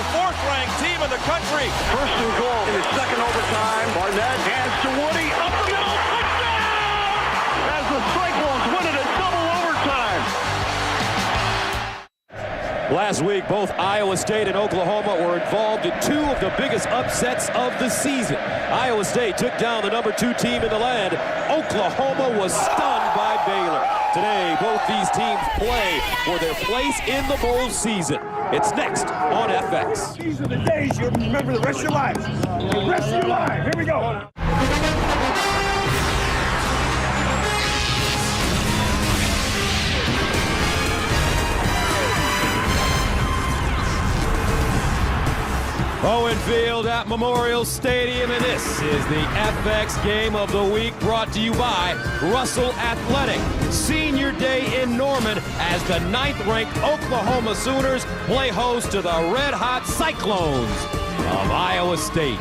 the fourth-ranked team in the country. First and goal in the second overtime. Barnett hands to Woody. Up the middle. Touchdown! As the Cyclones win it in double overtime. Last week, both Iowa State and Oklahoma were involved in two of the biggest upsets of the season. Iowa State took down the number 2 team in the land. Oklahoma was stunned by Baylor. Today, both these teams play for their place in the bowl season. It's next on FX. These are the days you'll remember the rest of your life. The rest of your life. Here we go. Owen Field at Memorial Stadium, and this is the FX Game of the Week brought to you by Russell Athletic. Senior Day in Norman as the 9th-ranked Oklahoma Sooners play host to the red-hot Cyclones of Iowa State.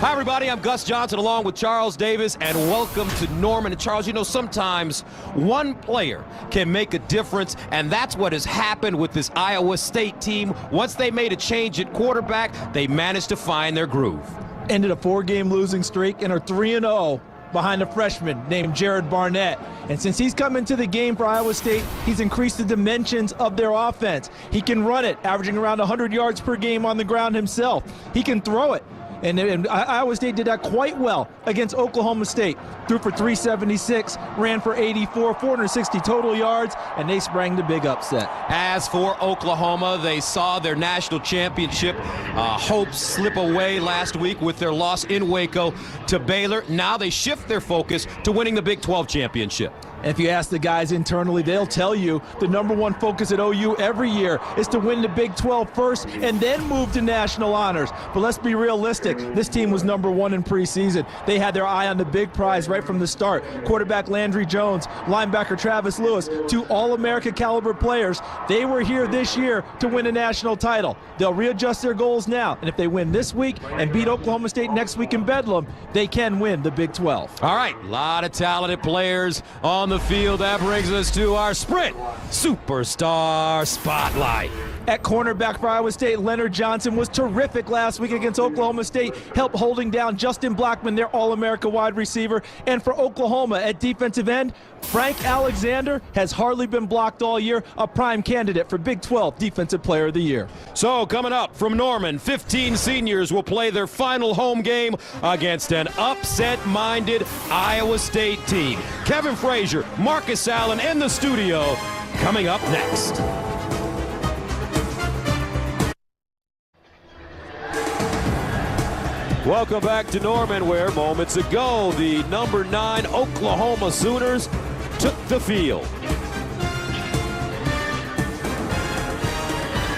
Hi, everybody. I'm Gus Johnson along with Charles Davis, and welcome to Norman. And Charles, you know, sometimes one player can make a difference, and that's what has happened with this Iowa State team. Once they made a change at quarterback, they managed to find their groove. Ended a 4-game losing streak and are 3-0 behind a freshman named Jared Barnett. And since he's come into the game for Iowa State, he's increased the dimensions of their offense. He can run it, averaging around 100 yards per game on the ground himself. He can throw it. And Iowa State did that quite well against Oklahoma State. Threw for 376, ran for 84, 460 total yards, and they sprang the big upset. As for Oklahoma, they saw their national championship hopes slip away last week with their loss in Waco to Baylor. Now they shift their focus to winning the Big 12 championship. If you ask the guys internally, they'll tell you the #1 focus at OU every year is to win the Big 12 first and then move to national honors. But let's be realistic. This team was #1 in preseason. They had their eye on the big prize right from the start. Quarterback Landry Jones, linebacker Travis Lewis, 2 All-America caliber players. They were here this year to win a national title. They'll readjust their goals now. And if they win this week and beat Oklahoma State next week in Bedlam, they can win the Big 12. All right, a lot of talented players on the field. That brings us to our Sprint Superstar Spotlight. At cornerback for Iowa State, Leonard Johnson was terrific last week against Oklahoma State, helped holding down Justin Blackman, their All-America wide receiver. And for Oklahoma at defensive end, Frank Alexander has hardly been blocked all year, a prime candidate for Big 12 Defensive Player of the Year. So coming up from Norman, 15 seniors will play their final home game against an upset-minded Iowa State team. Kevin Frazier, Marcus Allen in the studio, coming up next. Welcome back to Norman, where moments ago the number 9 Oklahoma Sooners took the field.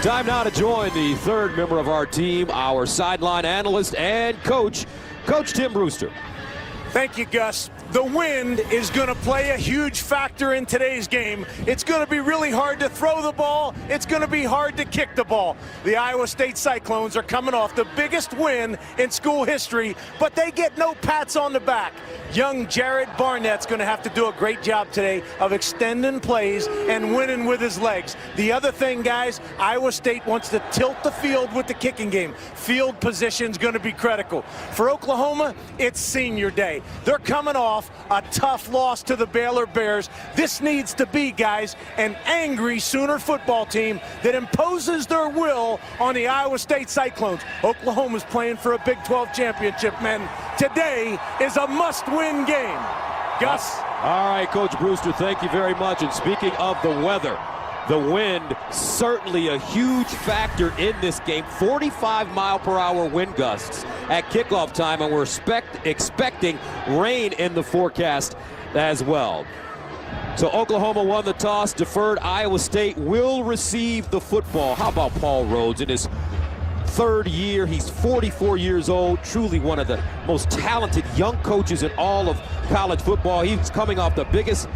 Time now to join the third member of our team, our sideline analyst and coach, Coach Tim Brewster. Thank you, Gus. The wind is going to play a huge factor in today's game. It's going to be really hard to throw the ball. It's going to be hard to kick the ball. The Iowa State Cyclones are coming off the biggest win in school history, but they get no pats on the back. Young Jared Barnett's going to have to do a great job today of extending plays and winning with his legs. The other thing, guys, Iowa State wants to tilt the field with the kicking game. Field position's going to be critical. For Oklahoma, it's senior day. They're coming off a tough loss to the Baylor Bears. This needs to be, guys, an angry Sooner football team that imposes their will on the Iowa State Cyclones. Oklahoma's playing for a Big 12 championship, man. Today is a must-win game. Gus? All right, Coach Brewster, thank you very much. And speaking of the weather, the wind certainly a huge factor in this game. 45-mile-per-hour wind gusts at kickoff time, and we're expecting rain in the forecast as well. So Oklahoma won the toss, deferred. Iowa State will receive the football. How about Paul Rhodes in his third year? He's 44 years old, truly one of the most talented young coaches in all of college football. He's coming off the biggest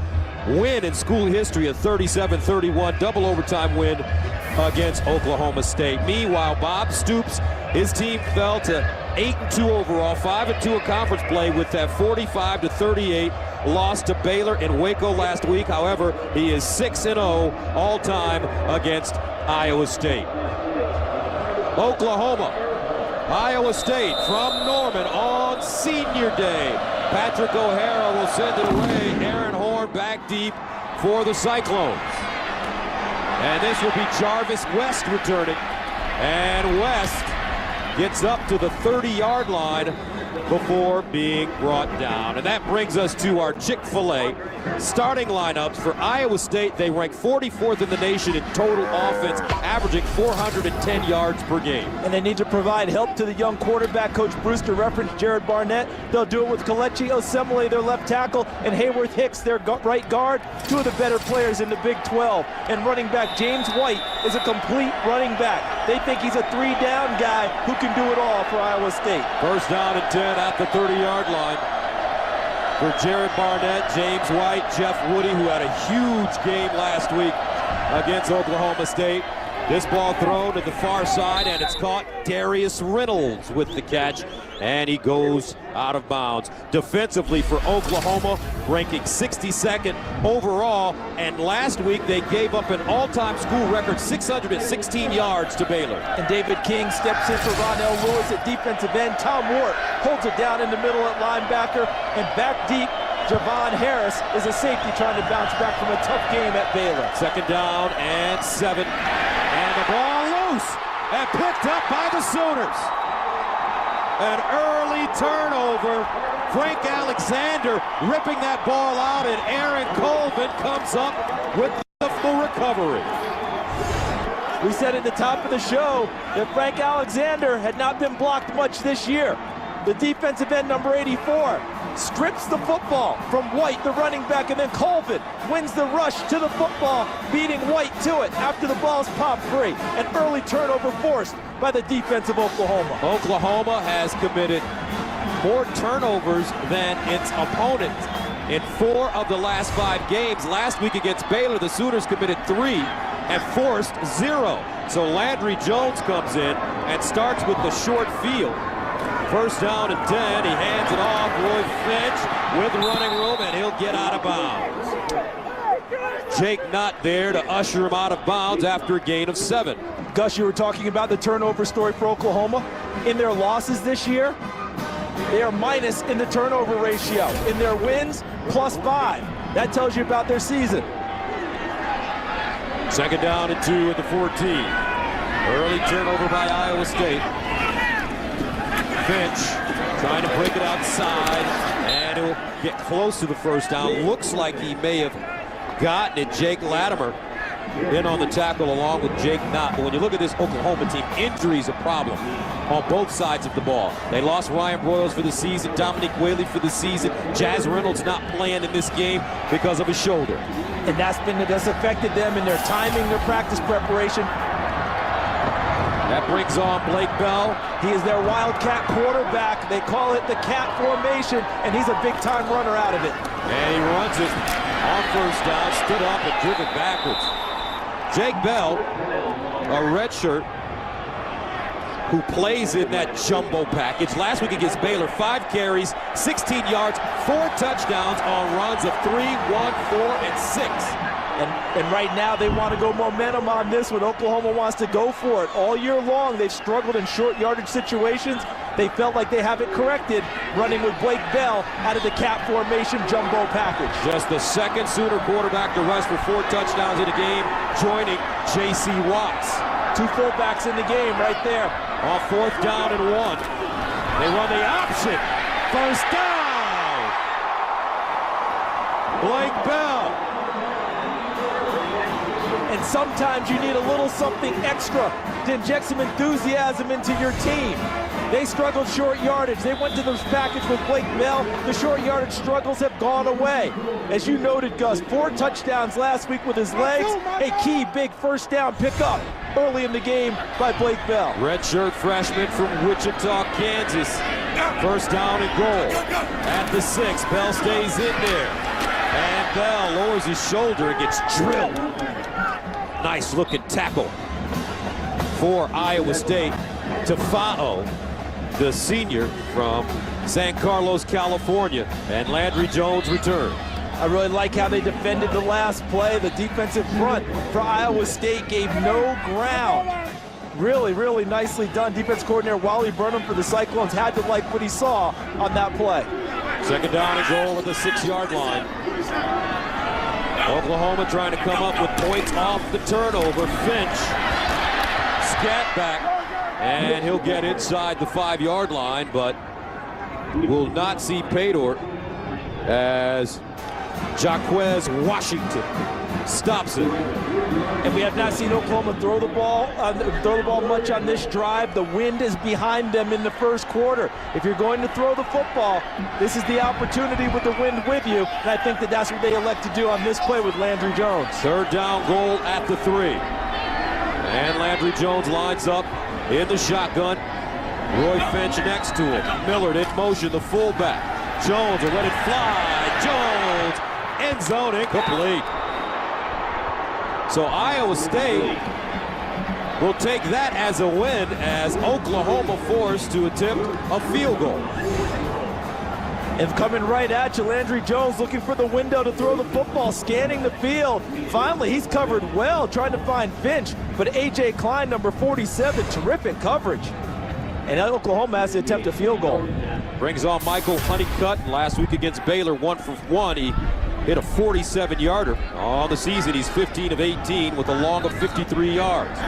win in school history, a 37-31 double overtime win against Oklahoma State. Meanwhile, Bob Stoops, his team fell to 8-2 overall, 5-2 in conference play with that 45-38 loss to Baylor in Waco last week. However, he is 6-0 all time against Iowa State. Oklahoma, Iowa State from Norman on Senior Day. Patrick O'Hara will send it away. Aaron Horn back deep for the Cyclones. And this will be Jarvis West returning. And West gets up to the 30-yard line before being brought down. And that brings us to our Chick-fil-A starting lineups. For Iowa State, they rank 44th in the nation in total offense, averaging 410 yards per game. And they need to provide help to the young quarterback. Coach Brewster referenced Jared Barnett. They'll do it with Kelechi Osemele, their left tackle, and Hayworth Hicks, their right guard, two of the better players in the Big 12. And running back James White is a complete running back. They think he's a three-down guy who can do it all for Iowa State. First down and 10 at the 30-yard line for Jared Barnett, James White, Jeff Woody, who had a huge game last week against Oklahoma State. This ball thrown to the far side, and it's caught. Darius Reynolds with the catch, and he goes out of bounds. Defensively for Oklahoma, ranking 62nd overall, and last week they gave up an all-time school record 616 yards to Baylor. And David King steps in for Ronell Lewis at defensive end. Tom Ward holds it down in the middle at linebacker, and back deep, Javon Harris is a safety trying to bounce back from a tough game at Baylor. Second down and 7. And the ball loose and picked up by the Sooners. An early turnover. Frank Alexander ripping that ball out, and Aaron Colvin comes up with the full recovery. We said at the top of the show that Frank Alexander had not been blocked much this year. The defensive end, number 84, strips the football from White, the running back, and then Colvin wins the rush to the football, beating White to it after the ball's popped free. An early turnover forced by the defense of Oklahoma. Oklahoma has committed more turnovers than its opponent in 4 of the last 5 games. Last week against Baylor, the Sooners committed 3 and forced 0. So Landry Jones comes in and starts with the short field. First down and 10, he hands it off. Roy Finch with running room, and he'll get out of bounds. Jake Knott there to usher him out of bounds after a gain of 7. Gus, you were talking about the turnover story for Oklahoma. In their losses this year, they are minus in the turnover ratio. In their wins, +5. That tells you about their season. Second down and 2 at the 14. Early turnover by Iowa State. Finch trying to break it outside, and he'll get close to the first down. Looks like he may have gotten it. Jake Latimer in on the tackle along with Jake Knott. But when you look at this Oklahoma team, injuries a problem on both sides of the ball. They lost Ryan Broyles for the season, Dominique Whaley for the season. Jazz Reynolds not playing in this game because of his shoulder. And that's affected them in their timing, their practice preparation. That brings on Blake Bell. He is their wildcat quarterback. They call it the cat formation, and he's a big-time runner out of it. And he runs it on first down, stood up and driven backwards. Jake Bell, a redshirt, who plays in that jumbo package. Last week against Baylor, 5 carries, 16 yards, 4 touchdowns on runs of 3, 1, 4, and 6. And right now they want to go momentum on this one. Oklahoma wants to go for it. All year long they've struggled in short yardage situations. They felt like they have it corrected, running with Blake Bell out of the cat formation jumbo package. Just the second Sooner quarterback to rush for 4 touchdowns in a game, joining J.C. Watts. 2 fullbacks in the game right there. Off 4th down and 1. They run the option. First down. Blake Bell. And sometimes you need a little something extra to inject some enthusiasm into your team. They struggled short yardage. They went to this package with Blake Bell. The short yardage struggles have gone away. As you noted, Gus, 4 touchdowns last week with his legs. A key big first down pickup early in the game by Blake Bell. Redshirt freshman from Wichita, Kansas. First down and goal. At the 6, Bell stays in there. And Bell lowers his shoulder and gets drilled. Nice looking tackle for Iowa State. Tafao, the senior from San Carlos, California, and Landry Jones return. I really like how they defended the last play. The defensive front for Iowa State gave no ground Really, really nicely done. Defense coordinator Wally Burnham for the Cyclones had to like what he saw on that play. Second down and goal at the 6-yard line. Oklahoma trying to come up with points off the turnover. Finch, scat back, and he'll get inside the 5-yard line, but will not see Paydor as Jaquez Washington stops it. And we have not seen Oklahoma throw the ball much on this drive. The wind is behind them in the first quarter. If you're going to throw the football, this is the opportunity with the wind with you. And I think that that's what they elect to do on this play with Landry Jones. Third down goal at the 3. And Landry Jones lines up in the shotgun. Roy Finch next to him. Millard in motion, the fullback. Jones will let it fly. Jones, end zone incomplete. So Iowa State will take that as a win as Oklahoma forced to attempt a field goal. And coming right at you, Landry Jones looking for the window to throw the football, scanning the field. Finally, he's covered well, trying to find Finch, but A.J. Klein, number 47, terrific coverage. And Oklahoma has to attempt a field goal. Brings on Michael Honeycutt. Last week against Baylor, 1 for 1. He hit a 47-yarder. On the season, he's 15 of 18 with a long of 53 yards.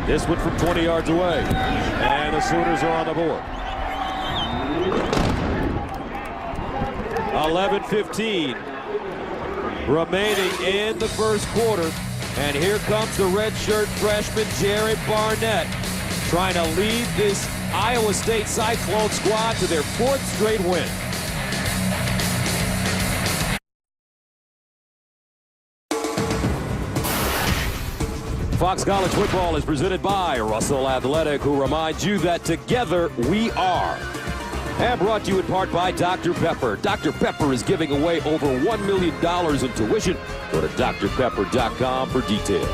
This one from 20 yards away. And the Sooners are on the board. 11:15 remaining in the first quarter. And here comes the redshirt freshman, Jared Barnett, trying to lead this Iowa State Cyclone squad to their 4th straight win. Fox College Football is presented by Russell Athletic, who reminds you that together we are. And brought to you in part by Dr. Pepper. Dr. Pepper is giving away over $1 million in tuition. Go to drpepper.com for details.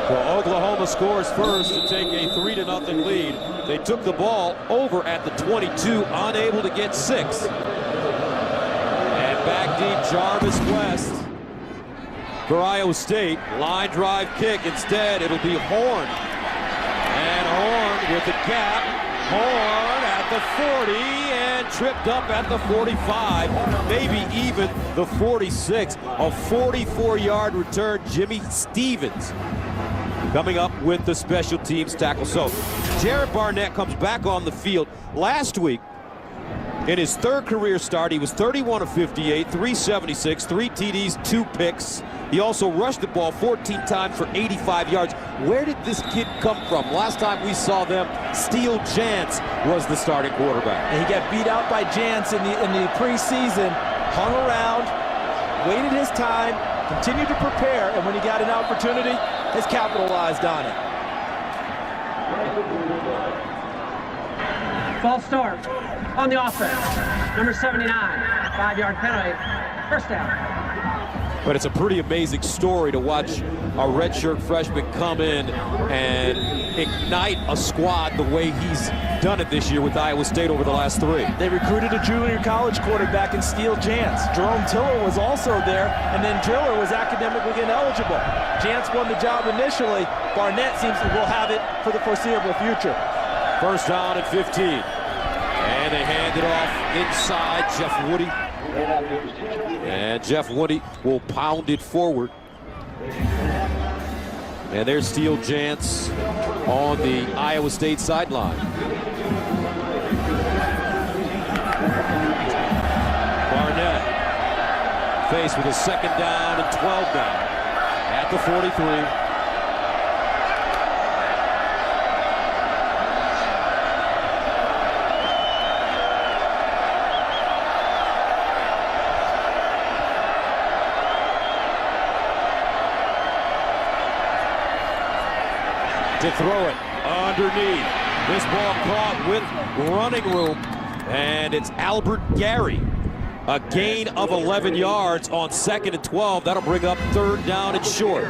So Oklahoma scores first to take a 3-0 lead. They took the ball over at the 22, unable to get 6. And back deep, Jarvis West for Iowa State. Line drive kick. Instead, it'll be Horn. And Horn with the gap. Horn at the 40 and tripped up at the 45, maybe even the 46. A 44-yard return. Jimmy Stevens coming up with the special teams tackle. So Jared Barnett comes back on the field. Last week, in his 3rd career start, he was 31 of 58, 376, 3 TDs, 2 picks. He also rushed the ball 14 times for 85 yards. Where did this kid come from? Last time we saw them, Steele Jantz was the starting quarterback. And he got beat out by Jantz in the preseason, hung around, waited his time, continued to prepare, and when he got an opportunity, has capitalized on it. False start on the offense. Number 79, 5-yard penalty, first down. But it's a pretty amazing story to watch a redshirt freshman come in and ignite a squad the way he's done it this year with Iowa State over the last 3. They recruited a junior college quarterback in Steele Jantz. Jerome Tiller was also there, and then Tiller was academically ineligible. Jantz won the job initially. Barnett seems to will have it for the foreseeable future. First down at 15. And they hand it off inside Jeff Woody. And Jeff Woody will pound it forward. And there's Steele Jantz on the Iowa State sideline. Barnett faced with a 2nd down and 12 down at the 43. To throw it underneath. This ball caught with running room, and it's Albert Gary. A gain of 11 yards on 2nd and 12. That'll bring up 3rd down and short.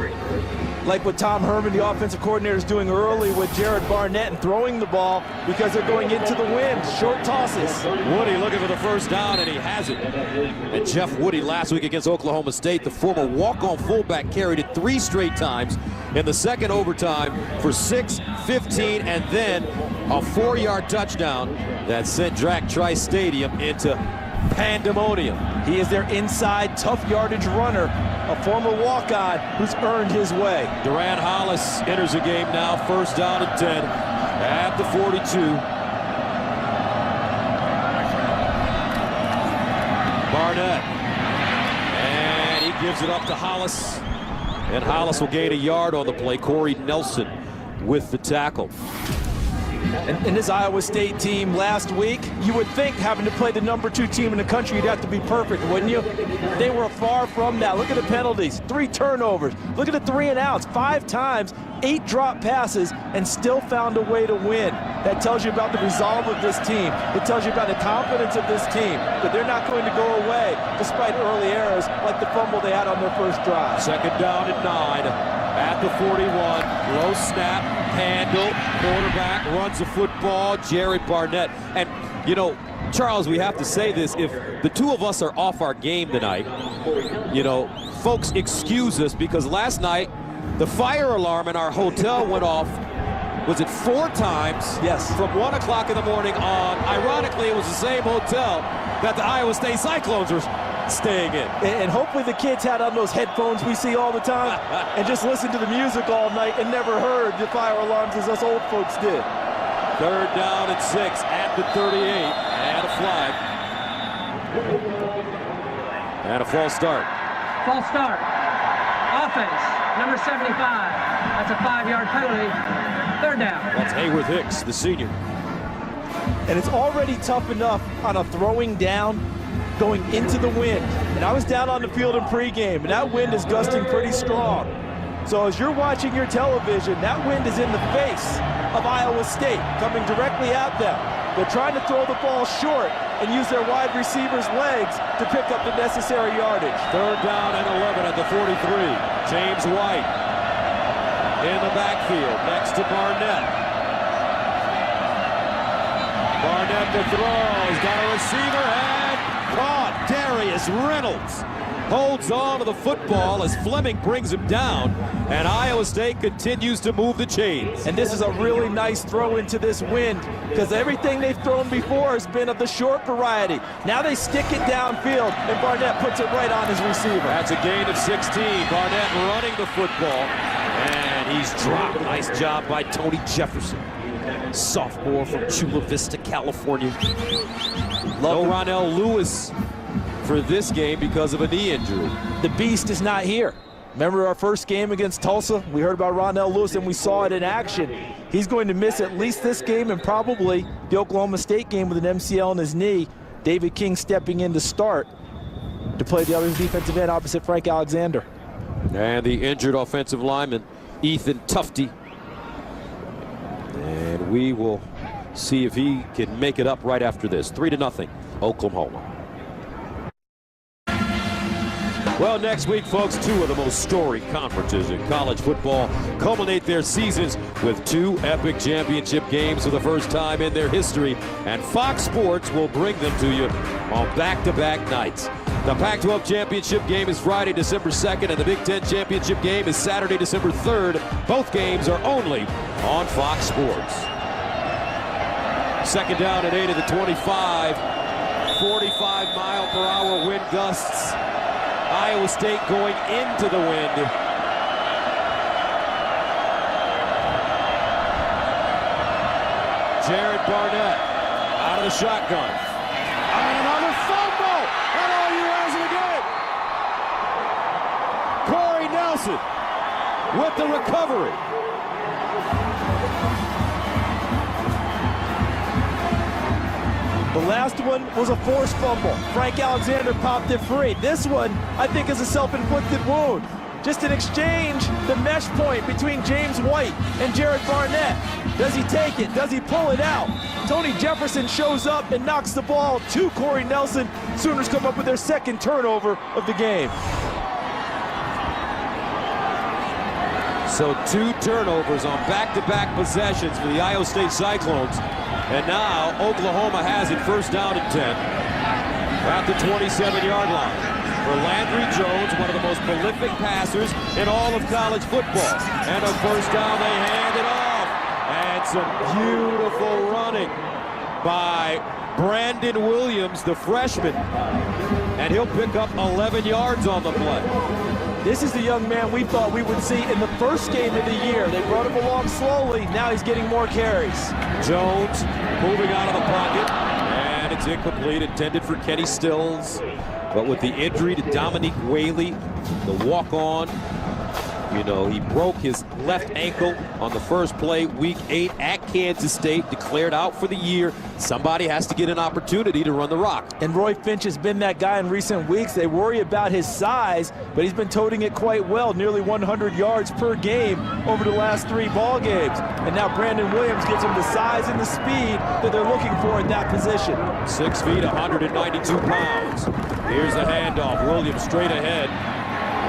like what Tom Herman, the offensive coordinator, is doing early with Jared Barnett and throwing the ball because they're going into the wind. Short tosses. Woody looking for the first down, and he has it. And Jeff Woody last week against Oklahoma State, the former walk-on fullback, carried it 3 straight times in the second overtime for 6, 15, and then a 4-yard touchdown that sent Drac Tri-Stadium into pandemonium. He is their inside tough yardage runner, a former walk-on who's earned his way. Durant Hollis enters the game now, first down and 10 at the 42. Barnett, and he gives it up to Hollis, and Hollis will gain a yard on the play. Corey Nelson with the tackle. And this Iowa State team last week, you would think having to play the #2 team in the country, you'd have to be perfect, wouldn't you? They were far from that. Look at the penalties, 3 turnovers. Look at the 3 and outs, 5 times, 8 drop passes, and still found a way to win. That tells you about the resolve of this team. It tells you about the confidence of this team, that they're not going to go away despite early errors like the fumble they had on their first drive. Second down and 9 at the 41. Low snap, handle, quarterback runs the football, Jared Barnett. And, you know, Charles, we have to say this, if the two of us are off our game tonight, you know, folks excuse us because last night the fire alarm in our hotel went off, was it 4 times? Yes. From 1 o'clock in the morning on. Ironically, it was the same hotel that the Iowa State Cyclones were staying in. And hopefully the kids had on those headphones we see all the time and just listened to the music all night and never heard the fire alarms as us old folks did. Third down and 6 at the 38, and a flag. And a false start. False start. Offense, number 75. That's a 5-yard penalty. Third down. That's Hayworth Hicks, the senior. And it's already tough enough on a throwing down going into the wind. And I was down on the field in pregame, and that wind is gusting pretty strong. So as you're watching your television, that wind is in the face of Iowa State, coming directly at them. They're trying to throw the ball short and use their wide receivers' legs to pick up the necessary yardage. Third down and 11 at the 43. James White in the backfield next to Barnett. Barnett to throw. He's got a receiver and caught. Darius Reynolds holds on to the football as Fleming brings him down, and Iowa State continues to move the chains. And this is a really nice throw into this wind because everything they've thrown before has been of the short variety. Now they stick it downfield, and Barnett puts it right on his receiver. That's a gain of 16. Barnett running the football, and he's dropped. Nice job by Tony Jefferson, sophomore from Chula Vista, California. No Ronell Lewis for this game because of a knee injury. The beast is not here. Remember our first game against Tulsa? We heard about Ronell Lewis and we saw it in action. He's going to miss at least this game and probably the Oklahoma State game with an MCL in his knee. David King stepping in to start to play the other defensive end opposite Frank Alexander. And the injured offensive lineman, Ethan Tufte. And we will see if he can make it up right after this. 3-0, Oklahoma. Well, next week, folks, 2 of the most storied conferences in college football culminate their seasons with 2 epic championship games for the first time in their history, and Fox Sports will bring them to you on back-to-back nights. The Pac-12 championship game is Friday, December 2nd, and the Big Ten championship game is Saturday, December 3rd. Both games are only on Fox Sports. Second down and 8 at the 25. 45-mile-per-hour wind gusts. Iowa State going into the wind. Jared Barnett out of the shotgun. And another fumble! And OU has it again! Corey Nelson with the recovery. The last one was a forced fumble. Frank Alexander popped it free. This one, I think, is a self-inflicted wound. Just an exchange, the mesh point between James White and Jared Barnett. Does he take it? Does he pull it out? Tony Jefferson shows up and knocks the ball to Corey Nelson. Sooners come up with their second turnover of the game. So 2 turnovers on back-to-back possessions for the Iowa State Cyclones. And now Oklahoma has it, first down and 10 at the 27-yard line. For Landry Jones, one of the most prolific passers in all of college football. And a first down, they hand it off. And some beautiful running by Brandon Williams, the freshman. And he'll pick up 11 yards on the play. This is the young man we thought we would see in the first game of the year. They brought him along slowly. Now he's getting more carries. Jones Moving out of the pocket. And it's incomplete, intended for Kenny Stills. But with the injury to Dominique Whaley, the walk-on, you know, he broke his left ankle on the first play, week 8 at Kansas State, declared out for the year. Somebody has to get an opportunity to run the rock. And Roy Finch has been that guy in recent weeks. They worry about his size, but he's been toting it quite well, nearly 100 yards per game over the last 3 ball games. And now Brandon Williams gives him the size and the speed that they're looking for at that position. 6 feet, 192 pounds. Here's the handoff. Williams straight ahead.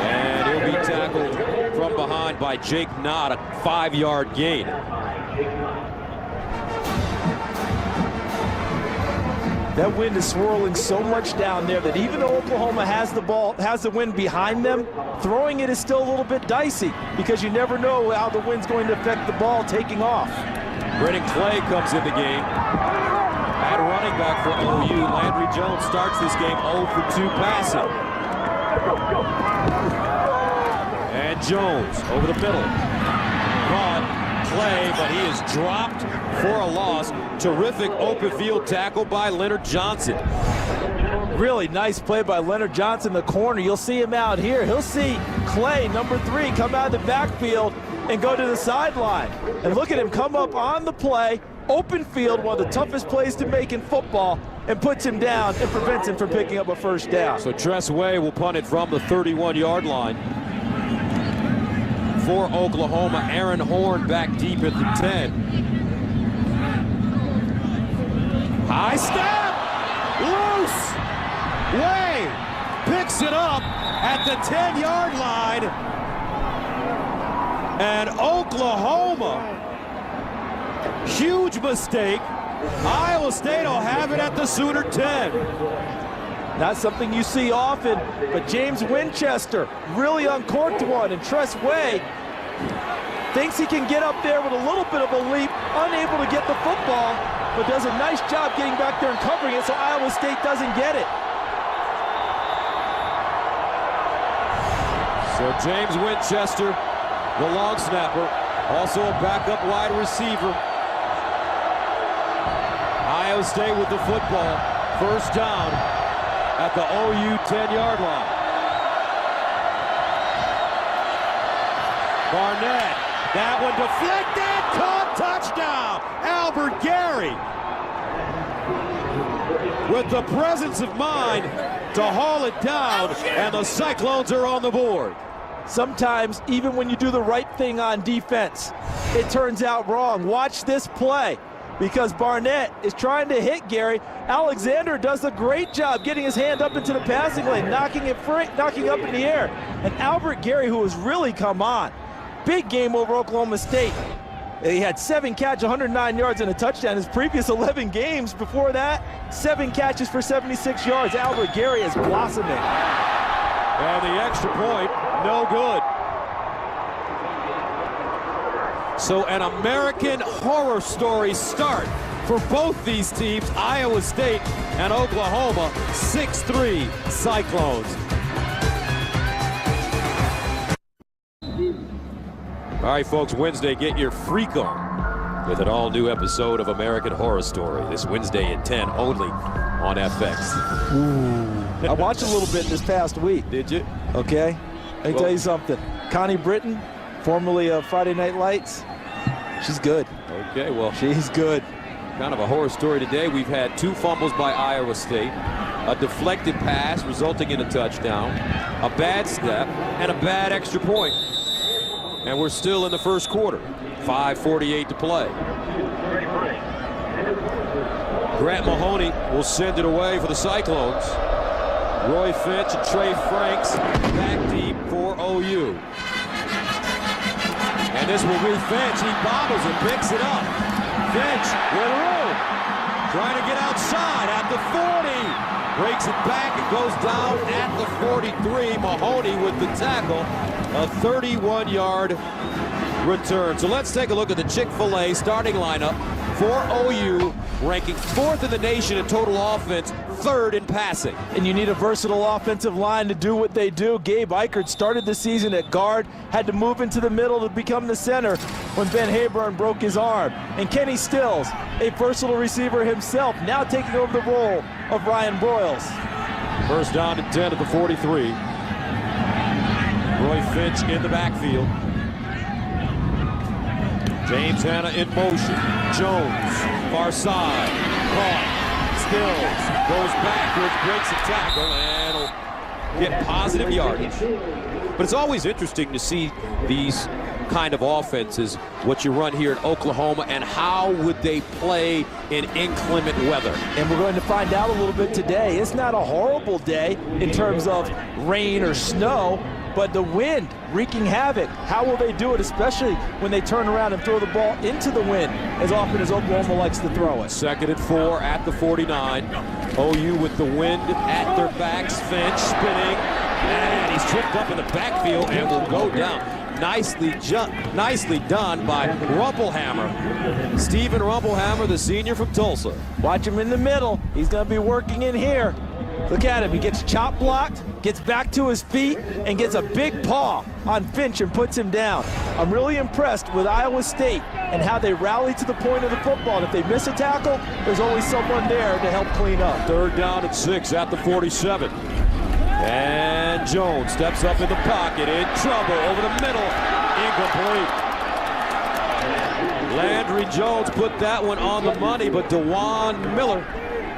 And he'll be tackled from behind by Jake Knott, a 5-yard gain. That wind is swirling so much down there that even though Oklahoma has the ball, has the wind behind them, throwing it is still a little bit dicey because you never know how the wind's going to affect the ball taking off. Brennan Clay comes in the game. At running back for OU, Landry Jones starts this game 0 for 2 passing. And Jones over the middle. Caught Clay, but he is dropped for a loss. Terrific open field tackle by Leonard Johnson. Really nice play by Leonard Johnson, the corner. You'll see him out here. He'll see Clay, number 3, come out of the backfield and go to the sideline. And look at him come up on the play, open field, one of the toughest plays to make in football, and puts him down and prevents him from picking up a first down. So Tress Way will punt it from the 31-yard line. For Oklahoma, Aaron Horn back deep at the 10. High snap! Loose! Way picks it up at the 10-yard line. And Oklahoma, huge mistake. Iowa State will have it at the Sooner 10. Not something you see often, but James Winchester really uncorked one, and Tress Way thinks he can get up there with a little bit of a leap, unable to get the football, but does a nice job getting back there and covering it so Iowa State doesn't get it. So James Winchester, the long snapper, also a backup wide receiver. Iowa State with the football, first down at the OU 10-yard line. Barnett, that one deflected, caught, touchdown, Albert Gary. With the presence of mind to haul it down, and the Cyclones are on the board. Sometimes, even when you do the right thing on defense, it turns out wrong. Watch this play, because Barnett is trying to hit Gary. Alexander does a great job getting his hand up into the passing lane, knocking up in the air. And Albert Gary, who has really come on, big game over Oklahoma State. He had 7 catches, 109 yards, and a touchdown. His previous 11 games before that, 7 catches for 76 yards. Albert Gary is blossoming. And the extra point, no good. So an American Horror Story start for both these teams, Iowa State and Oklahoma, 6-3 Cyclones. All right, folks, Wednesday, get your freak on with an all-new episode of American Horror Story this Wednesday at 10, only on FX. Ooh. I watched a little bit this past week. Did you? Okay. Let me tell you something. Connie Britton, formerly of Friday Night Lights, she's good. Okay, well. She's good. Kind of a horror story today. We've had 2 fumbles by Iowa State, a deflected pass resulting in a touchdown, a bad snap, and a bad extra point. And we're still in the first quarter. 5:48 to play. Grant Mahoney will send it away for the Cyclones. Roy Finch and Trey Franks back deep for OU. And this will be Finch. He bobbles and picks it up. Finch with room. Trying to get outside at the 40. Breaks it back and goes down at the 43. Mahoney with the tackle. A 31-yard return. So let's take a look at the Chick-fil-A starting lineup for OU, ranking 4th in the nation in total offense, 3rd in passing. And you need a versatile offensive line to do what they do. Gabe Eichert started the season at guard, had to move into the middle to become the center when Ben Hayburn broke his arm. And Kenny Stills, a versatile receiver himself, now taking over the role of Ryan Broyles. First down and 10 at the 43. Roy Finch in the backfield. James Hanna in motion. Jones, far side, caught. Stills goes backwards, breaks a tackle, and will get positive yardage. But it's always interesting to see these kind of offenses, what you run here in Oklahoma, and how would they play in inclement weather. And we're going to find out a little bit today. It's not a horrible day in terms of rain or snow, but the wind wreaking havoc. How will they do it, especially when they turn around and throw the ball into the wind as often as Oklahoma likes to throw it? 2nd and 4 at the 49. OU with the wind at their backs. Finch spinning, and he's tripped up in the backfield and will go down. Nicely done by Rumpelhammer. Stephen Rumpelhammer, the senior from Tulsa. Watch him in the middle. He's going to be working in here. Look at him. He gets chop blocked, gets back to his feet, and gets a big paw on Finch and puts him down. I'm really impressed with Iowa State and how they rally to the point of the football. And if they miss a tackle, there's always someone there to help clean up. 3rd down and 6 at the 47. And Jones steps up in the pocket, in trouble, over the middle, incomplete. Landry Jones put that one on the money, but DeJuan Miller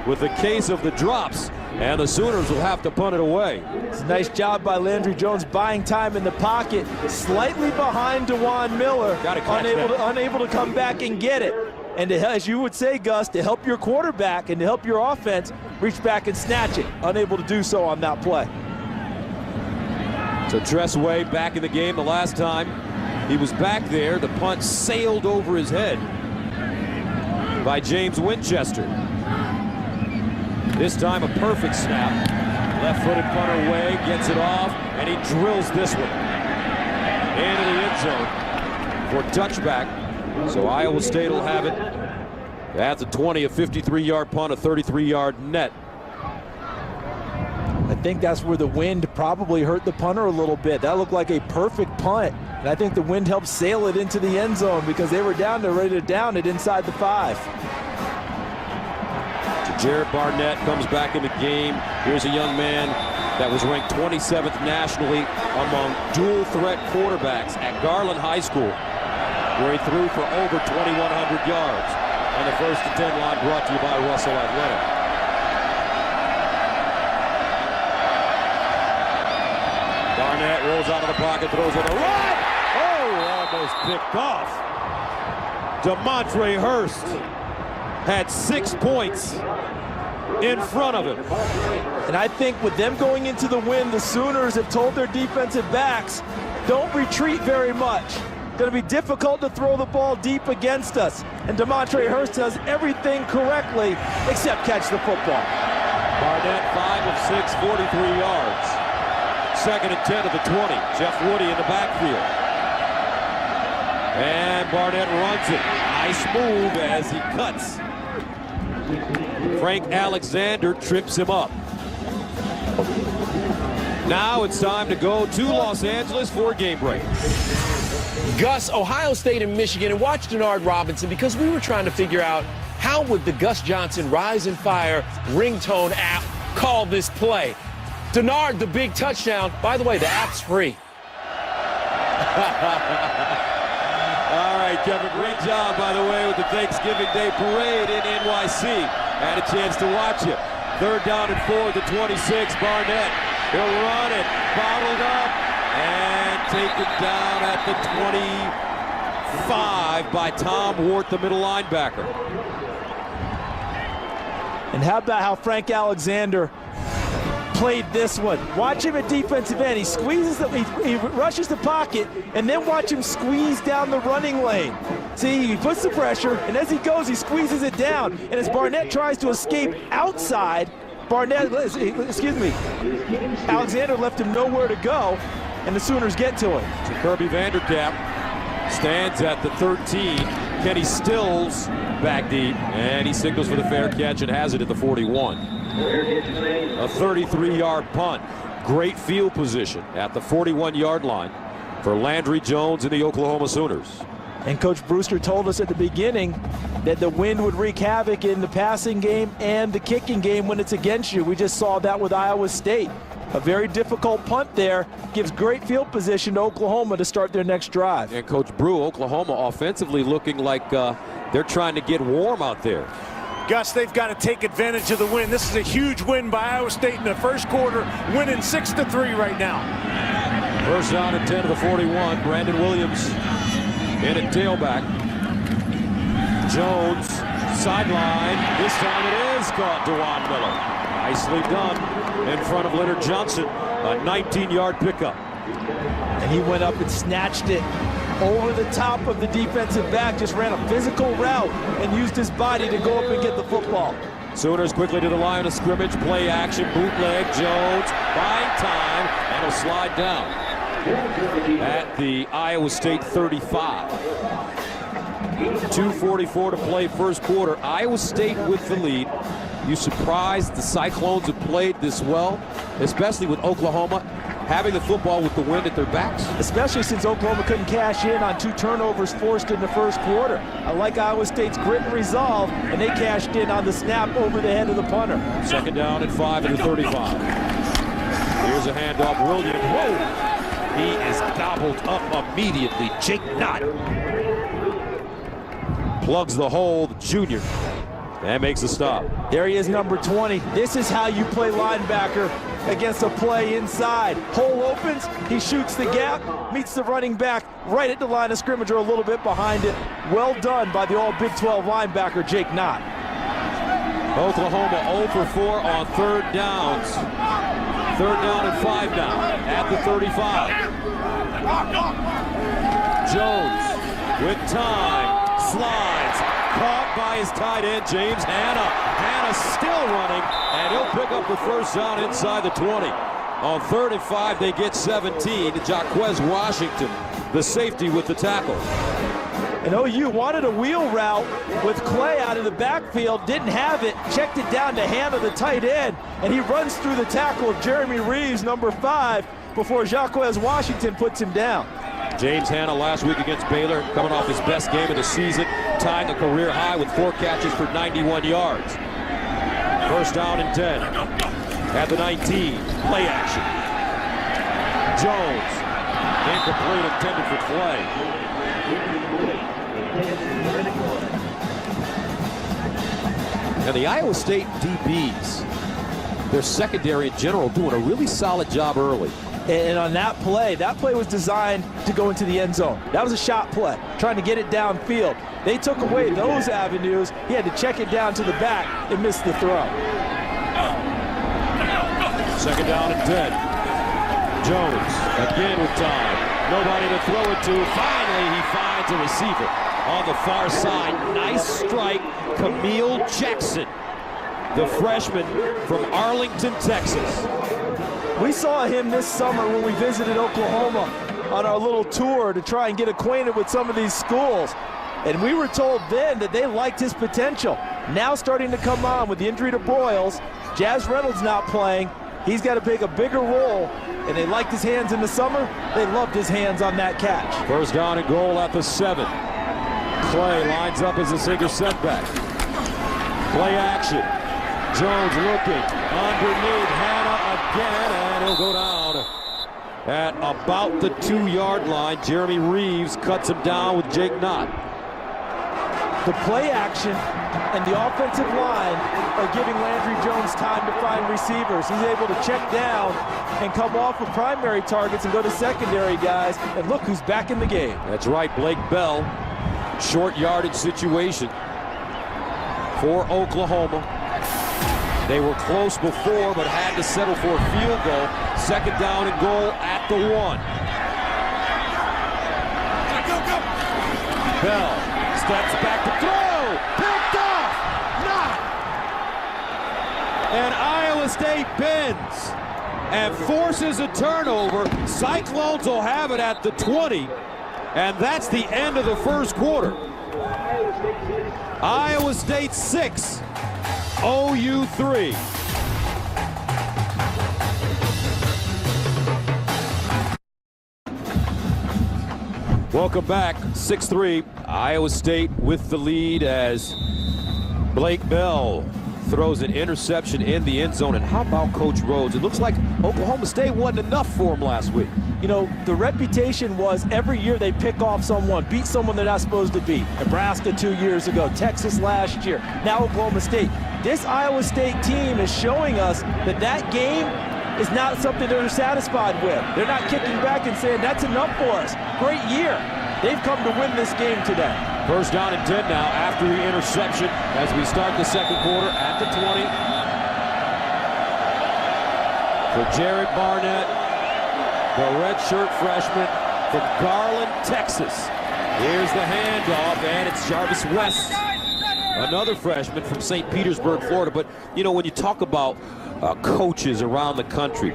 with the case of the drops, and the Sooners will have to punt it away. It's a nice job by Landry Jones buying time in the pocket, slightly behind DeJuan Miller, unable to come back and get it. And to, as you would say, Gus, to help your quarterback and to help your offense, reach back and snatch it. Unable to do so on that play. So Tressway back in the game. The last time he was back there, the punt sailed over his head by James Winchester. This time a perfect snap. Left-footed punter away, gets it off, and he drills this one into the end zone for touchback. So Iowa State will have it at the 20, a 53-yard punt, a 33-yard net. I think that's where the wind probably hurt the punter a little bit. That looked like a perfect punt. And I think the wind helped sail it into the end zone because they were down there ready to down it inside the 5. Jared Barnett comes back in the game. Here's a young man that was ranked 27th nationally among dual threat quarterbacks at Garland High School, where he threw for over 2,100 yards. And the 1st and 10 line brought to you by Russell Athletic. Barnett rolls out of the pocket, throws on the right. Oh, almost picked off. DeMontre Hurst had 6 points in front of him. And I think with them going into the wind, the Sooners have told their defensive backs, don't retreat very much. Going to be difficult to throw the ball deep against us. And DeMontre Hurst does everything correctly except catch the football. Barnett 5 of 6, 43 yards. 2nd and 10 of the 20. Jeff Woody in the backfield. And Barnett runs it. Nice move as he cuts. Frank Alexander trips him up. Now it's time to go to Los Angeles for a game break. Gus, Ohio State and Michigan, and watch Denard Robinson because we were trying to figure out how would the Gus Johnson Rise and Fire ringtone app call this play. Denard, the big touchdown. By the way, the app's free. All right, Kevin, great job, by the way, with the Thanksgiving Day Parade in NYC. Had a chance to watch it. 3rd down and 4 at the 26. Barnett, he'll run it, bottled up, and taken down at the 25 by Tom Wart, the middle linebacker. And how about how Frank Alexander played this one. Watch him at defensive end. He squeezes, he rushes the pocket, and then watch him squeeze down the running lane. See, he puts the pressure, and as he goes, he squeezes it down. And as Barnett tries to escape outside, Alexander left him nowhere to go, and the Sooners get to him. So Kirby Vanderkamp stands at the 13. Kenny Stills back deep, and he signals for the fair catch and has it at the 41. A 33-yard punt. Great field position at the 41-yard line for Landry Jones and the Oklahoma Sooners. And Coach Brewster told us at the beginning that the wind would wreak havoc in the passing game and the kicking game when it's against you. We just saw that with Iowa State. A very difficult punt there gives great field position to Oklahoma to start their next drive. And Coach Brew, Oklahoma offensively looking like they're trying to get warm out there. Gus, they've got to take advantage of the win. This is a huge win by Iowa State in the first quarter, winning 6-3 right now. First down and 10 to the 41. Brandon Williams in at tailback. Jones, sideline. This time it is caught. Dewan Miller. Nicely done in front of Leonard Johnson. A 19-yard pickup. And he went up and snatched it over the top of the defensive back, just ran a physical route and used his body to go up and get the football. Sooners quickly to the line of scrimmage. Play action, bootleg. Jones buying time, and he'll slide down at the Iowa State 35. 2:44 to play first quarter. Iowa State with the lead. You surprised the Cyclones have played this well, especially with Oklahoma having the football with the wind at their backs? Especially since Oklahoma couldn't cash in on 2 turnovers forced in the first quarter. I like Iowa State's grit and resolve, and they cashed in on the snap over the head of the punter. Second down and 5 at the 35. Here's a handoff. Williams. Whoa! He is gobbled up immediately. Jake Knott plugs the hole, the junior, and makes a stop. There he is, number 20. This is how you play linebacker against a play inside. Hole opens, he shoots the gap, meets the running back right at the line of scrimmage or a little bit behind it. Well done by the all Big 12 linebacker, Jake Knott. Oklahoma 0 for 4 on third downs. Third down and 5 down at the 35. Jones with time, slides, caught by his tight end, James Hanna. Hanna still running, and he'll pick up the first down inside the 20. On 3rd and 5, they get 17. Jaquez Washington, the safety, with the tackle. And OU wanted a wheel route with Clay out of the backfield, didn't have it, checked it down to Hanna, the tight end, and he runs through the tackle of Jeremy Reeves, number 5, before Jaquez Washington puts him down. James Hanna last week against Baylor, coming off his best game of the season, tying the career high with 4 catches for 91 yards. First down and 10 at the 19. Play action. Jones, incomplete, intended for Clay. And the Iowa State DBs, their secondary in general, doing a really solid job early. And on that play was designed to go into the end zone. That was a shot play, trying to get it downfield. They took away those avenues. He had to check it down to the back and missed the throw. Second down and 10. Jones again with time. Nobody to throw it to. Finally, he finds a receiver on the far side. Nice strike, Camille Jackson, the freshman from Arlington, Texas. We saw him this summer when we visited Oklahoma on our little tour to try and get acquainted with some of these schools. And we were told then that they liked his potential. Now starting to come on with the injury to Broyles. Jazz Reynolds not playing. He's got to take a bigger role, and they liked his hands in the summer. They loved his hands on that catch. First down and goal at the 7. Clay lines up as a single setback. Play action. Jones looking underneath Hanna again, and he'll go down at about the 2-yard line. Jeremy Reeves cuts him down with Jake Knott. The play action and the offensive line are giving Landry Jones time to find receivers. He's able to check down and come off of primary targets and go to secondary guys. And look who's back in the game. That's right, Blake Bell. Short yardage situation for Oklahoma. They were close before, but had to settle for a field goal. Second down and goal at the 1. Go. Bell steps back to throw. Picked off. Knocked. And Iowa State bends and forces a turnover. Cyclones will have it at the 20. And that's the end of the first quarter. Iowa State 6, OU 3. Welcome back, 6-3. Iowa State with the lead as Blake Bell throws an interception in the end zone. And how about Coach Rhodes? It looks like Oklahoma State wasn't enough for him last week. You know, the reputation was every year they pick off someone, beat someone they're not supposed to beat. Nebraska 2 years ago, Texas last year, now Oklahoma State. This Iowa State team is showing us that that game is not something they're satisfied with. They're not kicking back and saying, that's enough for us. Great year. They've come to win this game today. First down and 10 now after the interception as we start the second quarter at the 20. For Jared Barnett, the redshirt freshman from Garland, Texas. Here's the handoff, and it's Jarvis West, another freshman from St. Petersburg, Florida. But, you know, when you talk about coaches around the country,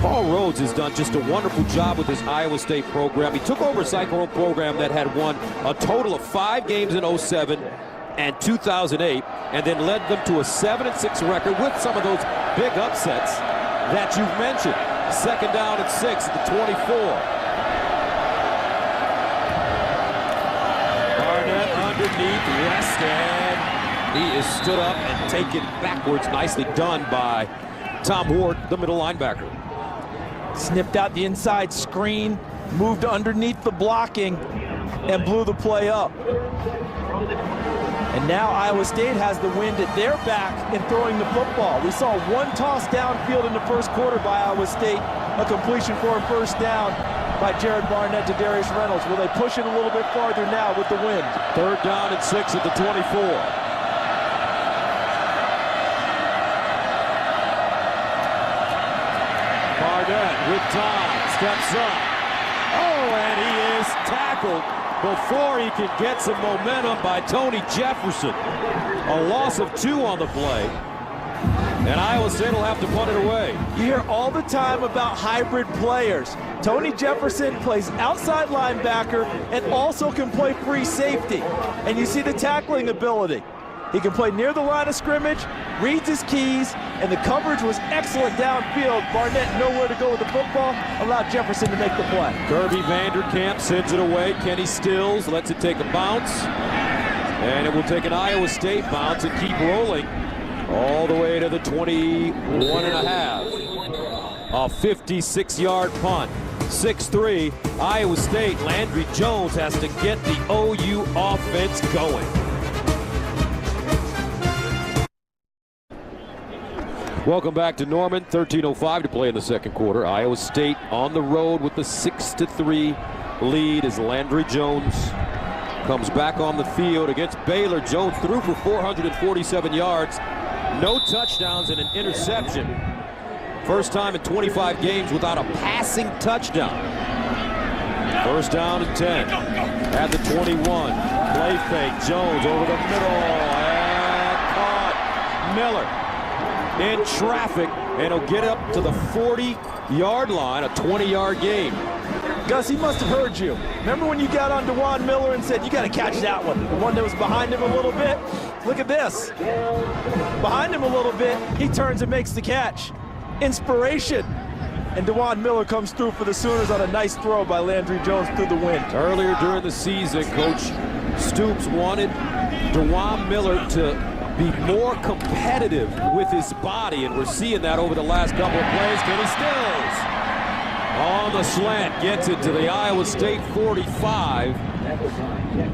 Paul Rhodes has done just a wonderful job with his Iowa State program. He took over a Cyclone program that had won a total of 5 games in 2007 and 2008, and then led them to a 7-6 record with some of those big upsets that you've mentioned. Second down and 6 at the 24. Barnett underneath, West, and he is stood up and taken backwards. Nicely done by Tom Ward, the middle linebacker. Snipped out the inside screen, moved underneath the blocking, and blew the play up. And now Iowa State has the wind at their back in throwing the football. We saw one toss downfield in the first quarter by Iowa State, a completion for a first down by Jared Barnett to Darius Reynolds. Will they push it a little bit farther now with the wind? Third down and 6 at the 24. With time, steps up. Oh, and he is tackled before he can get some momentum by Tony Jefferson. A loss of 2 on the play. And Iowa State will have to punt it away. You hear all the time about hybrid players. Tony Jefferson plays outside linebacker and also can play free safety. And you see the tackling ability. He can play near the line of scrimmage, reads his keys, and the coverage was excellent downfield. Barnett nowhere to go with the football, allowed Jefferson to make the play. Kirby Vanderkamp sends it away. Kenny Stills lets it take a bounce. And it will take an Iowa State bounce and keep rolling all the way to the 21.5. A 56-yard punt. 6-3, Iowa State. Landry Jones has to get the OU offense going. Welcome back to Norman. 13:05 to play in the second quarter. Iowa State on the road with the 6-3 lead as Landry Jones comes back on the field against Baylor. Jones threw for 447 yards, no touchdowns and an interception. First time in 25 games without a passing touchdown. First down and 10 at the 21. Play fake, Jones over the middle and caught. Miller in traffic, and he'll get up to the 40-yard line, a 20-yard gain. Gus, he must have heard you. Remember when you got on DeJuan Miller and said, you got to catch that one? The one that was behind him a little bit? Look at this. Behind him a little bit, he turns and makes the catch. Inspiration. And DeJuan Miller comes through for the Sooners on a nice throw by Landry Jones through the wind. Earlier during the season, Coach Stoops wanted DeJuan Miller to be more competitive with his body, and we're seeing that over the last couple of plays. Kenny Stills on the slant gets it to the Iowa State 45.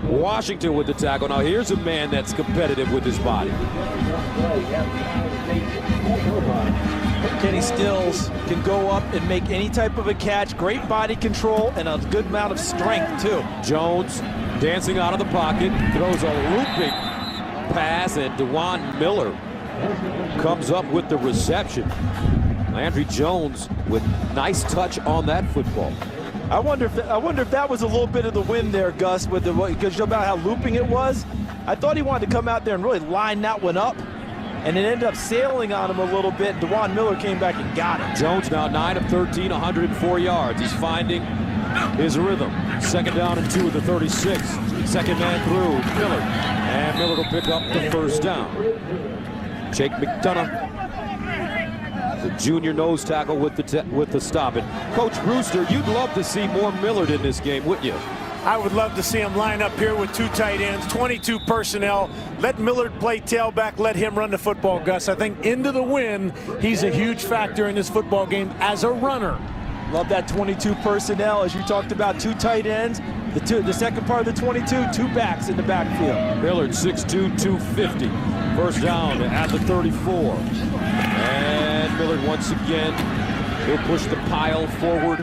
Washington with the tackle. Now here's a man that's competitive with his body. Kenny Stills can go up and make any type of a catch. Great body control and a good amount of strength too. Jones dancing out of the pocket, throws a looping pass, and DeJuan Miller comes up with the reception. Landry Jones with nice touch on that football. I wonder if that was a little bit of the wind there, Gus, with because about how looping it was. I thought he wanted to come out there and really line that one up, and it ended up sailing on him a little bit. DeJuan Miller came back and got it. Jones now 9 of 13, 104 yards. He's finding his rhythm. Second down and 2 of the 36. Second man through, Miller. And Miller will pick up the first down. Jake McDonough, the junior nose tackle with the stop. And Coach Brewster, you'd love to see more Millard in this game, wouldn't you? I would love to see him line up here with 2 tight ends, 22 personnel. Let Millard play tailback. Let him run the football, Gus. I think into the win, he's a huge factor in this football game as a runner. Love that 22 personnel. As you talked about, 2 tight ends. The second part of the 22, 2 backs in the backfield. Millard 6'2", 250. First down at the 34. And Millard once again, he'll push the pile forward.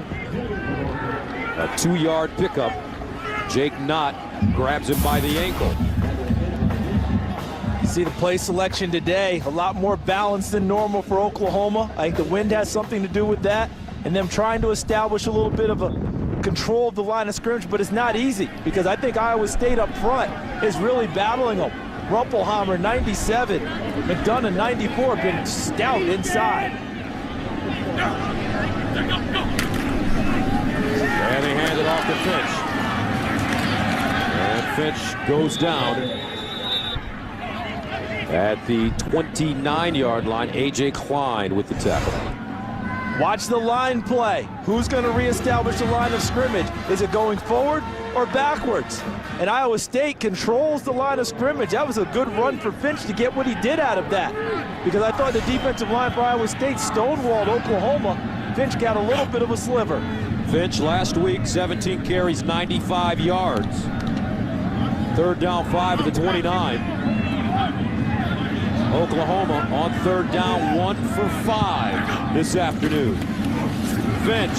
A 2-yard pickup. Jake Knott grabs him by the ankle. You see the play selection today, a lot more balanced than normal for Oklahoma. I think the wind has something to do with that, and them trying to establish a little bit of a control of the line of scrimmage, but it's not easy because I think Iowa State up front is really battling them. Rumpelhammer, 97. McDonough, 94, been stout inside. And they hand it off to Finch. And Finch goes down at the 29-yard line. A.J. Klein with the tackle. Watch the line play. Who's going to reestablish the line of scrimmage? Is it going forward or backwards? And Iowa State controls the line of scrimmage. That was a good run for Finch to get what he did out of that. Because I thought the defensive line for Iowa State stonewalled Oklahoma. Finch got a little bit of a sliver. Finch last week, 17 carries, 95 yards. Third down, 5 at the 29. Oklahoma on third down, 1 for 5 this afternoon. Finch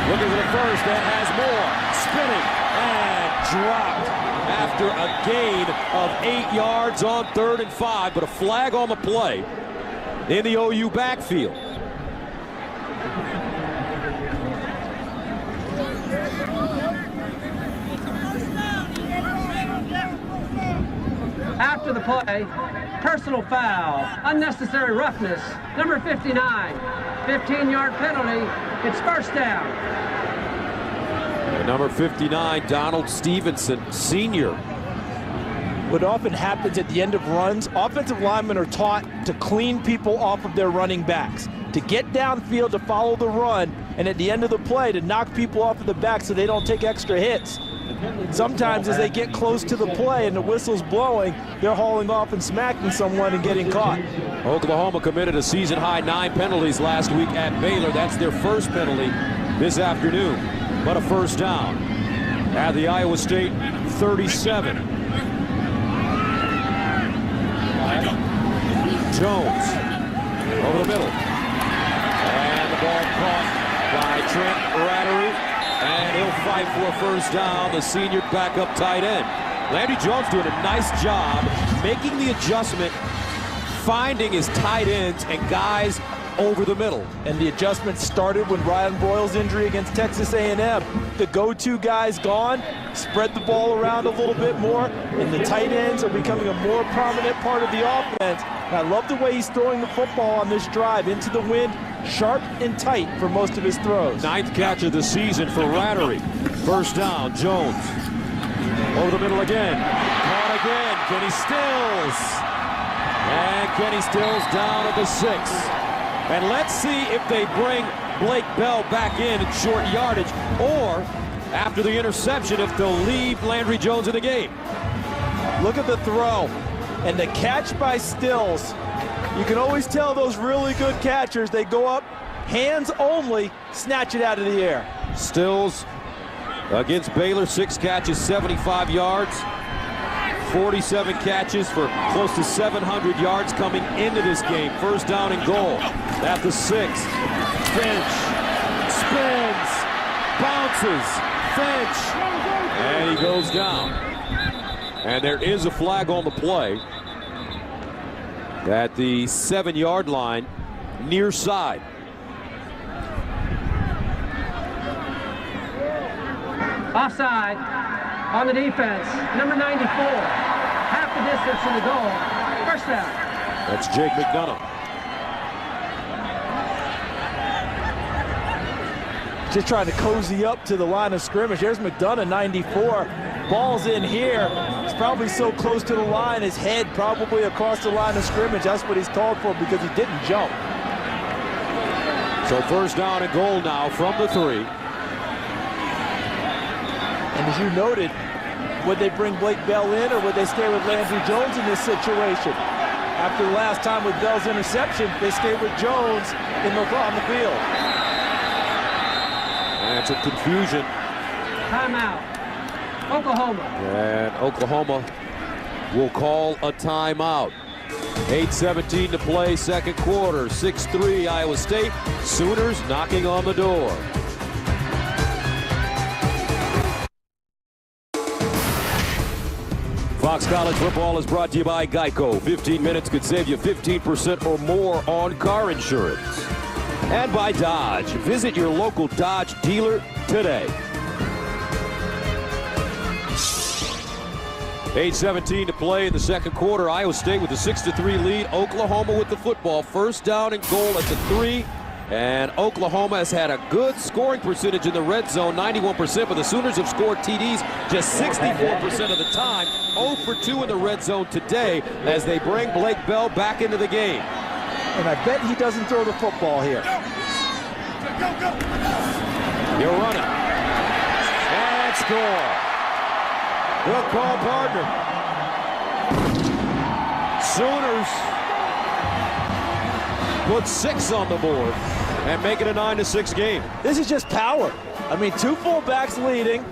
looking for the first and has more. Spinning and dropped after a gain of 8 yards on 3rd and 5, but a flag on the play in the OU backfield. After the play, personal foul, unnecessary roughness, number 59, 15-yard penalty, it's first down. And number 59, Donald Stevenson, senior. What often happens at the end of runs, offensive linemen are taught to clean people off of their running backs, to get downfield to follow the run, and at the end of the play to knock people off of the back so they don't take extra hits. Sometimes as they get close to the play and the whistle's blowing, they're hauling off and smacking someone and getting caught. Oklahoma committed a season-high 9 penalties last week at Baylor. That's their first penalty this afternoon, but a first down at the Iowa State 37. Jones over the middle. And the ball caught by Trent Rattery. And he'll fight for a first down, the senior backup tight end. Landry Jones doing a nice job making the adjustment, finding his tight ends and guys over the middle. And the adjustment started when Ryan Broyles' injury against Texas A&M. The go-to guy's gone, spread the ball around a little bit more, and the tight ends are becoming a more prominent part of the offense. And I love the way he's throwing the football on this drive into the wind, sharp and tight for most of his throws. 9th catch of the season for Rattery. First down, Jones. Over the middle again. Caught again, Kenny Stills. And Kenny Stills down at the 6. And let's see if they bring Blake Bell back in at short yardage, or after the interception, if they'll leave Landry Jones in the game. Look at the throw and the catch by Stills. You can always tell those really good catchers, they go up, hands only, snatch it out of the air. Stills against Baylor, 6 catches, 75 yards. 47 catches for close to 700 yards coming into this game. First down and goal at the 6. Finch spins, bounces, Finch, and he goes down. And there is a flag on the play. at the 7-yard line, near side. Offside on the defense. Number 94. Half the distance to the goal. First down. That's Jake McDonough. Just trying to cozy up to the line of scrimmage. There's McDonough, 94. Ball's in here. He's probably so close to the line, his head probably across the line of scrimmage. That's what he's called for because he didn't jump. So first down and goal now from the 3. And as you noted, would they bring Blake Bell in or would they stay with Landry Jones in this situation? After the last time with Bell's interception, they stayed with Jones on the field. And some confusion. Timeout. Oklahoma. And Oklahoma will call a timeout. 8:17 to play, second quarter. 6-3 Iowa State. Sooners knocking on the door. Fox College Football is brought to you by Geico. 15 minutes could save you 15% or more on car insurance. And by Dodge. Visit your local Dodge dealer today. 8:17 to play in the second quarter. Iowa State with a 6-3 lead. Oklahoma with the football. First down and goal at the 3. And Oklahoma has had a good scoring percentage in the red zone, 91%, but the Sooners have scored TDs just 64% of the time. 0 for 2 in the red zone today as they bring Blake Bell back into the game. And I bet he doesn't throw the football here. He'll run it. And score. Good call, partner. Sooners put 6 on the board and make it a 9-6 game. This is just power. I mean, 2 fullbacks leading.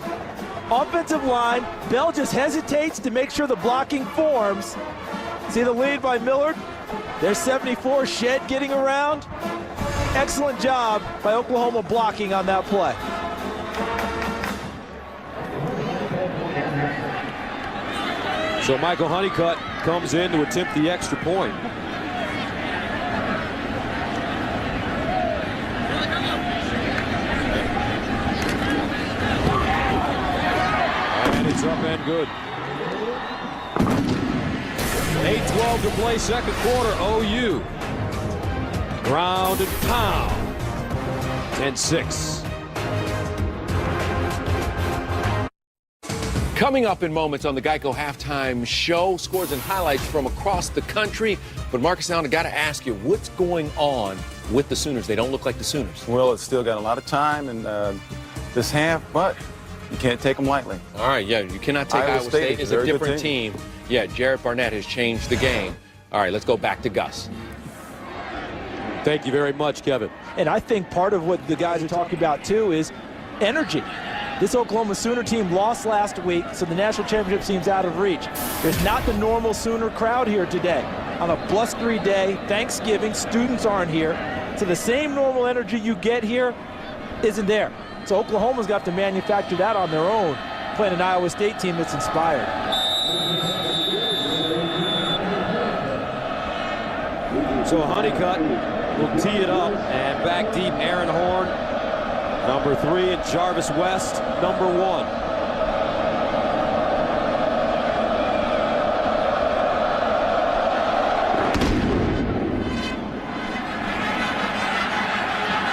Offensive line. Bell just hesitates to make sure the blocking forms. See the lead by Millard? There's 74, Shed getting around. Excellent job by Oklahoma blocking on that play. So Michael Honeycutt comes in to attempt the extra point. And it's up and good. 8:12 to play, second quarter. OU. Ground and pound. 10-6. Coming up in moments on the Geico Halftime Show, scores and highlights from across the country. But Marcus, now I got to ask you, what's going on with the Sooners? They don't look like the Sooners. Well, it's still got a lot of time in this half, but you can't take them lightly. All right, yeah, you cannot take Iowa State as a different team. Yeah, Jarrett Barnett has changed the game. All right, let's go back to Gus. Thank you very much, Kevin. And I think part of what the guys are talking about, too, is energy. This Oklahoma Sooner team lost last week, so the national championship seems out of reach. There's not the normal Sooner crowd here today. On a blustery day, Thanksgiving, students aren't here. So the same normal energy you get here isn't there. So Oklahoma's got to manufacture that on their own, playing an Iowa State team that's inspired. So Honeycutt will tee it up, and back deep, Aaron Horn, number 3, and Jarvis West, number 1.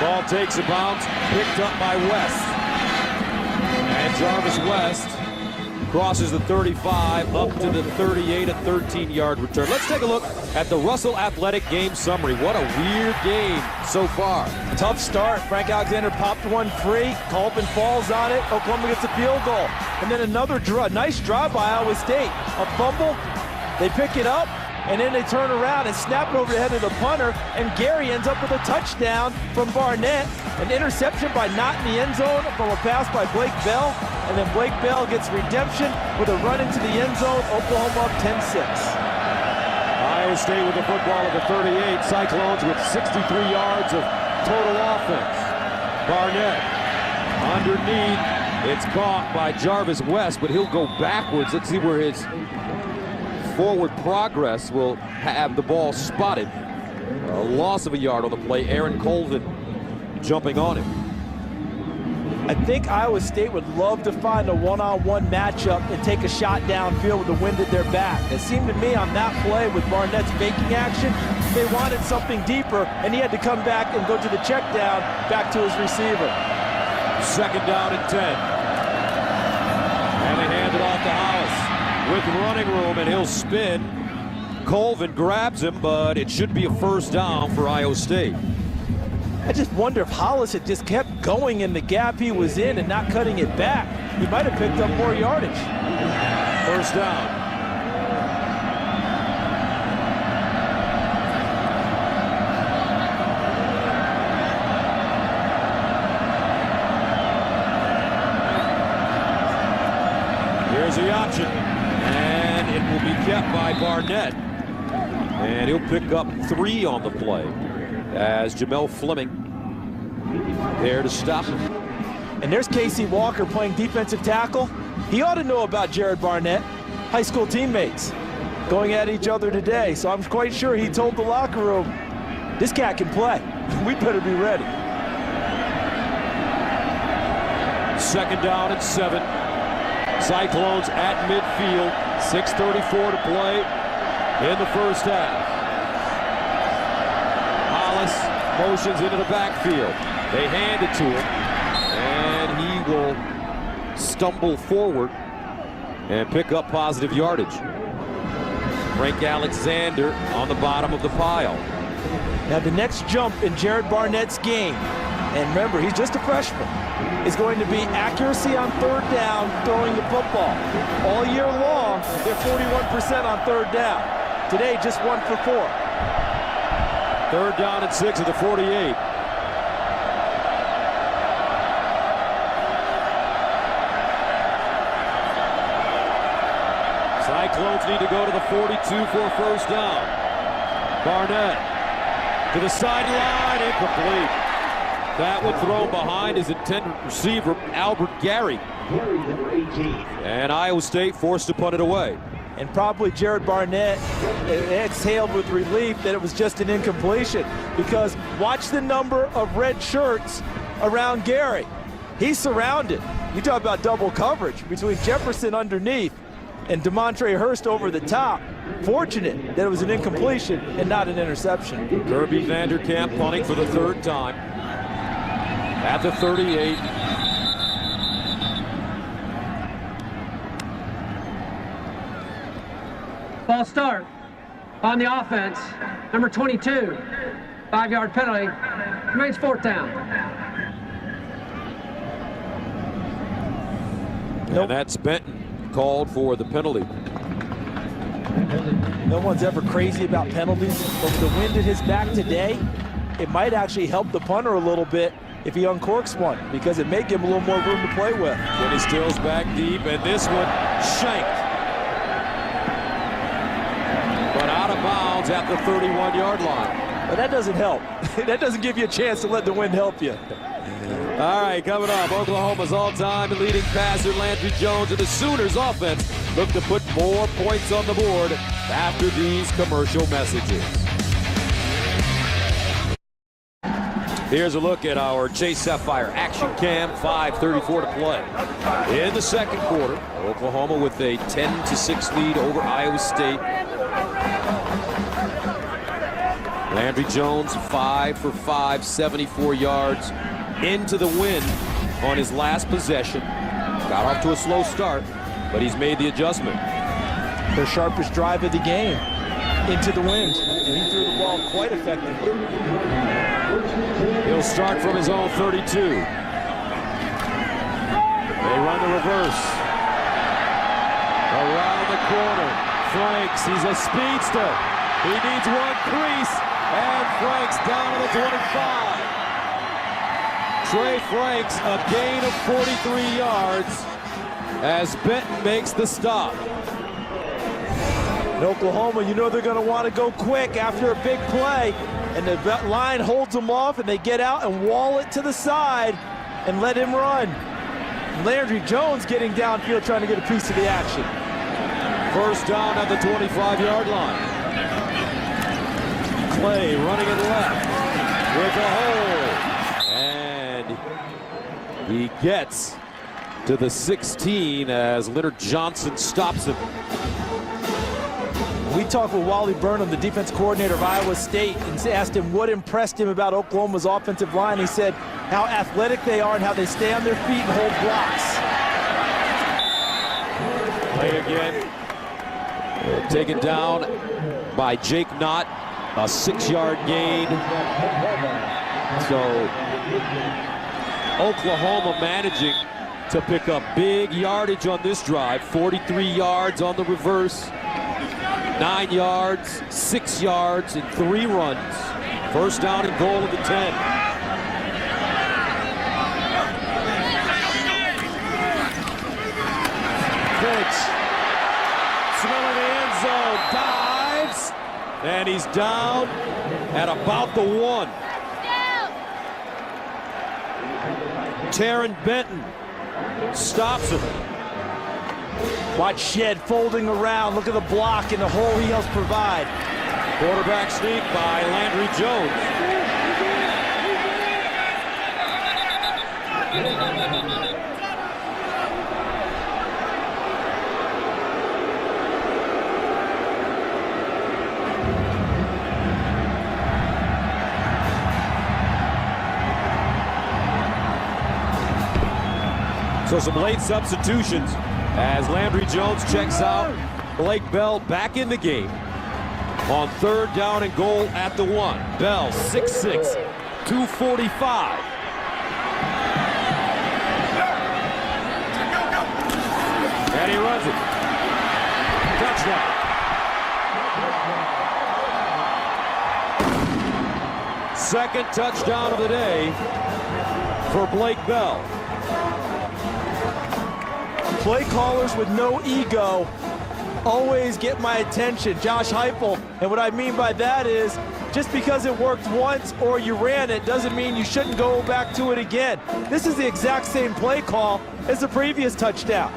Ball takes a bounce, picked up by West. And Jarvis West crosses the 35 up to the 38, a 13-yard return. Let's take a look at the Russell Athletic game summary. What a weird game so far. Tough start. Frank Alexander popped one free. Colvin falls on it. Oklahoma gets a field goal. And then another nice drive by Iowa State. A fumble. They pick it up. And then they turn around and snap it over the head of the punter. And Gary ends up with a touchdown from Barnett. An interception by Knott in the end zone from a pass by Blake Bell. And then Blake Bell gets redemption with a run into the end zone. Oklahoma up 10-6. Iowa State with the football at the 38. Cyclones with 63 yards of total offense. Barnett underneath. It's caught by Jarvis West, but he'll go backwards. Let's see where his forward progress will have the ball spotted. A loss of a yard on the play. Aaron Colvin jumping on him. I think Iowa State would love to find a one-on-one matchup and take a shot downfield with the wind at their back. It seemed to me on that play with Barnett's faking action, they wanted something deeper, and he had to come back and go to the check down back to his receiver. 2nd down and 10. And they hand it off to Hollis with running room, and he'll spin. Colvin grabs him, but it should be a 1st down for Iowa State. I just wonder if Hollis had just kept going in the gap he was in and not cutting it back. He might have picked up more yardage. 1st down. Here's the option, and it will be kept by Barnett. And he'll pick up 3 on the play as Jamel Fleming there to stop him. And there's Casey Walker playing defensive tackle. He ought to know about Jared Barnett, high school teammates, going at each other today. So I'm quite sure he told the locker room, this cat can play. We better be ready. 2nd down and 7. Cyclones at midfield. 6:34 to play in the 1st half. Hollis motions into the backfield. They hand it to him, and he will stumble forward and pick up positive yardage. Frank Alexander on the bottom of the pile. Now the next jump in Jared Barnett's game, and remember, he's just a freshman, is going to be accuracy on 3rd down throwing the football. All year long, they're 41% on 3rd down. Today, just 1 for 4. 3rd down and 6 at the 48. Cyclones need to go to the 42 for a 1st down. Barnett to the sideline, incomplete. That one thrown behind his intended receiver, Albert Gary. And Iowa State forced to punt it away. And probably Jared Barnett exhaled with relief that it was just an incompletion, because watch the number of red shirts around Gary. He's surrounded. You talk about double coverage between Jefferson underneath and DeMontre Hurst over the top. Fortunate that it was an incompletion and not an interception. Kirby Vanderkamp punting for the 3rd time at the 38. Ball start on the offense. Number 22, 5-yard penalty. Remains 4th down. And that's Benton called for the penalty. No one's ever crazy about penalties, but with the wind at his back today, it might actually help the punter a little bit if he uncorks one, because it may give him a little more room to play with. Kenny Stills back deep, and this one shanked. But out of bounds at the 31-yard line. But that doesn't help. That doesn't give you a chance to let the wind help you. All right, coming up, Oklahoma's all-time leading passer, Landry Jones, and the Sooners offense look to put more points on the board after these commercial messages. Here's a look at our Chase Sapphire action cam, 5:34 to play. In the 2nd quarter, Oklahoma with a 10-6 lead over Iowa State. Landry Jones, 5 for 5, 74 yards. Into the wind on his last possession. Got off to a slow start, but he's made the adjustment. The sharpest drive of the game, into the wind, and he threw the ball quite effectively. He'll start from his own 32. They run the reverse. Around the corner, Franks, he's a speedster. He needs one crease, and Franks down to the 25. Trey Franks, a gain of 43 yards as Benton makes the stop. In Oklahoma, you know they're going to want to go quick after a big play, and the line holds them off, and they get out and wall it to the side and let him run. Landry Jones getting downfield trying to get a piece of the action. First down at the 25-yard line. Clay running it left with a hole. And he gets to the 16 as Leonard Johnson stops him. We talked with Wally Burnham, the defense coordinator of Iowa State, and asked him what impressed him about Oklahoma's offensive line. He said how athletic they are and how they stay on their feet and hold blocks. Play again. Taken down by Jake Knott, a 6-yard gain. So Oklahoma managing to pick up big yardage on this drive. 43 yards on the reverse, 9 yards, 6 yards, and 3 runs. First down and goal at the 10. Pitch. Smelling the end zone, dives, and he's down at about the 1. Taron Benton stops him. Watch Shed folding around. Look at the block and the hole he helps provide. Quarterback sneak by Landry Jones. So some late substitutions as Landry Jones checks out. Blake Bell back in the game on third down and goal at the 1. Bell, 6'6", 245. And he runs it. Touchdown. Second touchdown of the day for Blake Bell. Play callers with no ego always get my attention. Josh Heupel, and what I mean by that is just because it worked once or you ran it doesn't mean you shouldn't go back to it again. This is the exact same play call as the previous touchdown.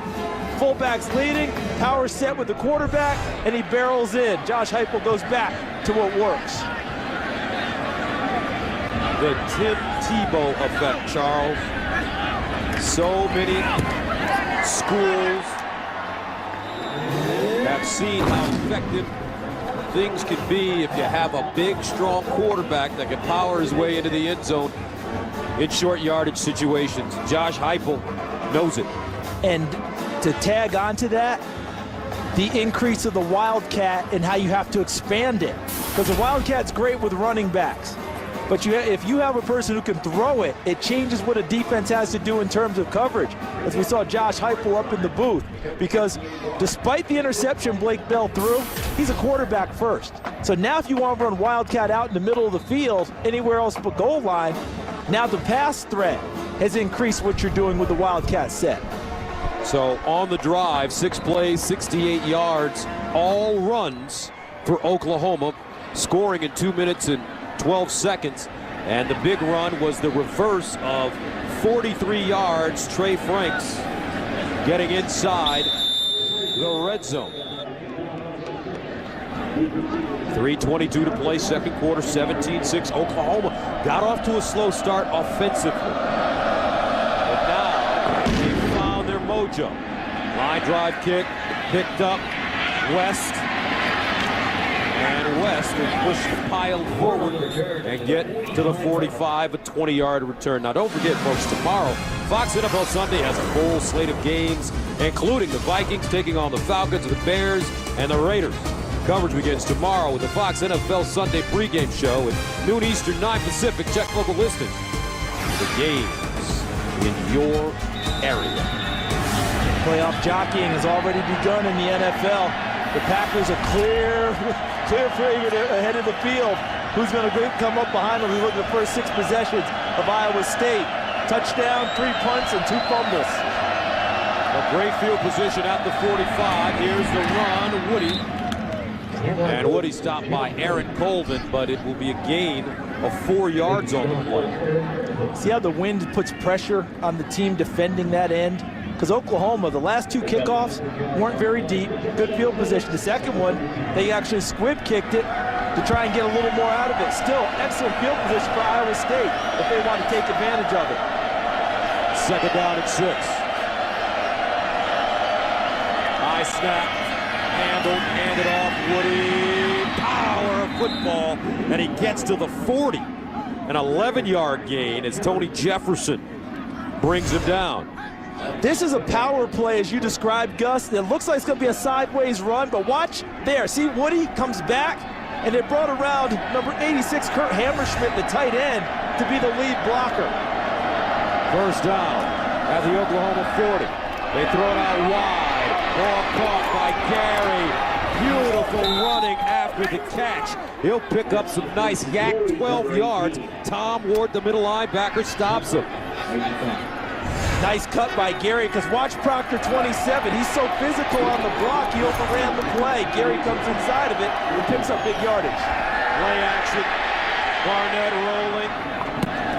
Fullback's leading, power set with the quarterback, and he barrels in. Josh Heupel goes back to what works. The Tim Tebow effect, Charles. So many schools have seen how effective things can be if you have a big, strong quarterback that can power his way into the end zone in short yardage situations. Josh Heupel knows it. And to tag onto that, the increase of the Wildcat and how you have to expand it. Because the Wildcat's great with running backs. But if you have a person who can throw it, it changes what a defense has to do in terms of coverage. As we saw Josh Heupel up in the booth. Because despite the interception Blake Bell threw, he's a quarterback first. So now if you want to run Wildcat out in the middle of the field, anywhere else but goal line, now the pass threat has increased what you're doing with the Wildcat set. So on the drive, 6 plays, 68 yards, all runs for Oklahoma, scoring in 2 minutes and 12 seconds, and the big run was the reverse of 43 yards. Trey Franks getting inside the red zone. 3:22 to play, second quarter, 17-6. Oklahoma got off to a slow start offensively, but now they found their mojo. Line drive kick picked up. West. And West will push piled forward and get to the 45, a 20-yard return. Now, don't forget, folks, tomorrow, Fox NFL Sunday has a full slate of games, including the Vikings taking on the Falcons, the Bears, and the Raiders. Coverage begins tomorrow with the Fox NFL Sunday pregame show at noon Eastern, 9 Pacific. Check local listings for the games in your area. Playoff jockeying has already begun in the NFL. The Packers are clear favorite ahead of the field. Who's going to come up behind them? We look at the first 6 possessions of Iowa State. Touchdown, 3 punts, and 2 fumbles. A great field position at the 45. Here's the run, Woody. And Woody stopped by Aaron Colvin, but it will be a gain of 4 yards on the play. See how the wind puts pressure on the team defending that end? because Oklahoma, the last 2 kickoffs weren't very deep, good field position. The second one, they actually squib kicked it to try and get a little more out of it. Still, excellent field position for Iowa State if they want to take advantage of it. Second down and 6. High snap, handled, handed off, Woody, power of football, and he gets to the 40. An 11-yard gain as Tony Jefferson brings him down. This is a power play, as you described, Gus. It looks like it's going to be a sideways run, but watch there. See, Woody comes back, and they brought around number 86, Kurt Hammerschmidt, the tight end, to be the lead blocker. First down at the Oklahoma 40. They throw it out wide. Ball caught by Gary. Beautiful running after the catch. He'll pick up some nice yak, 12 yards. Tom Ward, the middle linebacker, stops him. Nice cut by Gary, because watch Proctor 27. He's so physical on the block, he overran the play. Gary comes inside of it and picks up big yardage. Play action. Barnett rolling.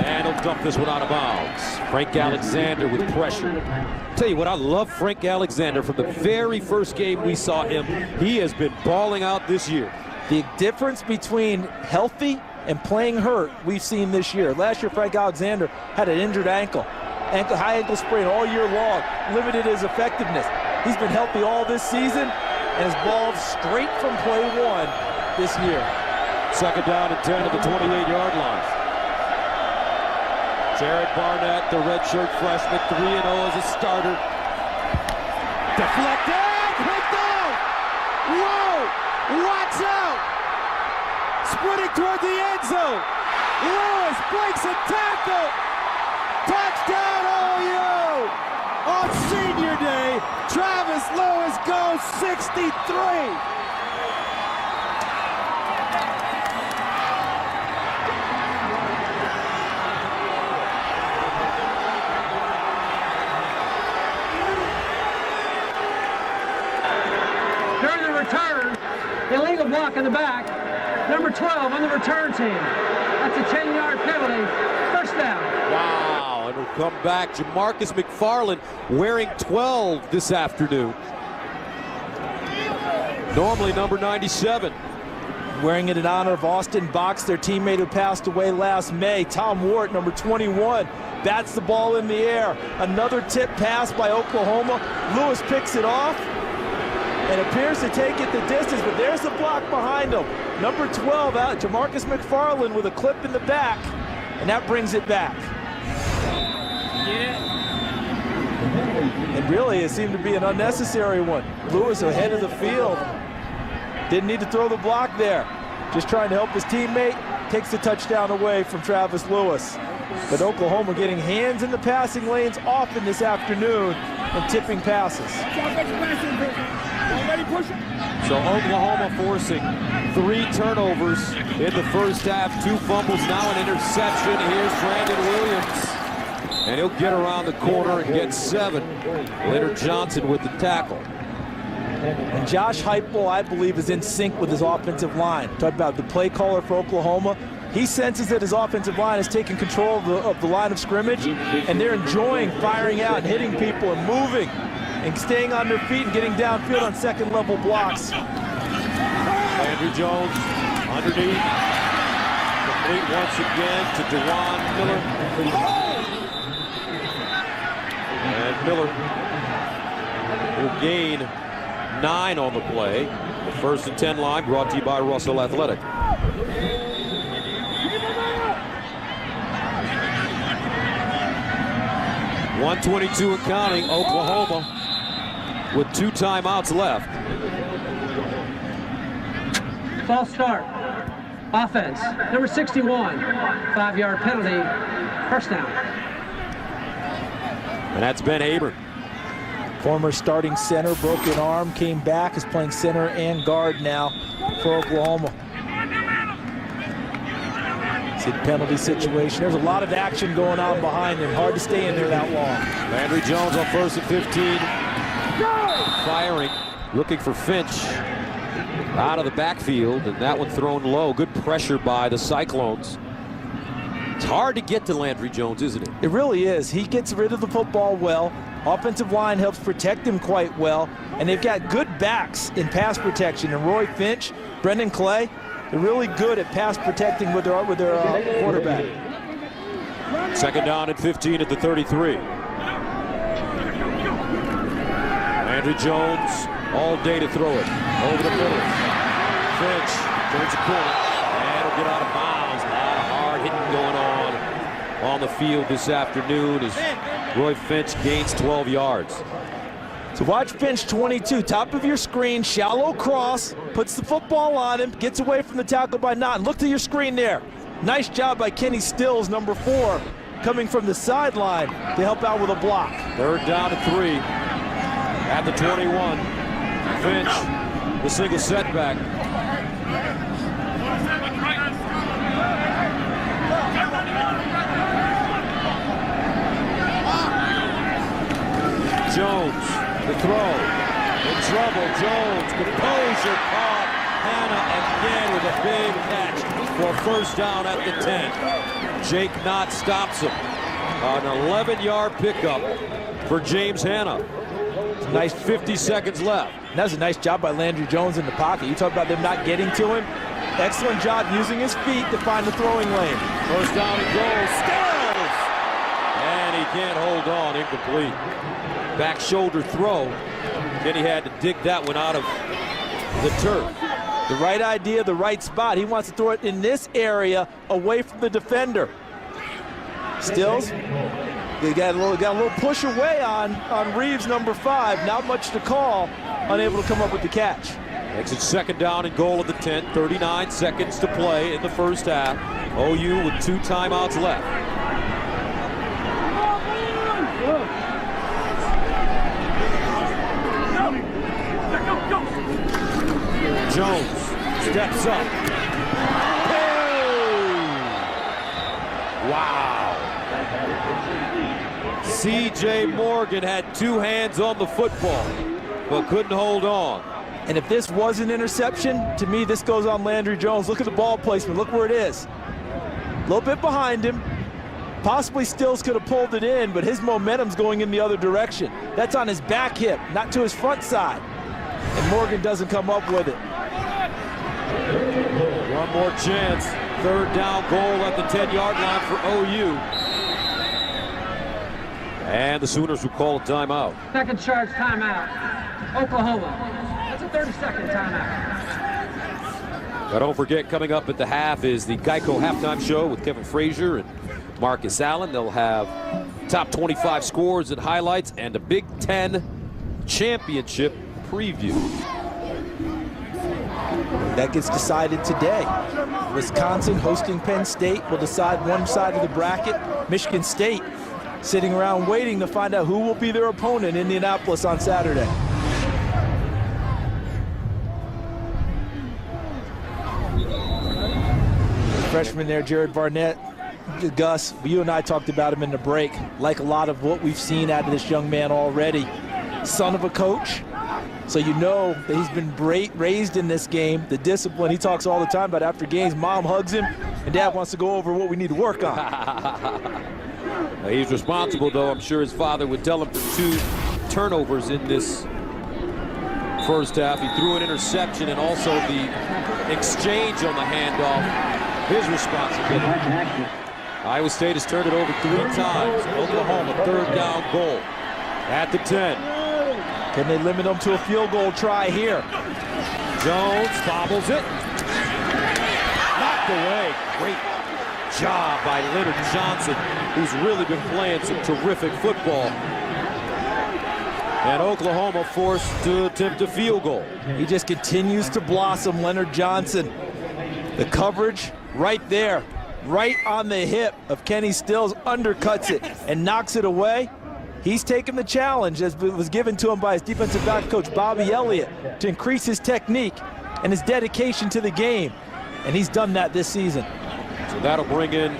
And he'll dump this one out of bounds. Frank Alexander with pressure. Tell you what, I love Frank Alexander. From the very first game we saw him, he has been balling out this year. The difference between healthy and playing hurt we've seen this year. Last year, Frank Alexander had an injured ankle, high ankle sprain all year long, limited his effectiveness. He's been healthy all this season and has balled straight from play 1 this year. Second down and 10 at the 28-yard line. Jared Barnett, the redshirt freshman, 3-0 as a starter. Deflected, picked out! Whoa! Watch out! Sprinting toward the end zone. Lewis breaks a tackle. Touchdown OU! On senior day, Travis Lewis goes 63. Illegal block in the back. Number 12 on the return team. That's a 10-yard penalty. First down. Wow, and we'll come back. Jamarcus McFarland wearing 12 this afternoon. Normally number 97. Wearing it in honor of Austin Box, their teammate who passed away last May. Tom Ward, number 21, bats the ball in the air. Another tip pass by Oklahoma. Lewis picks it off and appears to take it the distance, but there's the block behind him. Number 12 out, Jamarcus McFarland with a clip in the back, and that brings it back. And really, it seemed to be an unnecessary one. Lewis ahead of the field. Didn't need to throw the block there. Just trying to help his teammate. Takes the touchdown away from Travis Lewis. But Oklahoma getting hands in the passing lanes often this afternoon and tipping passes. So Oklahoma forcing 3 turnovers in the first half, 2 fumbles, now an interception. Here's Brandon Williams, and he'll get around the corner and get 7. Leonard Johnson with the tackle. And Josh Heupel, I believe, is in sync with his offensive line. Talk about the play caller for Oklahoma. He senses that his offensive line is taking control of the line of scrimmage, and they're enjoying firing out and hitting people and moving and staying on their feet and getting downfield on second-level blocks. Andrew Jones underneath. Complete once again to Dewan Miller. And Miller will gain 9 on the play. The 1st and 10 line brought to you by Russell Athletic. .122 and counting, Oklahoma with 2 timeouts left. False start. Offense. Number 61. 5-yard penalty. First down. And that's Ben Abern. Former starting center, broken arm, came back, is playing center and guard now for Oklahoma. See the penalty situation. There's a lot of action going on behind him. Hard to stay in there that long. Landry Jones on 1st and 15. Firing, looking for Finch out of the backfield, and that one thrown low. Good pressure by the Cyclones. It's hard to get to Landry Jones, isn't it? It really is. He gets rid of the football well. Offensive line helps protect him quite well. And they've got good backs in pass protection. And Roy Finch, Brendan Clay, they're really good at pass protecting with their quarterback. Second down and 15 at the 33. Landry Jones all day to throw it. Over the middle. Finch turns the corner. And will get out of bounds. A lot of hard hitting going on the field this afternoon as Roy Finch gains 12 yards. So watch Finch 22, top of your screen, shallow cross, puts the football on him, gets away from the tackle by Naughton. Look to your screen there. Nice job by Kenny Stills, number 4, coming from the sideline to help out with a block. Third down and 3 at the 21. Finch, the single setback. Jones, the throw, in trouble, Jones, composure caught, Hanna again with a big catch for a first down at the 10. Jake Knott stops him. An 11-yard pickup for James Hanna. Nice 50 seconds left. And that was a nice job by Landry Jones in the pocket. You talk about them not getting to him. Excellent job using his feet to find the throwing lane. First down and goal, Stills! And he can't hold on, incomplete. Back shoulder throw. Then he had to dig that one out of the turf. The right idea, the right spot. He wants to throw it in this area away from the defender. Stills, they got a little push away on Reeves, number 5. Not much to call. Unable to come up with the catch. Makes it second down and goal at the 10. 39 seconds to play in the first half. OU with 2 timeouts left. Jones steps up. Oh! Wow. C.J. Morgan had 2 hands on the football, but couldn't hold on. And if this was an interception, to me, this goes on Landry Jones. Look at the ball placement. Look where it is. A little bit behind him. Possibly Stills could have pulled it in, but his momentum's going in the other direction. That's on his back hip, not to his front side. And Morgan doesn't come up with it. One more chance. Third down goal at the 10-yard line for OU. And the Sooners will call a timeout. Second charge timeout. Oklahoma. That's a 30-second timeout. But don't forget, coming up at the half is the Geico Halftime Show with Kevin Frazier and Marcus Allen. They'll have top 25 scores and highlights and a Big Ten championship preview. That gets decided today. Wisconsin hosting Penn State will decide one side of the bracket. Michigan State sitting around waiting to find out who will be their opponent in Indianapolis on Saturday. Freshman there, Jared Barnett. Gus, you and I talked about him in the break. Like a lot of what we've seen out of this young man already. Son of a coach. So you know that he's been raised in this game, the discipline. He talks all the time about after games, mom hugs him, and dad wants to go over what we need to work on. He's responsible, though. I'm sure his father would tell him for 2 turnovers in this first half. He threw an interception and also the exchange on the handoff, his responsibility. Iowa State has turned it over 3 times. Oklahoma, third down goal at the 10. Can they limit them to a field goal try here? Jones bobbles it. Knocked away. Great job by Leonard Johnson, who's really been playing some terrific football. And Oklahoma forced to attempt a field goal. He just continues to blossom, Leonard Johnson. The coverage right there, right on the hip of Kenny Stills, undercuts it and knocks it away. He's taken the challenge, as was given to him by his defensive back coach, Bobby Elliott, to increase his technique and his dedication to the game. And he's done that this season. So that'll bring in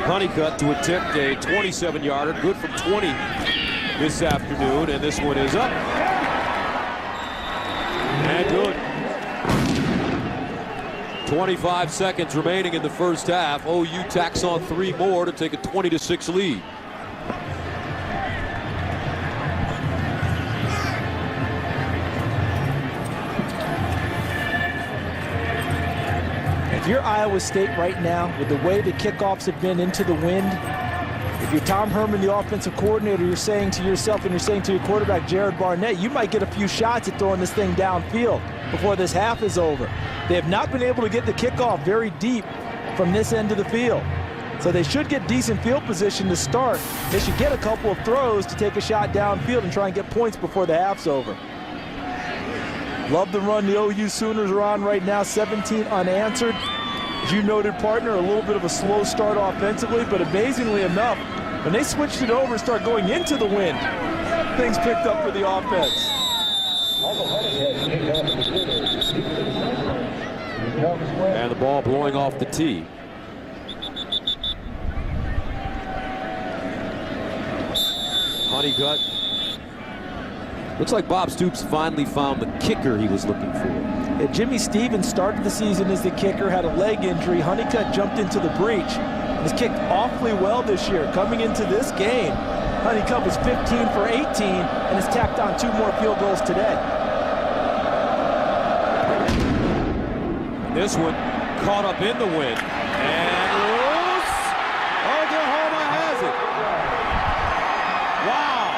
Honeycutt to attempt a 27-yarder, good from 20 this afternoon, and this one is up. And good. 25 seconds remaining in the first half. OU tacks on 3 more to take a 20-6 lead. If you're Iowa State right now, with the way the kickoffs have been into the wind, if you're Tom Herman, the offensive coordinator, you're saying to yourself and you're saying to your quarterback, Jared Barnett, you might get a few shots at throwing this thing downfield before this half is over. They have not been able to get the kickoff very deep from this end of the field. So they should get decent field position to start. They should get a couple of throws to take a shot downfield and try and get points before the half's over. Love the run the OU Sooners are on right now, 17 unanswered. As you noted, partner, a little bit of a slow start offensively, but amazingly enough, when they switched it over and start going into the wind, things picked up for the offense. And the ball blowing off the tee. Honeycutt. Looks like Bob Stoops finally found the kicker he was looking for. Yeah, Jimmy Stevens started the season as the kicker, had a leg injury. Honeycutt jumped into the breach. Has kicked awfully well this year. Coming into this game, Honeycutt was 15 for 18 and has tacked on 2 more field goals today. This one caught up in the wind and loose. Oklahoma has it. Wow.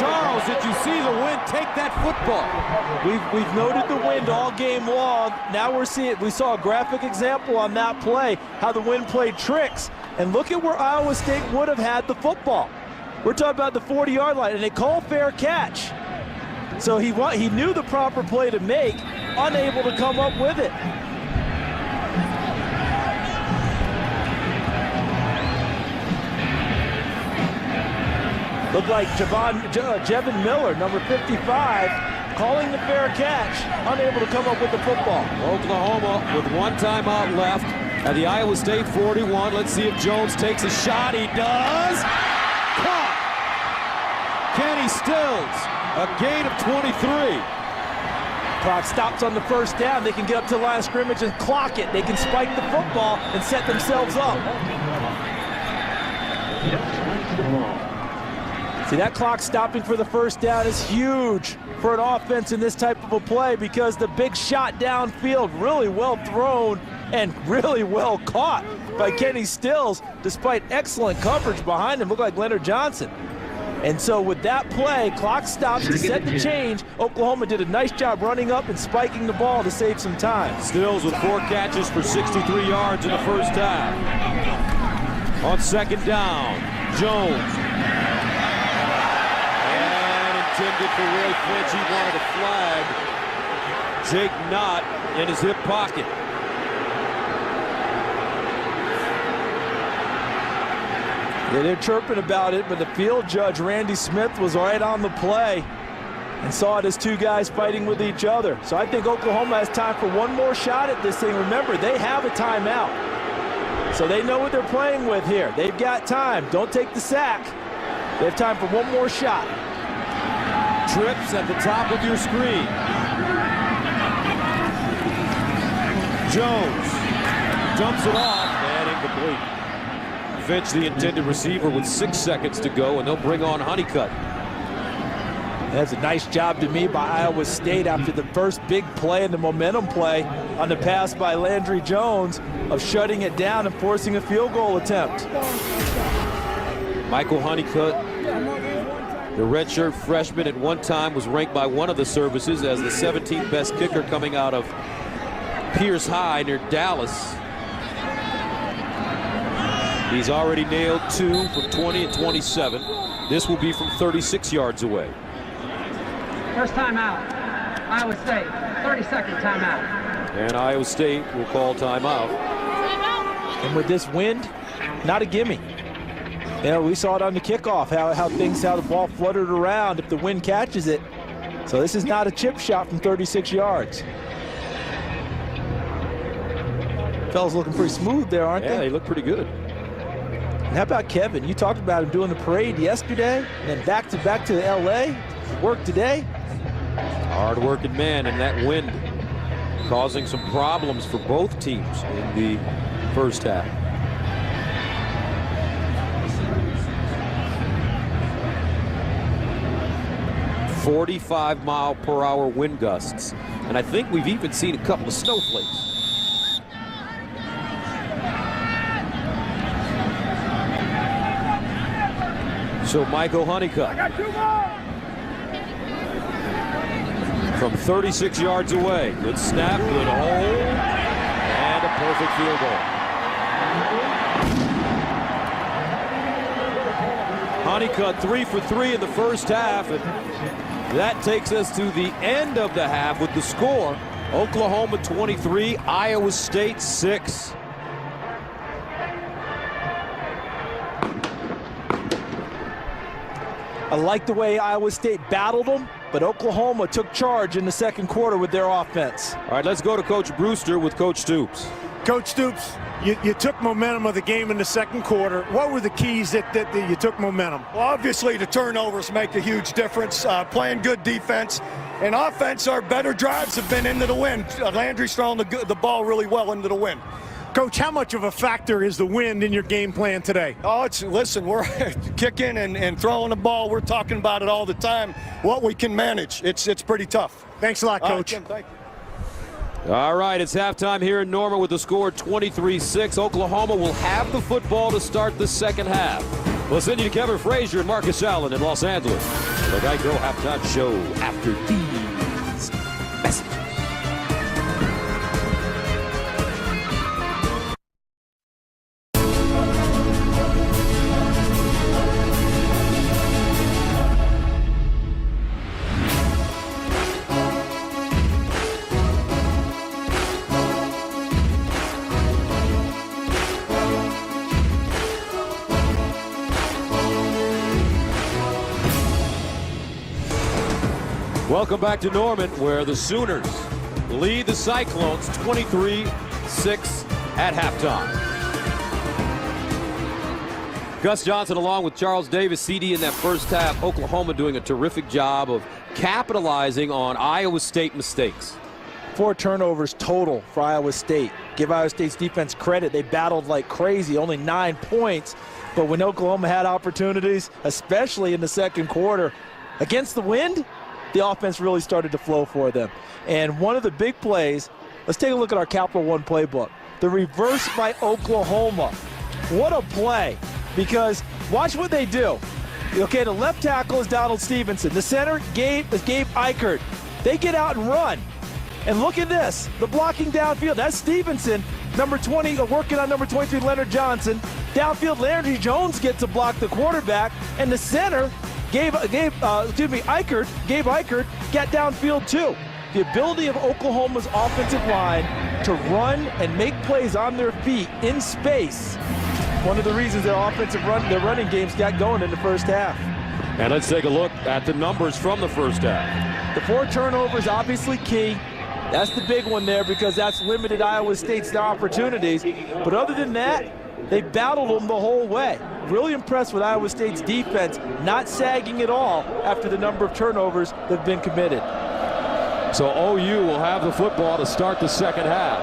Charles, did you see the wind take that football? We've noted the wind all game long. Now we saw a graphic example on that play, how the wind played tricks. And look at where Iowa State would have had the football. We're talking about the 40-yard line, and they call fair catch. So he knew the proper play to make, unable to come up with it. Looked like Jevin Miller, number 55, calling the fair catch, unable to come up with the football. Oklahoma with 1 timeout left at the Iowa State 41. Let's see if Jones takes a shot. He does. Caught. Kenny Stills, a gain of 23. Clock stops on the first down. They can get up to the line of scrimmage and clock it. They can spike the football and set themselves up. See, that clock stopping for the first down is huge for an offense in this type of a play, because the big shot downfield, really well thrown and really well caught by Kenny Stills, despite excellent coverage behind him. Looked like Leonard Johnson. And so with that play, clock stops to set the change. Oklahoma did a nice job running up and spiking the ball to save some time. Stills with 4 catches for 63 yards in the first half. On second down, Jones. And intended for Roy Finch. He wanted a flag. Jake Knott in his hip pocket. Yeah, they're chirping about it, but the field judge, Randy Smith, was right on the play and saw it as 2 guys fighting with each other. So I think Oklahoma has time for 1 more shot at this thing. Remember, they have a timeout. So they know what they're playing with here. They've got time. Don't take the sack. They have time for 1 more shot. Trips at the top of your screen. Jones dumps it off and incomplete. Finch, the intended receiver, with 6 seconds to go, and they'll bring on Honeycutt. That's a nice job to me by Iowa State after the first big play and the momentum play on the pass by Landry Jones of shutting it down and forcing a field goal attempt. Michael Honeycutt, the redshirt freshman, at one time was ranked by one of the services as the 17th best kicker coming out of Pierce High near Dallas. He's already nailed 2 from 20 and 27. This will be from 36 yards away. First timeout, Iowa State, 30-second timeout. And Iowa State will call timeout. And with this wind, not a gimme. You know, we saw it on the kickoff, how the ball fluttered around if the wind catches it. So this is not a chip shot from 36 yards. Fellas looking pretty smooth there, aren't they? Yeah, they look pretty good. And how about Kevin? You talked about him doing the parade yesterday, and then back to LA, work today. Hard-working man in that wind. causing some problems for both teams in the first half. "45-mile-per-hour wind gusts," and I think we've even seen a couple of snowflakes. So Michael Honeycutt from 36 yards away. Good snap, good hold, and a perfect field goal. Honeycutt 3 for 3 in the first half, and that takes us to the end of the half with the score: Oklahoma 23, Iowa State 6. I like the way Iowa State battled them, but Oklahoma took charge in the second quarter with their offense. All right, let's go to Coach Brewster with Coach Stoops. Coach Stoops, you took momentum of the game in the second quarter. What were the keys that you took momentum? Well, obviously the turnovers make a huge difference. Playing good defense and offense, our better drives have been into the wind. Landry's throwing the ball really well into the wind. Coach, how much of a factor is the wind in your game plan today? Oh, listen, we're kicking and throwing the ball. We're talking about it all the time. What we can manage, it's pretty tough. Thanks a lot, Coach. Jim, thank you. All right, it's halftime here in Norman with the score 23-6. Oklahoma will have the football to start the second half. We'll send you to Kevin Frazier and Marcus Allen in Los Angeles. The Geico halftime show after these messages. Welcome back to Norman, where the Sooners lead the Cyclones 23-6 at halftime. Gus Johnson along with Charles Davis, CD in that first half. Oklahoma doing a terrific job of capitalizing on Iowa State mistakes. 4 turnovers total for Iowa State. Give Iowa State's defense credit. They battled like crazy, only 9 points. But when Oklahoma had opportunities, especially in the second quarter, against the wind, the offense really started to flow for them. And one of the big plays, let's take a look at our Capital One playbook. The reverse by Oklahoma. What a play, because watch what they do. Okay, the left tackle is Donald Stevenson. The center, Gabe Eichert. They get out and run. And look at this, the blocking downfield. That's Stevenson, number 20, working on number 23, Leonard Johnson. Downfield, Landry Jones gets to block the quarterback, and the center, Gabe Eichert got downfield too. The ability of Oklahoma's offensive line to run and make plays on their feet in space. One of the reasons their running games got going in the first half. And let's take a look at the numbers from the first half. The 4 turnovers obviously key. That's the big one there because that's limited Iowa State's opportunities. But other than that, they battled them the whole way. Really impressed with Iowa State's defense, not sagging at all after the number of turnovers that have been committed. So OU will have the football to start the second half.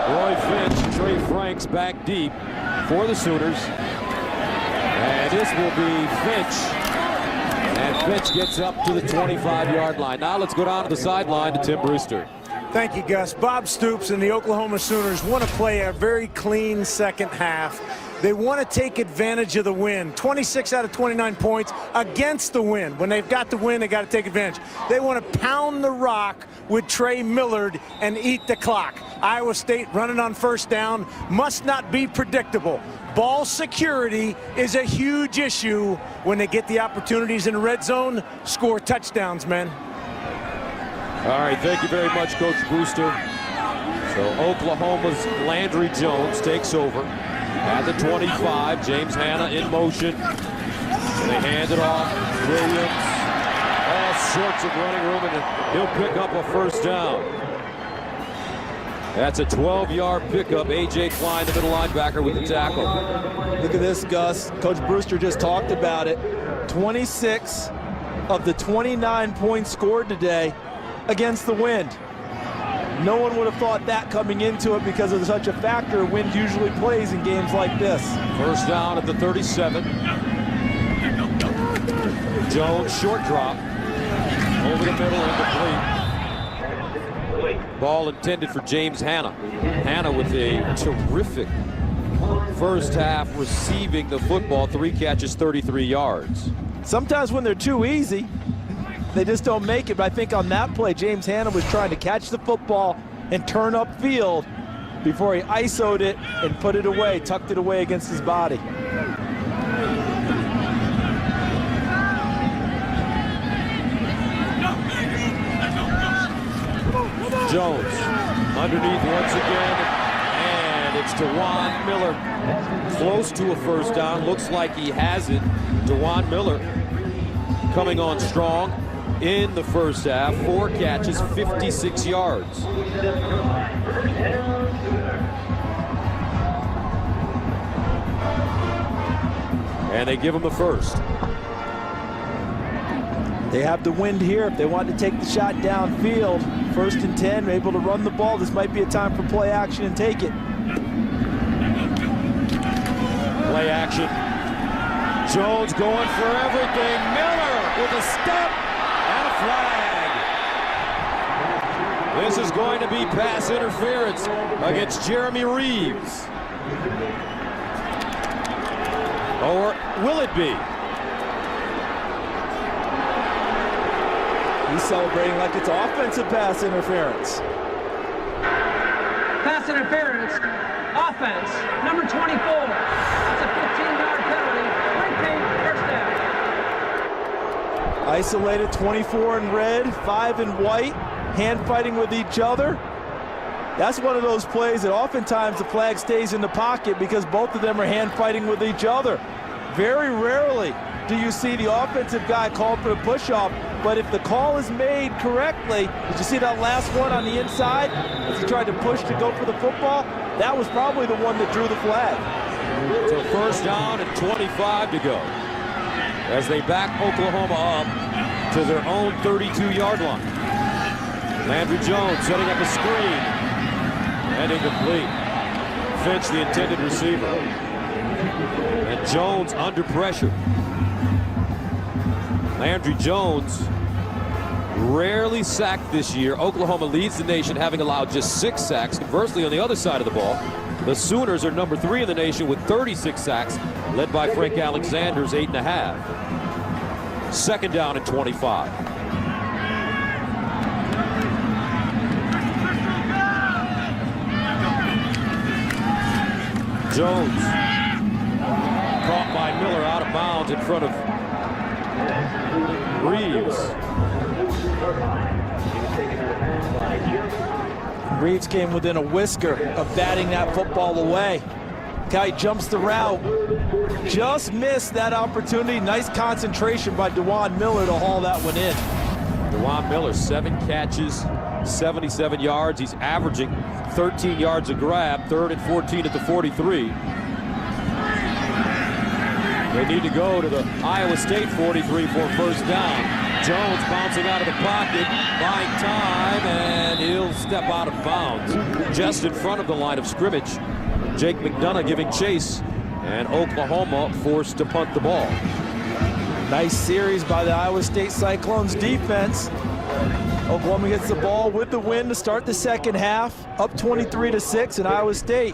Roy Finch, Trey Franks back deep for the Sooners. And this will be Finch. And Finch gets up to the 25-yard line. Now let's go down to the sideline to Tim Brewster. Thank you, Gus. Bob Stoops and the Oklahoma Sooners want to play a very clean second half. They want to take advantage of the win. 26 out of 29 points against the win. When they've got the win, they got to take advantage. They want to pound the rock with Trey Millard and eat the clock. Iowa State running on first down must not be predictable. Ball security is a huge issue when they get the opportunities in the red zone. Score touchdowns, man. All right, thank you very much, Coach Brewster. So Oklahoma's Landry Jones takes over at the 25. James Hanna in motion. And they hand it off. Williams. All sorts of running room, and he'll pick up a first down. That's a 12-yard pickup. A.J. Klein, the middle linebacker, with the tackle. Look at this, Gus. Coach Brewster just talked about it. 26 of the 29 points scored today against the wind. No one would have thought that coming into it because of such a factor wind usually plays in games like this. First down at the 37. Jones, short drop. Over the middle, incomplete. Ball intended for James Hanna. Hanna with a terrific first half receiving the football. 3 catches, 33 yards. Sometimes when they're too easy, they just don't make it. But I think on that play, James Hanna was trying to catch the football and turn upfield before he ISO'd it and put it away, tucked it away against his body. Jones underneath once again, and it's DeJuan Miller close to a first down. Looks like he has it. DeJuan Miller coming on strong in the first half. 4 catches, 56 yards. And they give him the first. They have the wind here. If they want to take the shot downfield, 1st and 10, able to run the ball. This might be a time for play action and take it. Play action. Jones going for everything. Miller with a step and a flag. This is going to be pass interference against Jeremy Reeves. Or will it be? He's celebrating like it's offensive pass interference. Pass interference, offense, number 24. That's a 15-yard penalty. Repeat, first down. Isolated, 24 in red, 5 in white, hand fighting with each other. That's one of those plays that oftentimes the flag stays in the pocket because both of them are hand fighting with each other. Very rarely do you see the offensive guy called for the push-off, but if the call is made correctly, did you see that last one on the inside as he tried to push to go for the football? That was probably the one that drew the flag. So first down and 25 to go as they back Oklahoma up to their own 32-yard line. Landry Jones setting up a screen and incomplete. Finch, the intended receiver. And Jones under pressure. Landry Jones rarely sacked this year. Oklahoma leads the nation, having allowed just 6 sacks. Conversely, on the other side of the ball, the Sooners are number 3 in the nation with 36 sacks, led by Frank Alexander's 8.5. Second down and 25. Jones caught by Miller out of bounds in front of Reeves. Reeves came within a whisker of batting that football away. Guy jumps the route. Just missed that opportunity. Nice concentration by DeJuan Miller to haul that one in. DeJuan Miller, 7 catches, 77 yards. He's averaging 13 yards a grab, 3rd and 14 at the 43. They need to go to the Iowa State 43 for first down. Jones bouncing out of the pocket, buying time, and he'll step out of bounds just in front of the line of scrimmage. Jake McDonough giving chase, and Oklahoma forced to punt the ball. Nice series by the Iowa State Cyclones defense. Oklahoma gets the ball with the win to start the second half, up 23-6 in Iowa State.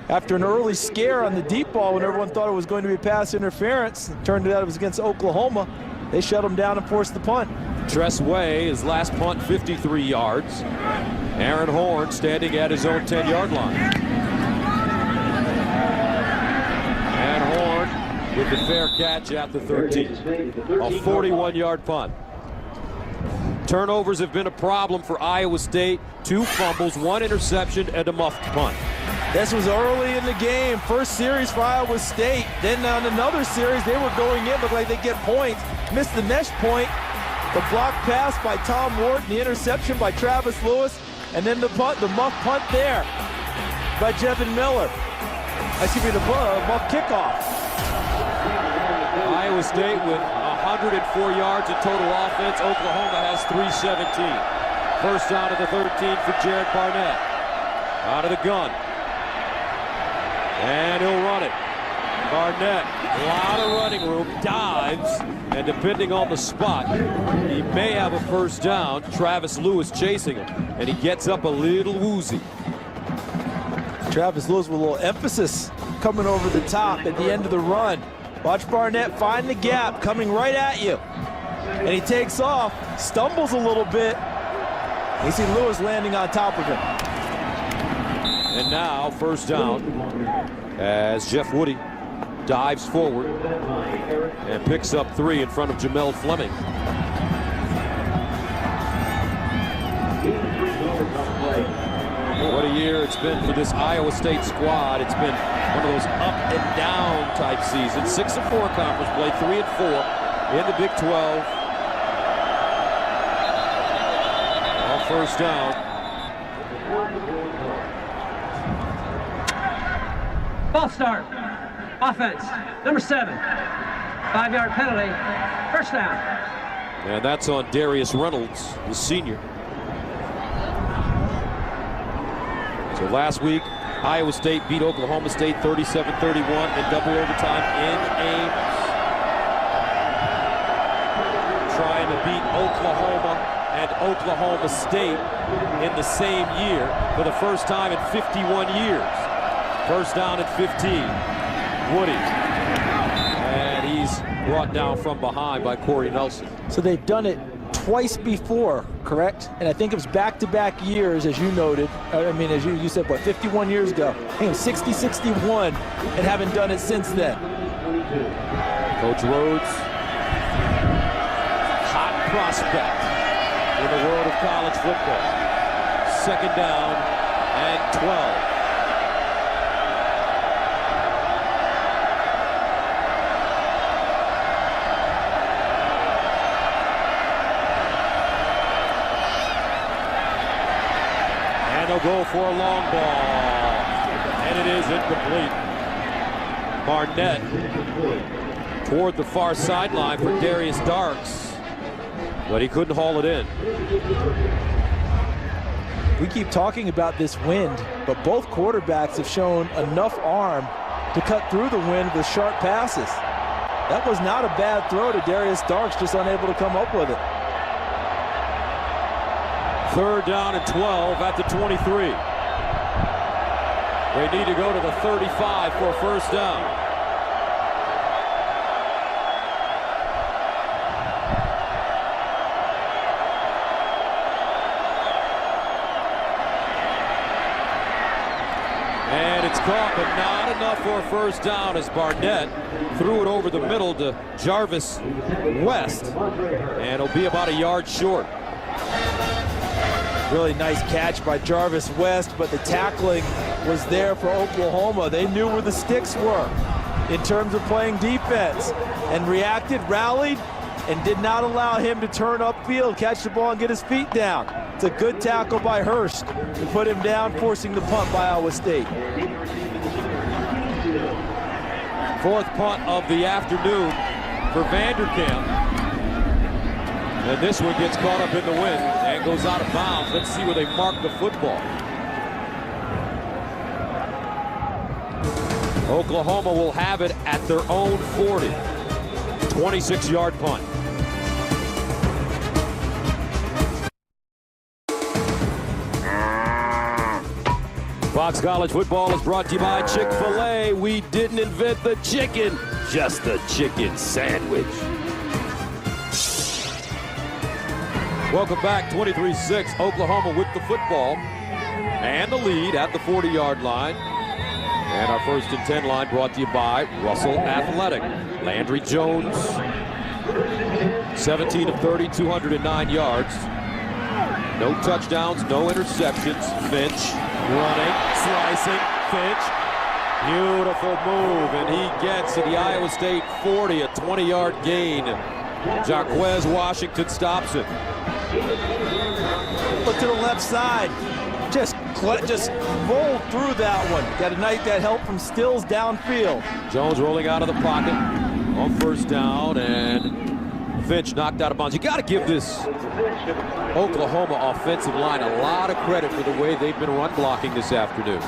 After an early scare on the deep ball when everyone thought it was going to be pass interference, it turned out it was against Oklahoma. They shut them down and forced the punt. Tress Way, his last punt, 53 yards. Aaron Horn standing at his own 10-yard line. And Horn with the fair catch at the 13. A 41-yard punt. Turnovers have been a problem for Iowa State. 2 fumbles, 1 interception, and a muffed punt. This was early in the game. First series for Iowa State. Then on another series, they were going in, looked like they get points. Missed the mesh point. The block pass by Tom Wharton, the interception by Travis Lewis, and then the punt, the muff punt there by Jevin Miller. Excuse me, the muff kickoff. Iowa State with 104 yards in total offense. Oklahoma has 317. First down at the 13 for Jared Barnett. Out of the gun. And he'll run it. Barnett, a lot of running room, dives, and depending on the spot, he may have a first down. Travis Lewis chasing him, and he gets up a little woozy. Travis Lewis with a little emphasis coming over the top at the end of the run. Watch Barnett find the gap, coming right at you. And he takes off, stumbles a little bit. You see Lewis landing on top of him. And now, first down, as Jeff Woody dives forward and picks up 3 in front of Jamel Fleming. What a year it's been for this Iowa State squad. It's been one of those up and down type seasons. 6-4 conference play, 3-4 in the Big 12. On first down. False start. Offense. Number 7. 5-yard penalty. First down. And that's on Darius Reynolds, the senior. So last week, Iowa State beat Oklahoma State 37-31 in double overtime in Ames. Trying to beat Oklahoma and Oklahoma State in the same year for the first time in 51 years. First down at 15. Woody. And he's brought down from behind by Corey Nelson. So they've done it twice before, correct? And I think it was back-to-back years, as you noted. I mean, as you said, what, 51 years ago? I think it was 60-61, and haven't done it since then. Coach Rhodes, hot prospect in the world of college football. Second down and 12. They'll go for a long ball, and it is incomplete. Barnett toward the far sideline for Darius Darks, but he couldn't haul it in. We keep talking about this wind, but both quarterbacks have shown enough arm to cut through the wind with sharp passes. That was not a bad throw to Darius Darks, just unable to come up with it. Third down and 12 at the 23. They need to go to the 35 for a first down. And it's caught, but not enough for a first down as Barnett threw it over the middle to Jarvis West, and it'll be about a yard short. Really nice catch by Jarvis West, but the tackling was there for Oklahoma. They knew where the sticks were in terms of playing defense and reacted, rallied, and did not allow him to turn upfield, catch the ball, and get his feet down. It's a good tackle by Hurst to put him down, forcing the punt by Iowa State. Fourth punt of the afternoon for Vanderkamp. And this one gets caught up in the wind and goes out of bounds. Let's see where they mark the football. Oklahoma will have it at their own 40. 26-yard punt. Fox College Football is brought to you by Chick-fil-A. We didn't invent the chicken, just the chicken sandwich. Welcome back, 23-6, Oklahoma with the football and the lead at the 40-yard line. And our first and 10 line brought to you by Russell Athletic. Landry Jones, 17 of 30, 209 yards. No touchdowns, no interceptions. Finch running, slicing, Finch. Beautiful move, and he gets to the Iowa State 40, a 20-yard gain. Jaquez Washington stops it. Look to the left side. Just rolled through that one. Got a night that help from Stills downfield. Jones rolling out of the pocket on first down, and Finch knocked out of bounds. You got to give this Oklahoma offensive line a lot of credit for the way they've been run blocking this afternoon.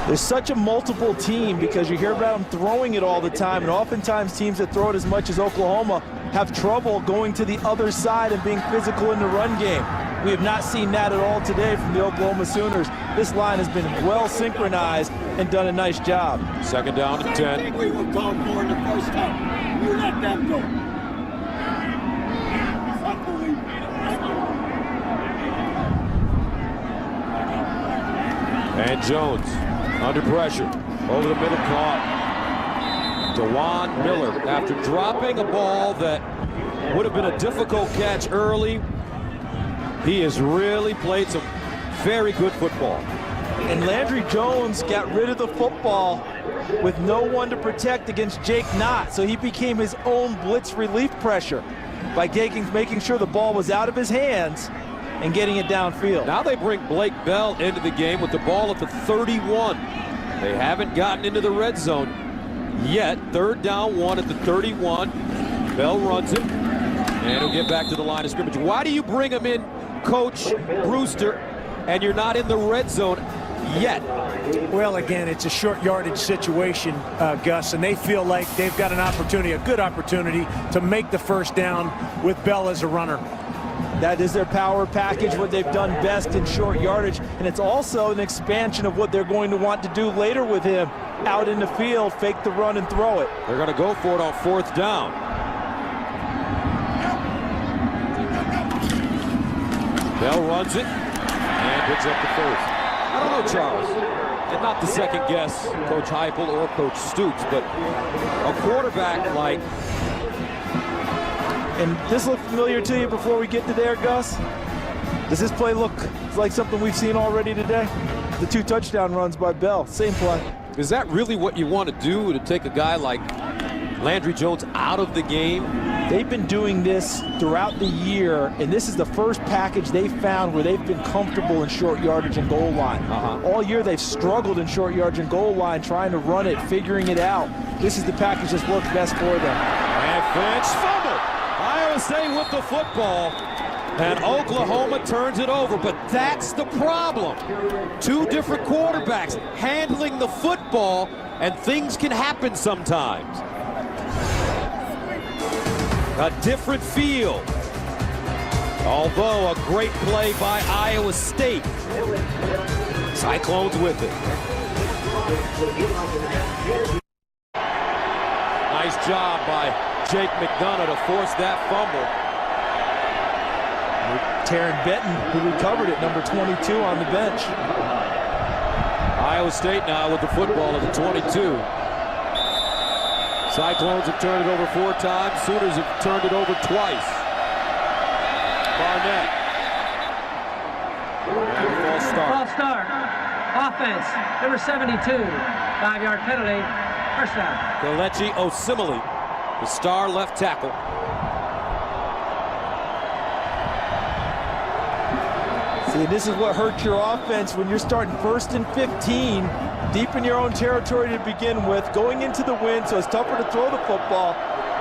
There's such a multiple team because you hear about them throwing it all the time, and oftentimes teams that throw it as much as Oklahoma have trouble going to the other side and being physical in the run game. We have not seen that at all today from the Oklahoma Sooners. This line has been well synchronized and done a nice job. Second down and 10. I think we were called for in the first half. You let them go. And Jones under pressure. Over the middle, caught. DeJuan Miller, after dropping a ball that would have been a difficult catch early, he has really played some very good football. And Landry Jones got rid of the football with no one to protect against Jake Knott, so he became his own blitz relief pressure by making sure the ball was out of his hands and getting it downfield. Now they bring Blake Bell into the game with the ball at the 31. They haven't gotten into the red zone yet. Third down, 1 at the 31. Bell runs it, and he'll get back to the line of scrimmage. Why do you bring him in, Coach Brewster, and you're not in the red zone yet? Well, again, it's a short yardage situation, Gus, and they feel like they've got an opportunity, a good opportunity, to make the first down with Bell as a runner. That is their power package, what they've done best in short yardage, and it's also an expansion of what they're going to want to do later with him. Out in the field, fake the run and throw it. They're going to go for it on fourth down. Bell runs it and picks up the first. I don't know, Charles, and not to second guess Coach Heupel or Coach Stoops, but a quarterback like... And this look familiar to you before we get to there, Gus? Does this play look like something we've seen already today? The 2 touchdown runs by Bell, same play. Is that really what you want to do, to take a guy like Landry Jones out of the game? They've been doing this throughout the year, and this is the first package they've found where they've been comfortable in short yardage and goal line. All year they've struggled in short yardage and goal line, trying to run it, figuring it out. This is the package that's worked best for them. And Finch fumble. Iowa State with the football, and Oklahoma turns it over. But that's the problem. 2 different quarterbacks handling the football, and things can happen sometimes. A different feel. Although a great play by Iowa State. Cyclones with it. Nice job by Jake McDonough to force that fumble. Taryn Benton, who recovered it, number 22 on the bench. Iowa State now with the football at the 22. Cyclones have turned it over 4 times. Sooners have turned it over twice. Barnett. And false start. False start. Offense, number 72. 5-yard penalty. First down. Kelechi Osemele, the star left tackle. See, this is what hurts your offense when you're starting 1st and 15, deep in your own territory to begin with, going into the wind, so it's tougher to throw the football,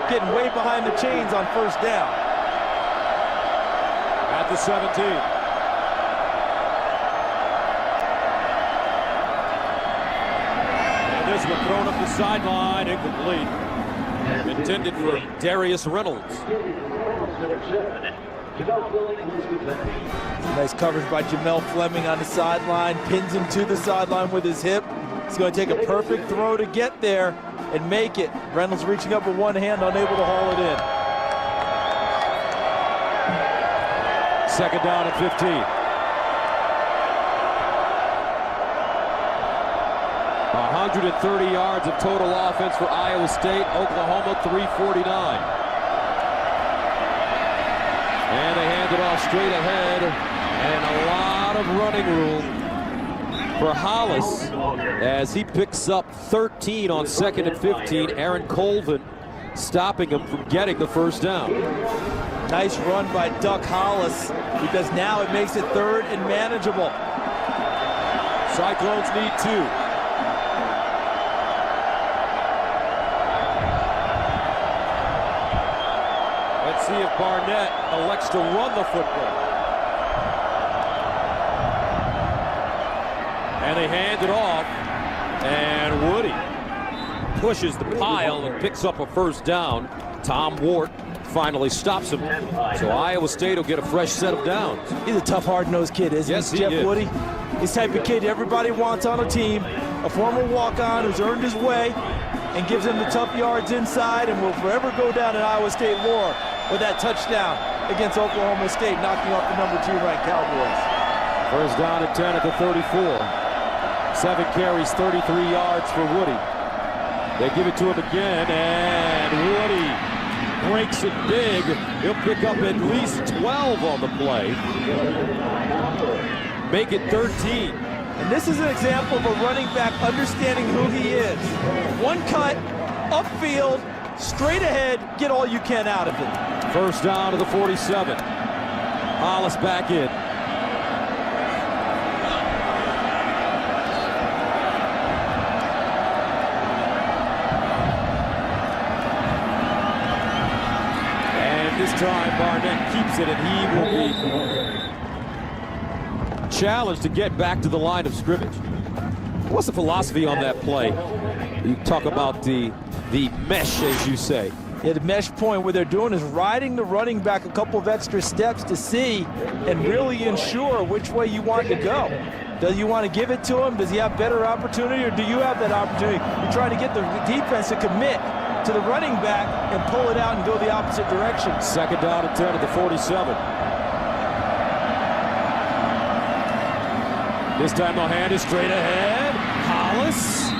getting way behind the chains on first down. At the 17. And this one thrown up the sideline, incomplete. Intended for Darius Reynolds. Nice coverage by Jamel Fleming on the sideline, pins him to the sideline with his hip. He's going to take a perfect throw to get there and make it. Reynolds reaching up with one hand, unable to haul it in. Second down and 15. .130 yards of total offense for Iowa State. Oklahoma 349. And they hand it off straight ahead, and a lot of running room for Hollis as he picks up 13 on 2nd and 15. Aaron Colvin stopping him from getting the first down. Nice run by Duck Hollis, because now it makes it 3rd and manageable. Cyclones need 2. Let's see if Barnett elects to run the football. And they hand it off, and Woody pushes the pile and picks up a first down. Tom Ward finally stops him. So Iowa State will get a fresh set of downs. He's a tough, hard-nosed kid, isn't he? Yes, he Jeff is. Woody. He's the type of kid everybody wants on a team. A former walk-on who's earned his way and gives him the tough yards inside and will forever go down in Iowa State lore with that touchdown against Oklahoma State, knocking off the number 2 ranked Cowboys. First down and 10 at the 34. 7 carries, 33 yards for Woody. They give it to him again, and Woody breaks it big. He'll pick up at least 12 on the play. Make it 13. And this is an example of a running back understanding who he is. One cut, upfield, straight ahead, get all you can out of it. First down to the 47. Hollis back in. And this time Barnett keeps it, and he will be challenged to get back to the line of scrimmage. What's the philosophy on that play? You talk about the mesh, as you say. Yeah, the mesh point, what they're doing is riding the running back a couple of extra steps to see and really ensure which way you want to go. Do you want to give it to him? Does he have better opportunity, or do you have that opportunity? You're trying to get the defense to commit to the running back and pull it out and go the opposite direction. Second down and 10 at the 47. This time they'll hand it straight ahead. Hollis.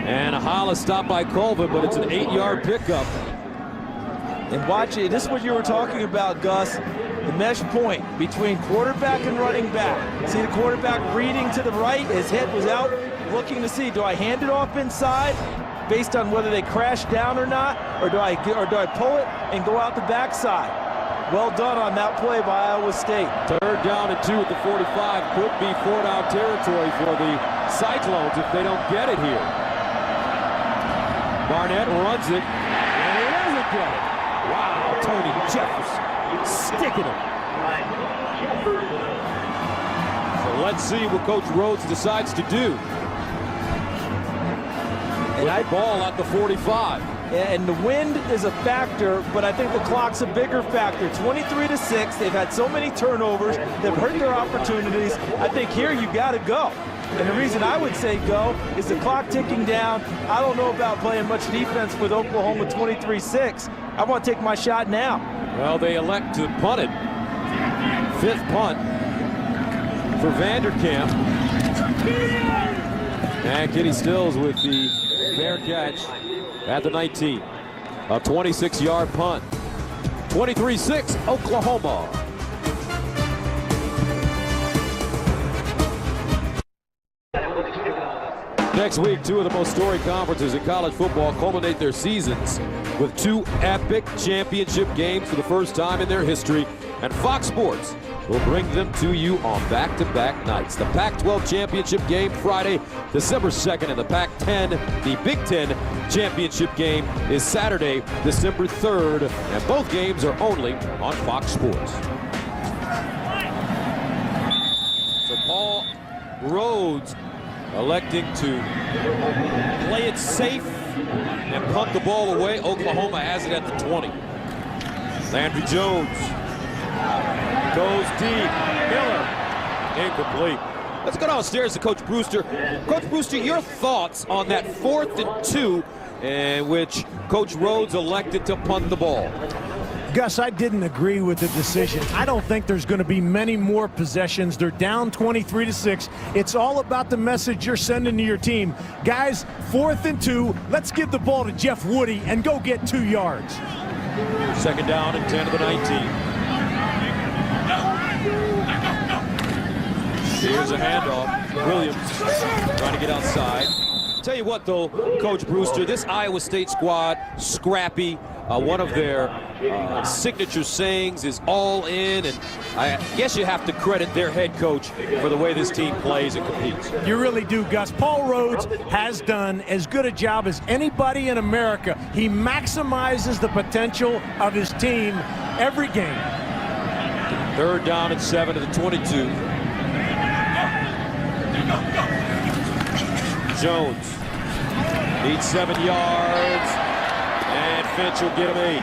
And Hollis stopped by Colvin, but it's an 8-yard pickup. And watch it. This is what you were talking about, Gus. The mesh point between quarterback and running back. See the quarterback reading to the right. His head was out, looking to see, do I hand it off inside based on whether they crash down or not, or do I pull it and go out the backside? Well done on that play by Iowa State. Third down and 2 at the 45. Could be 4-down territory for the Cyclones if they don't get it here. Barnett runs it, and he doesn't get it. Wow, Tony Jefferson sticking him. So let's see what Coach Rhodes decides to do. With the ball at the 45. And the wind is a factor, but I think the clock's a bigger factor. 23-6, they've had so many turnovers, they've hurt their opportunities. I think here you got to go. And the reason I would say go is the clock ticking down. I don't know about playing much defense with Oklahoma 23-6. I want to take my shot now. Well, they elect to punt it. 5th punt for Vanderkamp. And Kenny Stills with the fair catch at the 19. A 26-yard punt. 23-6, Oklahoma. Next week, 2 of the most storied conferences in college football culminate their seasons with 2 epic championship games for the first time in their history, and Fox Sports will bring them to you on back-to-back nights. The Pac-12 championship game Friday, December 2nd, and the Pac-10, the Big Ten championship game is Saturday, December 3rd, and both games are only on Fox Sports. So Paul Rhodes electing to play it safe and punt the ball away. Oklahoma has it at the 20. Landry Jones goes deep. Miller, incomplete. Let's go downstairs to Coach Brewster. Coach Brewster, your thoughts on that 4th and 2 in which Coach Rhodes elected to punt the ball? Gus, I didn't agree with the decision. I don't think there's going to be many more possessions. They're down 23-6. It's all about the message you're sending to your team. Guys, 4th and 2, let's give the ball to Jeff Woody and go get 2 yards. Second down and 10 to the 19. Here's a handoff. Williams trying to get outside. Tell you what, though, Coach Brewster, this Iowa State squad, scrappy. One of their signature sayings is all in, and I guess you have to credit their head coach for the way this team plays and competes. You really do, Gus. Paul Rhodes has done as good a job as anybody in America. He maximizes the potential of his team every game. 3rd down and 7 to the 22. Jones needs 7 yards, and Finch will get him 8.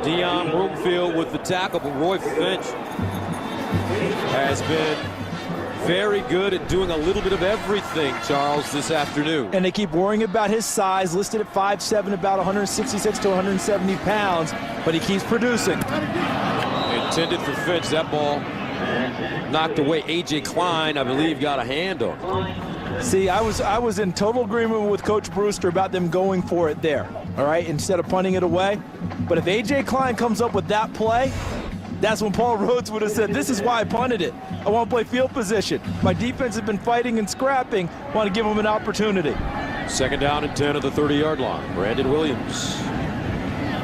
Dion Broomfield with the tackle, but Roy Finch has been very good at doing a little bit of everything, Charles, this afternoon. And they keep worrying about his size, listed at 5'7", about 166 to 170 pounds, but he keeps producing. Intended for Finch. That ball knocked away. A.J. Klein, I believe, got a hand on it. See, I was in total agreement with Coach Brewster about them going for it there, all right, instead of punting it away. But if A.J. Klein comes up with that play, that's when Paul Rhodes would have said, this is why I punted it. I want to play field position. My defense has been fighting and scrapping. I want to give them an opportunity. 2nd down and 10 at the 30-yard line. Brandon Williams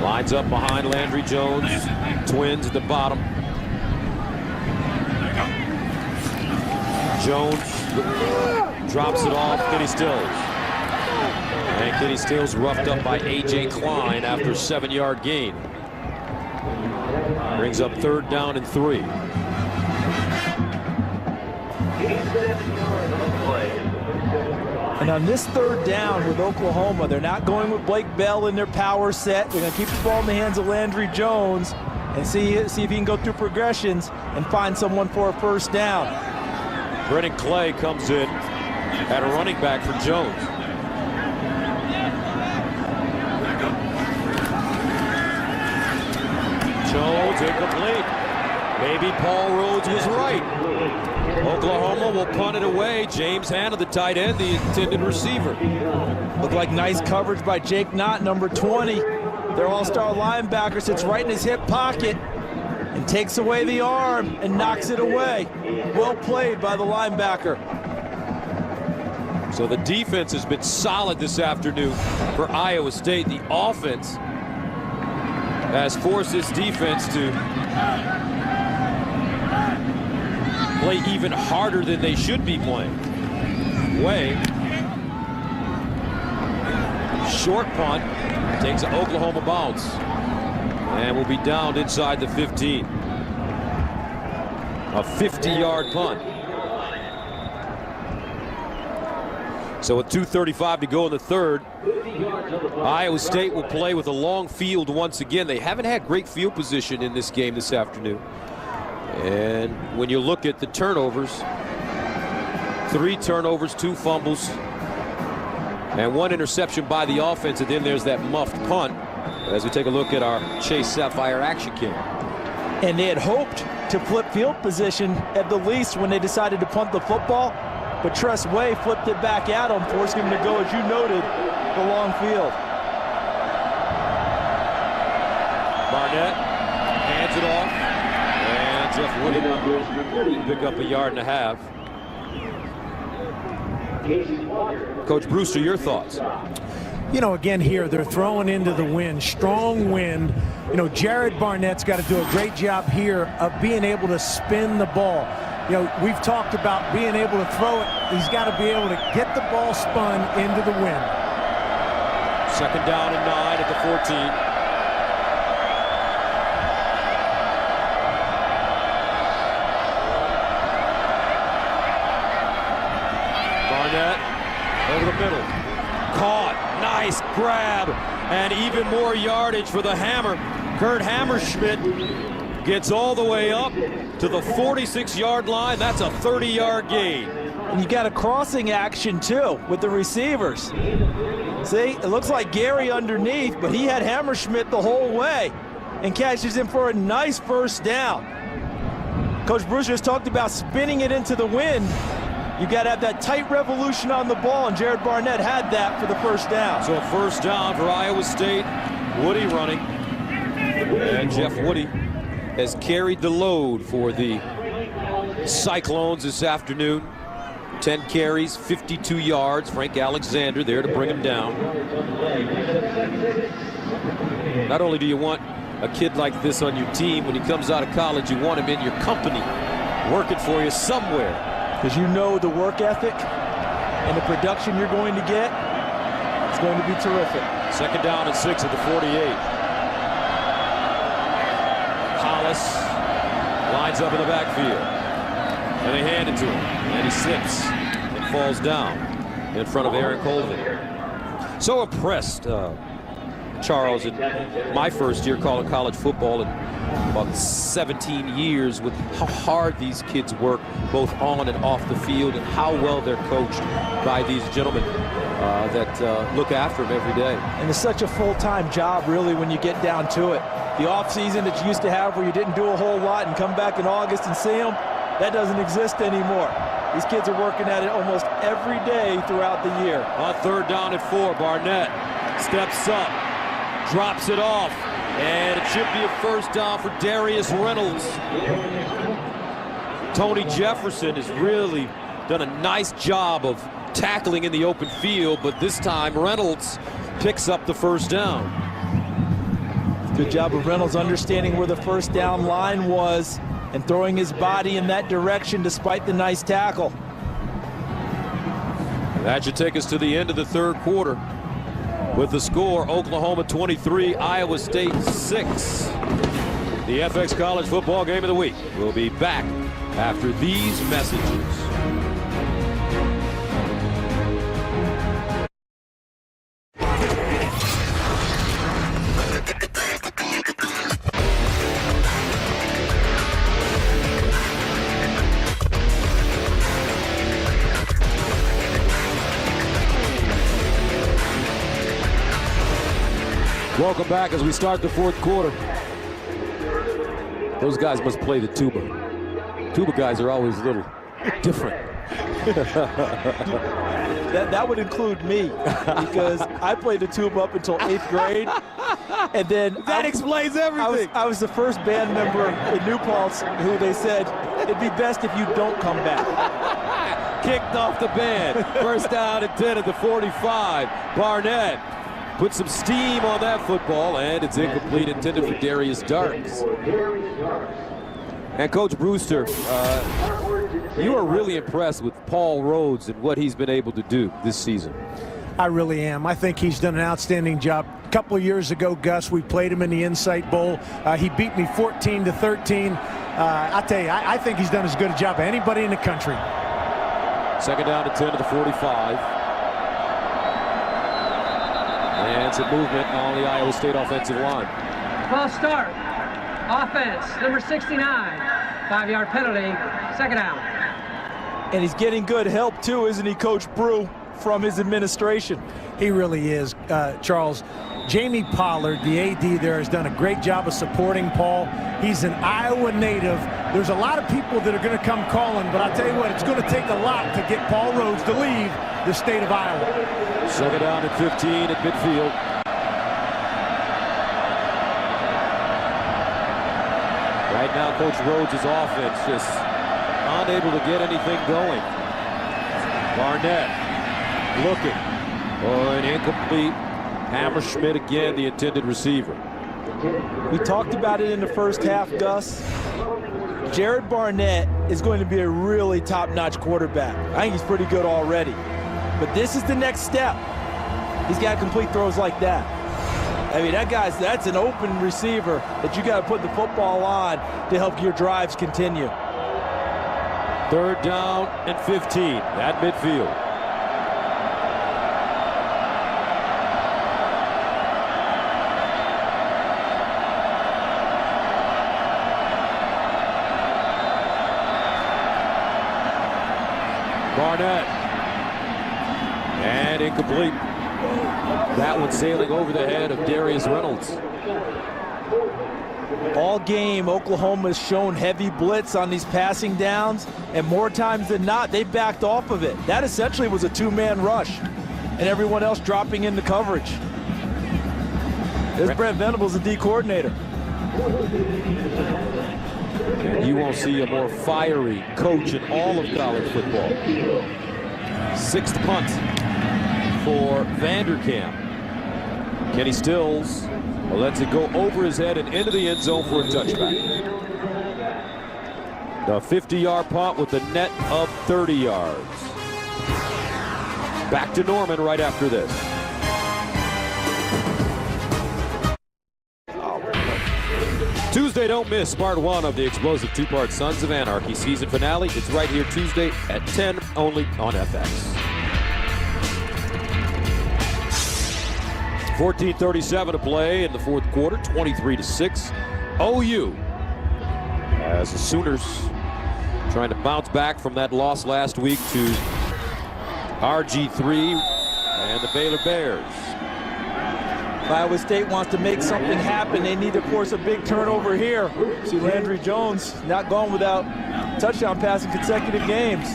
lines up behind Landry Jones. Twins at the bottom. Jones drops it off. Kenny Stills. And Kenny Stills roughed up by A.J. Klein after a 7-yard gain. Brings up 3rd down and 3. And on this 3rd down with Oklahoma, they're not going with Blake Bell in their power set. They're going to keep the ball in the hands of Landry Jones and see if he can go through progressions and find someone for a 1st down. Brennan Clay comes in at a running back for Jones. Jones incomplete. Maybe Paul Rhodes was right. Oklahoma will punt it away. James Hanna, the tight end, the intended receiver. Looked like nice coverage by Jake Knott, number 20. Their all-star linebacker sits right in his hip pocket and takes away the arm and knocks it away. Well played by the linebacker. So the defense has been solid this afternoon for Iowa State. The offense has forced this defense to play even harder than they should be playing. Way. Short punt. Takes an Oklahoma bounce. And will be downed inside the 15. A 50-yard punt. So with 2:35 to go in the 3rd, Iowa State will play with a long field once again. They haven't had great field position in this game this afternoon. And when you look at the turnovers, 3 turnovers, 2 fumbles, and 1 interception by the offense, and then there's that muffed punt as we take a look at our Chase Sapphire action cam. And they had hoped to flip field position at the least when they decided to punt the football, but Tress Way flipped it back at him, forcing him to go, as you noted, the long field. Barnett hands it off, and Jeff Woody pick up a 1.5 yards. Coach Brewster, your thoughts? You know, again here, they're throwing into the wind, strong wind. You know, Jared Barnett's got to do a great job here of being able to spin the ball. You know, we've talked about being able to throw it. He's got to be able to get the ball spun into the wind. 2nd down and 9 at the 14. Barnett over the middle. Caught. Nice grab. And even more yardage for the Hammer. Kurt Hammerschmidt gets all the way up to the 46-yard line. That's a 30-yard gain. And you got a crossing action, too, with the receivers. See, it looks like Gary underneath, but he had Hammerschmidt the whole way and catches him for a nice 1st down. Coach Brewster has talked about spinning it into the wind. You got to have that tight revolution on the ball, and Jared Barnett had that for the 1st down. So a 1st down for Iowa State. Woody running. And Jeff Woody has carried the load for the Cyclones this afternoon. 10 carries, 52 yards. Frank Alexander there to bring him down. Not only do you want a kid like this on your team, when he comes out of college, you want him in your company, working for you somewhere. Because you know the work ethic and the production you're going to get, it's going to be terrific. Second down and 6 at the 48. Hollis lines up in the backfield. And they hand it to him. And he slips and falls down in front of Aaron Colvin. So impressed, Charles, in my first year calling college football in about 17 years with how hard these kids work both on and off the field and how well they're coached by these gentlemen that look after them every day. And it's such a full-time job, really, when you get down to it. The off-season that you used to have where you didn't do a whole lot and come back in August and see them, that doesn't exist anymore. These kids are working at it almost every day throughout the year. On third down at 4, Barnett steps up, drops it off, and it should be a first down for Darius Reynolds. Tony Jefferson has really done a nice job of tackling in the open field, but this time Reynolds picks up the first down. Good job of Reynolds understanding where the first down line was and throwing his body in that direction despite the nice tackle. That should take us to the end of the third quarter. With the score, Oklahoma 23, Iowa State 6. The FX College Football Game of the Week. We'll be back after these messages. Welcome back as we start the fourth quarter. Those guys must play the tuba. Tuba guys are always a little different. That would include me, because I played the tuba up until 8th grade. And then that explains everything. I was the first band member in New Paltz who they said, it'd be best if you don't come back. Kicked off the band. First down and 10 at the 45. Barnett put some steam on that football, and it's incomplete, intended for Darius Darks. And Coach Brewster, you are really impressed with Paul Rhodes and what he's been able to do this season. I really am. I think he's done an outstanding job. A couple of years ago, Gus, we played him in the Insight Bowl. He beat me 14-13. I tell you, I think he's done as good a job as anybody in the country. Second down and 10 at the 45. And some movement on the Iowa State offensive line. False start. Offense, number 69. 5-yard penalty. Second down. And he's getting good help, too, isn't he, Coach Brew, from his administration? He really is, Charles. Jamie Pollard, the AD there, has done a great job of supporting Paul. He's an Iowa native. There's a lot of people that are going to come calling, but I'll tell you what, it's going to take a lot to get Paul Rhodes to leave the state of Iowa. Second down at 15 at midfield. Right now, Coach Rhodes' offense just unable to get anything going. Barnett looking. Oh, an incomplete. Hammerschmidt again, the intended receiver. We talked about it in the first half, Gus. Jared Barnett is going to be a really top-notch quarterback. I think he's pretty good already. But this is the next step. He's got to complete throws like that. I mean, that's an open receiver that you got to put the football on to help your drives continue. Third down and 15 at midfield. Barnett. And incomplete. That one sailing over the head of Darius Reynolds. All game, Oklahoma has shown heavy blitz on these passing downs, and more times than not, they backed off of it. That essentially was a two-man rush, and everyone else dropping into coverage. There's Brent Venables, the D coordinator. You won't see a more fiery coach in all of college football. Sixth punt for Vanderkamp. Kenny Stills lets it go over his head and into the end zone for a touchback. The 50-yard punt with a net of 30 yards. Back to Norman right after this. Tuesday, don't miss part 1 of the explosive two-part Sons of Anarchy season finale. It's right here Tuesday at 10, only on FX. 14:37 to play in the fourth quarter, 23-6. OU, as the Sooners trying to bounce back from that loss last week to RG3 and the Baylor Bears. If Iowa State wants to make something happen, they need to force a big turnover here. See Landry Jones not gone without touchdown pass in consecutive games.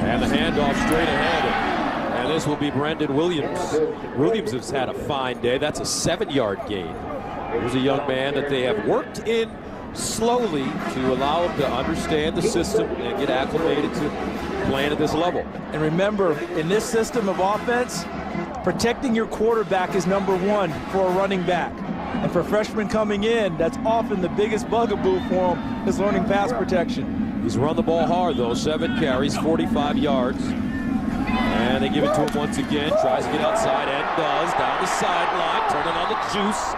And the handoff straight ahead. And this will be Brendan Williams. Williams has had a fine day. That's a 7-yard gain. Here's a young man that they have worked in slowly to allow him to understand the system and get acclimated to playing at this level. And remember, in this system of offense, protecting your quarterback is number 1 for a running back. And for freshmen coming in, that's often the biggest bugaboo for them is learning pass protection. He's run the ball hard, though. 7 carries, 45 yards. And they give it to him once again. Tries to get outside and does. Down the sideline, turning on the juice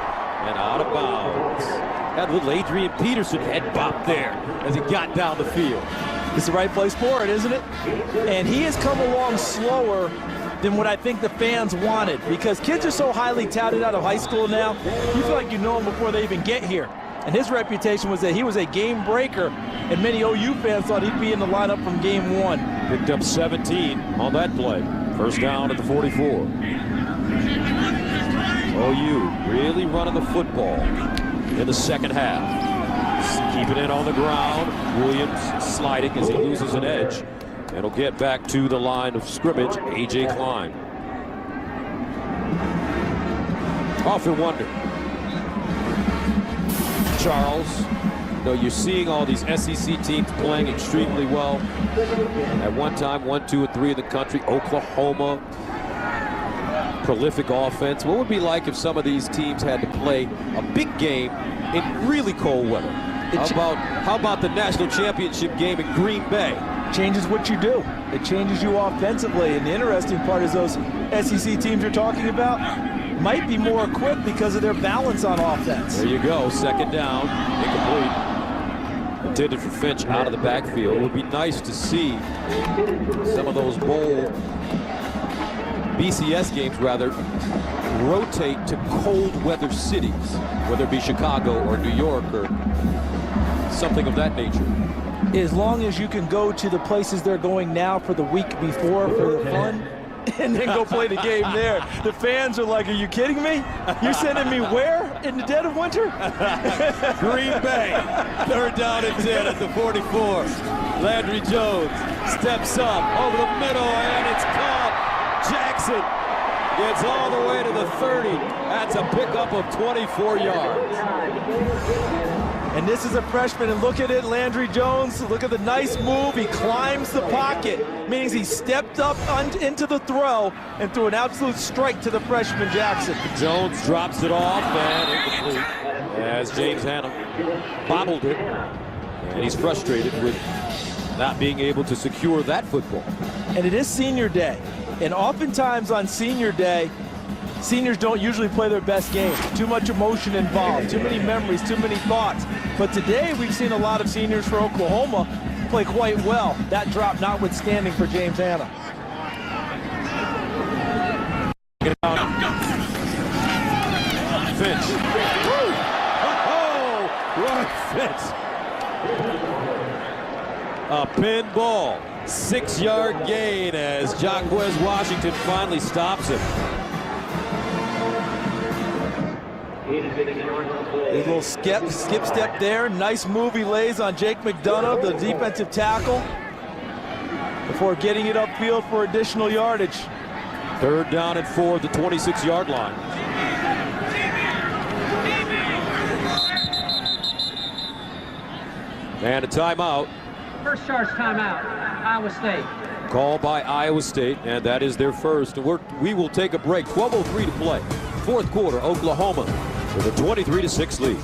and out of bounds. Had little Adrian Peterson head bop there as he got down the field. It's the right place for it, isn't it? And he has come along slower than what I think the fans wanted, because kids are so highly touted out of high school now, you feel like you know them before they even get here. And his reputation was that he was a game breaker, and many OU fans thought he'd be in the lineup from game 1. Picked up 17 on that play. First down at the 44. OU really running the football in the second half. Keeping it on the ground. Williams sliding as he loses an edge. And he'll get back to the line of scrimmage, A.J. Klein. Often wonder, Charles, you know, you're seeing all these SEC teams playing extremely well. At one time, 1, 2, and 3 in the country. Oklahoma, prolific offense. What would it be like if some of these teams had to play a big game in really cold weather? How about the national championship game in Green Bay? Changes what you do. It changes you offensively. And the interesting part is those SEC teams you're talking about might be more equipped because of their balance on offense. There you go. Second down. Incomplete. Intended for Finch out of the backfield. It would be nice to see some of those bowl BCS games, rather, rotate to cold weather cities, whether it be Chicago or New York or something of that nature. As long as you can go to the places they're going now for the week before for the fun, and then go play the game there. The fans are like, are you kidding me? You're sending me where? In the dead of winter? Green Bay, third down and 10 at the 44. Landry Jones steps up over the middle, and it's caught. Jackson gets all the way to the 30. That's a pickup of 24 yards. And this is a freshman, and look at it, Landry Jones. Look at the nice move. He climbs the pocket, means he stepped up into the throw and threw an absolute strike to the freshman Jackson. Jones drops it off and incomplete as James Hanna bobbled it. And he's frustrated with not being able to secure that football. And it is senior day. And oftentimes on senior day, seniors don't usually play their best game. Too much emotion involved, too many memories, too many thoughts. But today we've seen a lot of seniors for Oklahoma play quite well. That drop notwithstanding for James Hanna. Finch. Oh, Roy Finch. A pinball. 6-yard gain as Jacquez Washington finally stops him. A little skip step there. Nice move he lays on Jake McDonough, the defensive tackle, before getting it upfield for additional yardage. Third down and 4 at the 26-yard line. And a timeout. First charge timeout, Iowa State. Called by Iowa State, and that is their first. We will take a break. 12:03 to play. Fourth quarter, Oklahoma with a 23-6 lead.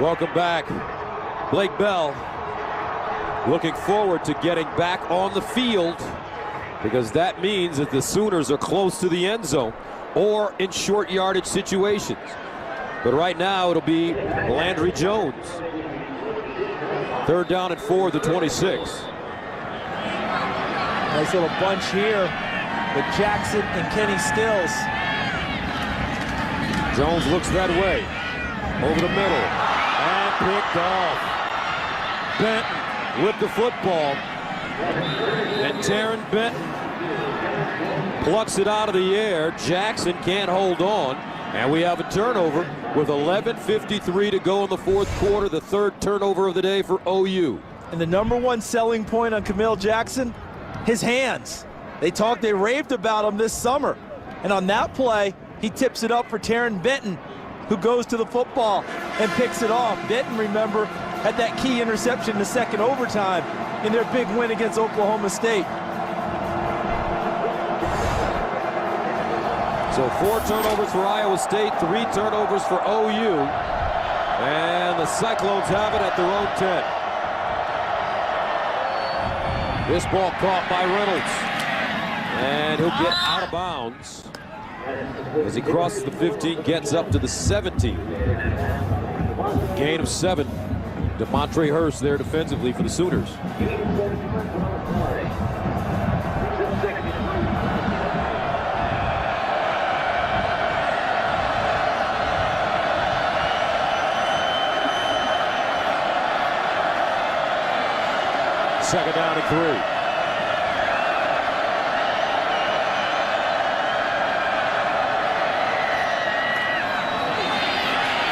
Welcome back. Blake Bell looking forward to getting back on the field, because that means that the Sooners are close to the end zone or in short yardage situations. But right now it'll be Landry Jones. 3rd down and 4 at the 26. Nice little bunch here with Jackson and Kenny Stills. Jones looks that way. Over the middle. And picked off. Benton with the football. And Taryn Benton plucks it out of the air. Jackson can't hold on. And we have a turnover with 11:53 to go in the 4th quarter. The 3rd turnover of the day for OU. And the #1 selling point on Camille Jackson, his hands. They raved about him this summer. And on that play, he tips it up for Taryn Benton, who goes to the football and picks it off. Benton, remember, had that key interception in the 2nd overtime in their big win against Oklahoma State. So 4 turnovers for Iowa State, 3 turnovers for OU. And the Cyclones have it at their own 10. This ball caught by Reynolds. And he'll get out of bounds as he crosses the 15, gets up to the 17. Gain of 7. DeMontre Hurst there defensively for the Sooners. Second down and 3.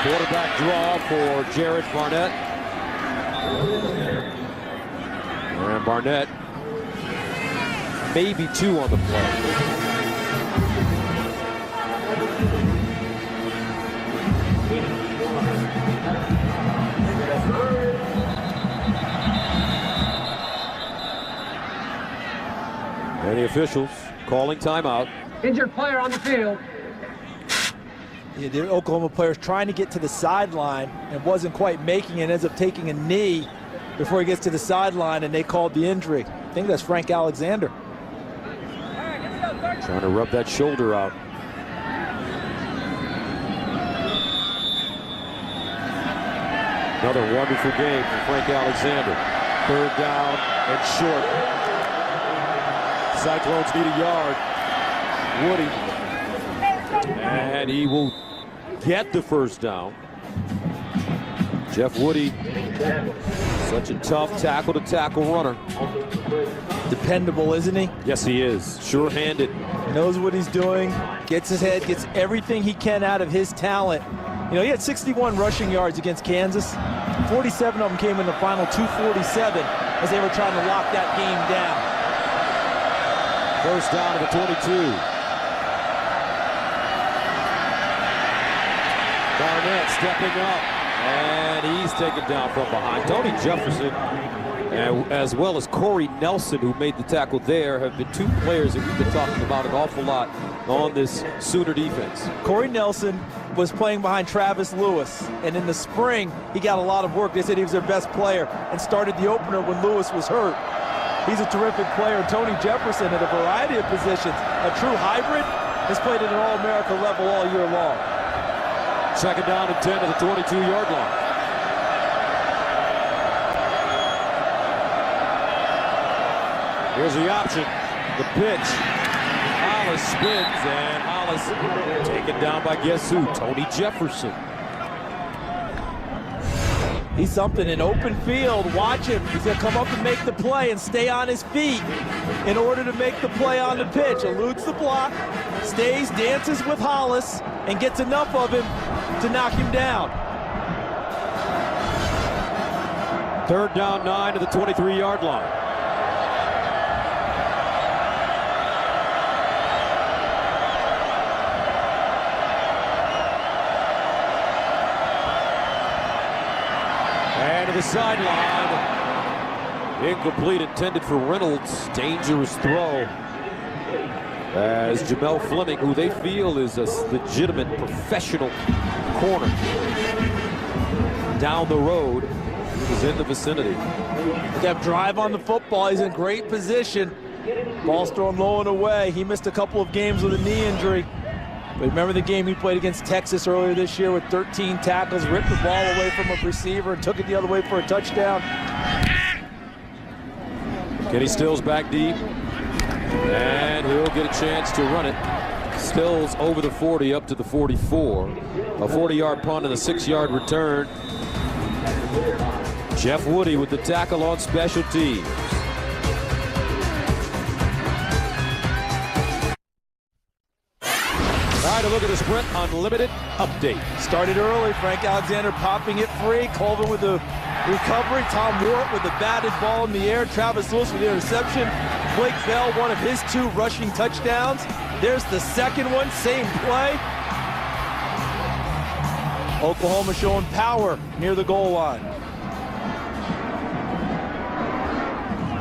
Quarterback draw for Jared Barnett. And Barnett, maybe 2 on the play. And the officials calling timeout. Injured player on the field. Yeah, the Oklahoma player's trying to get to the sideline and wasn't quite making it, ends up taking a knee before he gets to the sideline, and they called the injury. I think that's Frank Alexander. Trying to rub that shoulder out. Another wonderful game for Frank Alexander. 3rd down and short. Cyclones need a yard. Woody. And he will get the 1st down. Jeff Woody, such a tough tackle-to-tackle runner. Dependable, isn't he? Yes, he is. Sure-handed. Knows what he's doing, gets his head, gets everything he can out of his talent. You know, he had 61 rushing yards against Kansas. 47 of them came in the final 247 as they were trying to lock that game down. 1st down to the 22. Barnett stepping up, and he's taken down from behind. Tony Jefferson, as well as Corey Nelson, who made the tackle there, have been 2 players that we've been talking about an awful lot on this Sooner defense. Corey Nelson was playing behind Travis Lewis, and in the spring, he got a lot of work. They said he was their best player and started the opener when Lewis was hurt. He's a terrific player. Tony Jefferson at a variety of positions, a true hybrid, has played at an All-America level all year long. 2nd down and 10 to the 22-yard line. Here's the option, the pitch. Hollis spins, and Hollis taken down by guess who? Tony Jefferson. He's something in open field. Watch him. He's going to come up and make the play and stay on his feet in order to make the play on the pitch. Eludes the block, stays, dances with Hollis, and gets enough of him to knock him down. 3rd down 9 to the 23-yard line. And to the sideline. Incomplete, intended for Reynolds. Dangerous throw. As Jamel Fleming, who they feel is a legitimate professional corner. down the road. He was in the vicinity. Kept drive on the football. He's in great position. Ball's thrown low and away. He missed a couple of games with a knee injury. But remember the game he played against Texas earlier this year with 13 tackles, ripped the ball away from a receiver and took it the other way for a touchdown. Kenny Stills back deep, and he'll get a chance to run it. Stills over the 40 up to the 44. A 40-yard punt and a 6-yard return. Jeff Woody with the tackle on special teams. All right, a look at the Sprint Unlimited update. Started early, Frank Alexander popping it free. Colvin with the recovery. Tom Wart with the batted ball in the air. Travis Lewis with the interception. Blake Bell, one of his 2 rushing touchdowns. There's the second one, same play. Oklahoma showing power near the goal line.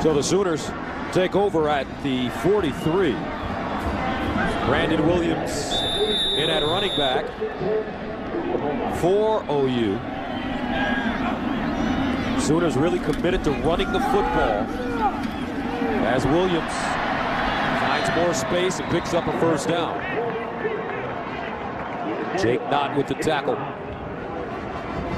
So the Sooners take over at the 43. Brandon Williams in at running back for OU. Sooners really committed to running the football as Williams finds more space and picks up a first down. Jake Knott with the tackle.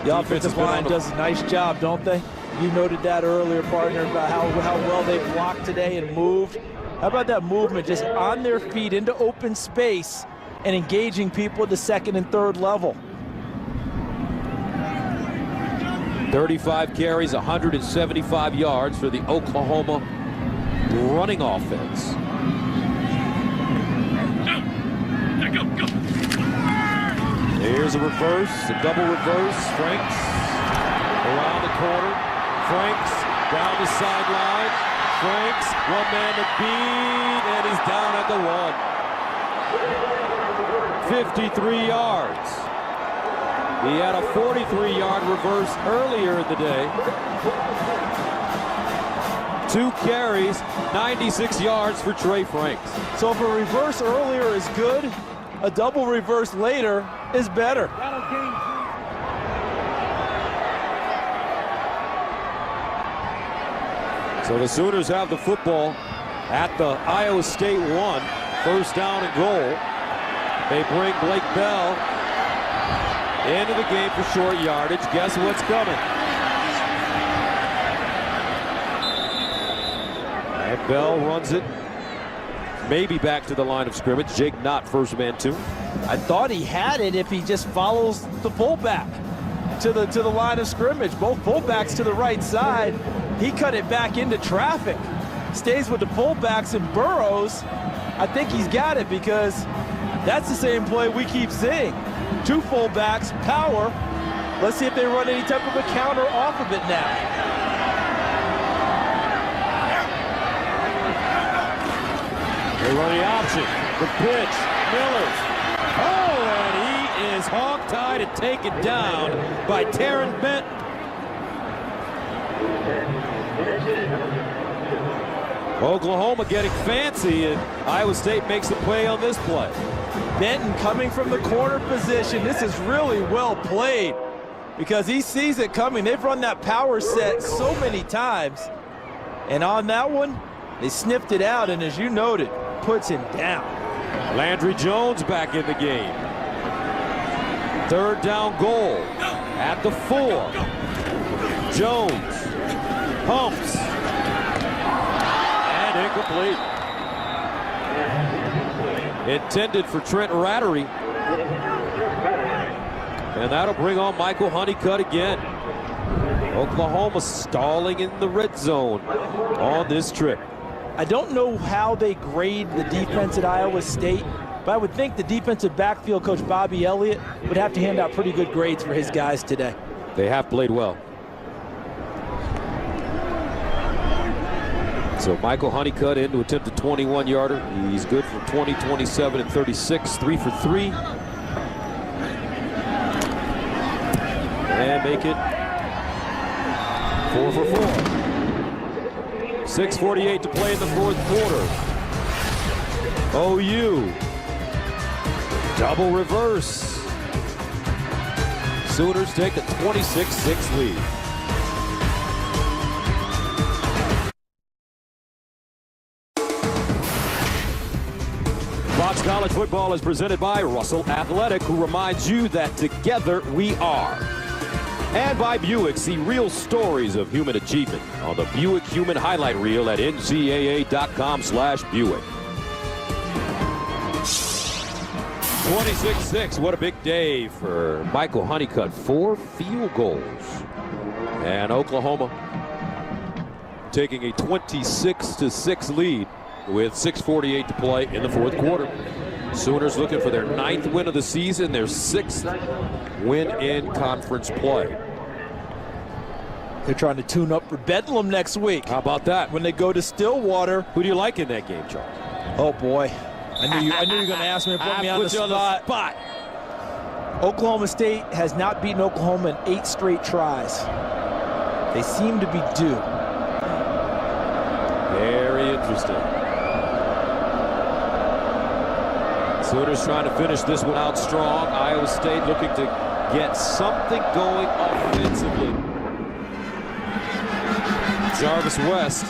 The offensive line does a nice job, don't they? You noted that earlier, partner, about how well they blocked today and moved. How about that movement, just on their feet into open space and engaging people at the second and third level? 35 carries, 175 yards for the Oklahoma running offense. Here's a reverse, a double reverse. Franks around the corner. Franks down the sideline. Franks, one man to beat, and he's down at the 1. 53 yards. He had a 43-yard reverse earlier in the day. 2 carries, 96 yards for Trey Franks. So if a reverse earlier is good, a double reverse later is better. So the Sooners have the football at the Iowa State 1. First down and goal. They bring Blake Bell into the game for short yardage. Guess what's coming? And Bell runs it maybe back to the line of scrimmage. Jake Knott, first man 2. I thought he had it if he just follows the fullback to the line of scrimmage. Both fullbacks to the right side. He cut it back into traffic. Stays with the fullbacks and burrows. I think he's got it because that's the same play we keep seeing. 2 fullbacks, power. Let's see if they run any type of a counter off of it now. They run the option. The pitch. Miller. Oh, and he is hog-tied and taken down by Taryn Benton. Oklahoma getting fancy, and Iowa State makes the play on this play. Benton coming from the corner position. This is really well played because he sees it coming. They've run that power set so many times. And on that one, they sniffed it out, and as you noted, puts him down. Landry Jones back in the game. 3rd down goal at the 4. Jones pumps. And incomplete. Intended for Trent Rattery. And that'll bring on Michael Honeycutt again. Oklahoma stalling in the red zone on this trip. I don't know how they grade the defense at Iowa State, but I would think the defensive backfield coach Bobby Elliott would have to hand out pretty good grades for his guys today. They have played well. So Michael Honeycutt in to attempt a 21-yarder. He's good for 20, 27, and 36, 3 for 3. And make it 4 for 4. 6:48 to play in the 4th quarter. OU. Double reverse. Sooners take a 26-6 lead. Fox College Football is presented by Russell Athletic, who reminds you that together we are. And by Buick, see real stories of human achievement on the Buick Human Highlight Reel at ncaa.com/Buick. 26-6, what a big day for Michael Honeycutt. 4 field goals. And Oklahoma taking a 26-6 lead with 6:48 to play in the fourth quarter. Sooners looking for their 9th win of the season, their 6th win in conference play. They're trying to tune up for Bedlam next week. How about that? When they go to Stillwater. Who do you like in that game, Charles? Oh boy, I knew you were going to ask me and put me on the spot. Oklahoma State has not beaten Oklahoma in 8 straight tries. They seem to be due. Very interesting. Sooners trying to finish this one out strong. Iowa State looking to get something going offensively. Jarvis West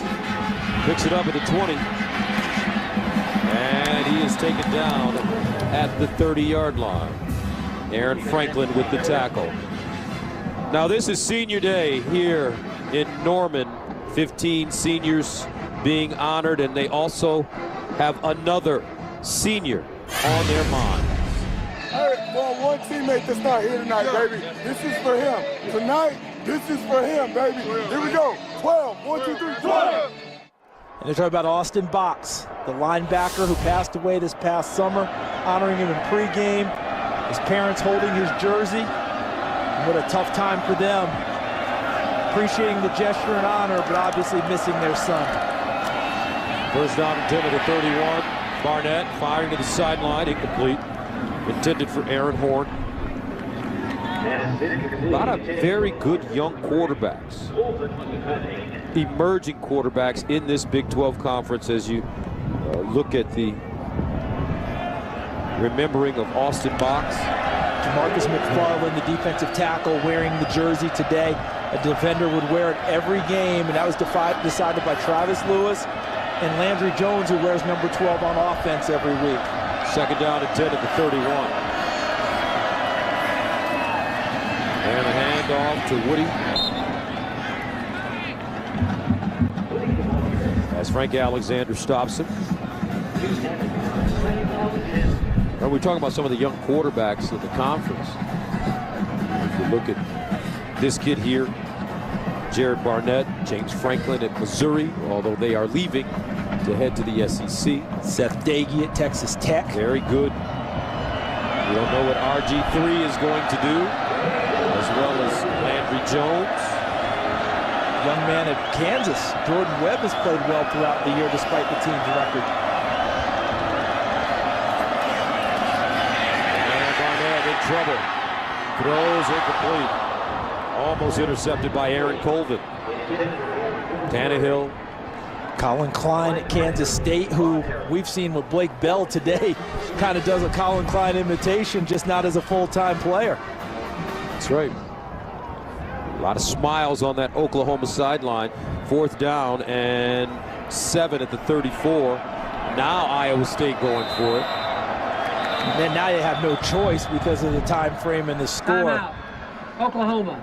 picks it up at the 20. And he is taken down at the 30-yard line. Aaron Franklin with the tackle. Now this is senior day here in Norman. 15 seniors being honored, and they also have another senior on their mind. Hey, well, one teammate that's not here tonight, baby. This is for him. Tonight, this is for him, baby. Here we go. 12. 1, 2, 3, 12. And they're talking about Austin Box, the linebacker who passed away this past summer, honoring him in pregame. His parents holding his jersey. What a tough time for them. Appreciating the gesture and honor, but obviously missing their son. First down and 10 at the 31. Barnett firing to the sideline, incomplete. Intended for Aaron Horn. A lot of very good young quarterbacks. Emerging quarterbacks in this Big 12 conference as you look at the remembering of Austin Box. Marcus McFarland, the defensive tackle, wearing the jersey today. A defender would wear it every game, and that was decided by Travis Lewis and Landry Jones, who wears number 12 on offense every week. Second down and 10 at the 31. And a handoff to Woody. As Frank Alexander stops him. And we're talking about some of the young quarterbacks in the conference. If you look at this kid here, Jared Barnett, James Franklin at Missouri, although they are leaving to head to the SEC. Seth Dagey at Texas Tech. Very good. We don't know what RG3 is going to do, as well as Landry Jones. Young man at Kansas, Jordan Webb, has played well throughout the year despite the team's record. And Barnett in trouble. Throws incomplete. Almost intercepted by Aaron Colvin. Tannehill. Colin Klein at Kansas State, who we've seen with Blake Bell today, kind of does a Colin Klein imitation, just not as a full-time player. That's right. A lot of smiles on that Oklahoma sideline. Fourth down and 7 at the 34. Now Iowa State going for it. And then now you have no choice because of the time frame and the score. Timeout. Oklahoma.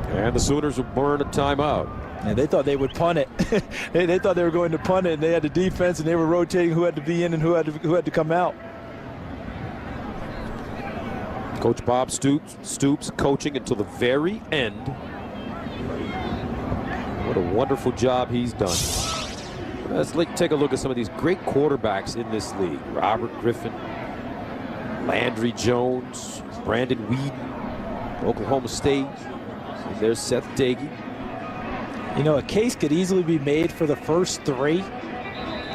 And the Sooners will burn a timeout. And they thought they would punt it. they thought they were going to punt it, and they had the defense, and they were rotating who had to be in and who had to come out. Coach Bob Stoops coaching until the very end. What a wonderful job he's done. Let's take a look at some of these great quarterbacks in this league. Robert Griffin, Landry Jones, Brandon Whedon, Oklahoma State. And there's Seth Dagey. You know, a case could easily be made for the first 3